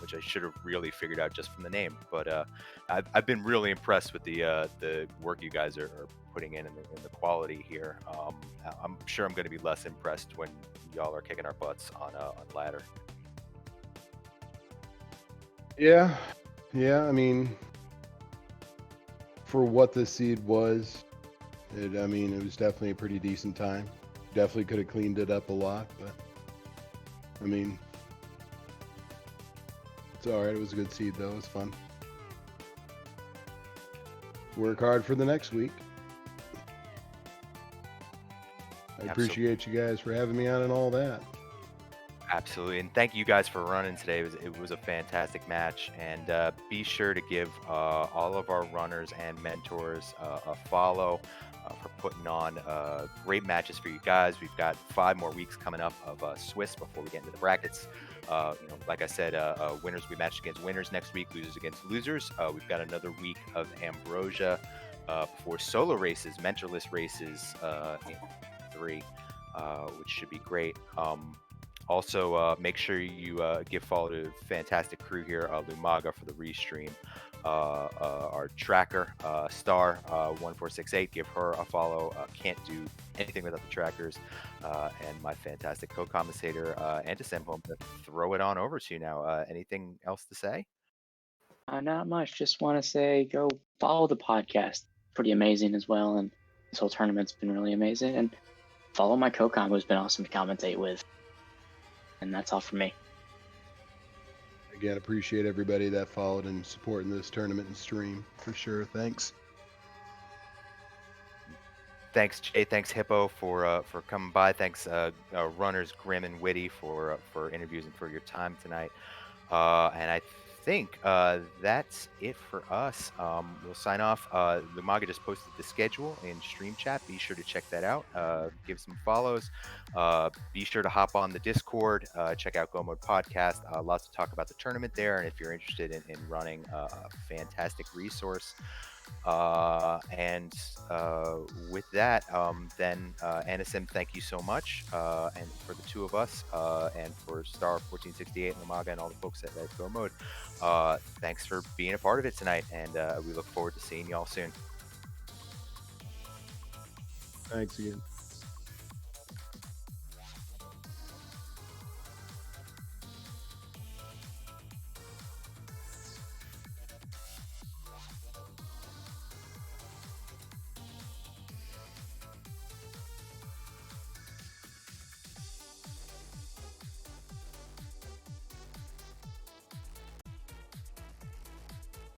which I should have really figured out just from the name. But I've been really impressed with the work you guys are putting in the quality here. I'm sure I'm going to be less impressed when y'all are kicking our butts on ladder. Yeah, I mean, for what the seed was, it was definitely a pretty decent time. Definitely could have cleaned it up a lot, but I mean, it's all right. It was a good seed, though. It was fun. Work hard for the next week. I appreciate you guys for having me on and all that. Absolutely, and thank you guys for running today. It was a fantastic match, and be sure to give all of our runners and mentors a follow for putting on great matches for you guys. We've got 5 more weeks coming up of Swiss before we get into the brackets. Like I said, winners will be matched against winners next week, losers against losers. We've got another week of Ambrosia before solo races, mentorless races in 3, which should be great. Also, make sure you give follow to fantastic crew here, Lumaga for the restream. Our tracker, Star 1468, give her a follow. Can't do anything without the trackers. And my fantastic co-commentator, Antisem, home to throw it on over to you now. Anything else to say? Not much. Just want to say go follow the podcast. Pretty amazing as well. And this whole tournament's been really amazing. And follow my co-com, who's been awesome to commentate with. And that's all for me. Again, appreciate everybody that followed and supporting this tournament and stream for sure. Thanks. Thanks, Jay. Thanks, Hippo, for coming by. Thanks, runners Grim and Whitty for interviews and for your time tonight. And I think that's it for us. We'll sign off. Lumaga just posted the schedule in stream chat. Be sure to check that out. Give some follows. Be sure to hop on the Discord. Check out Go Mode Podcast. Lots to talk about the tournament there. And if you're interested in running a fantastic resource. And with that, then Anisim, thank you so much. And for the two of us, and for Star 1468, Lumaga, and all the folks at Go Mode, thanks for being a part of it tonight. And we look forward to seeing y'all soon. Thanks again.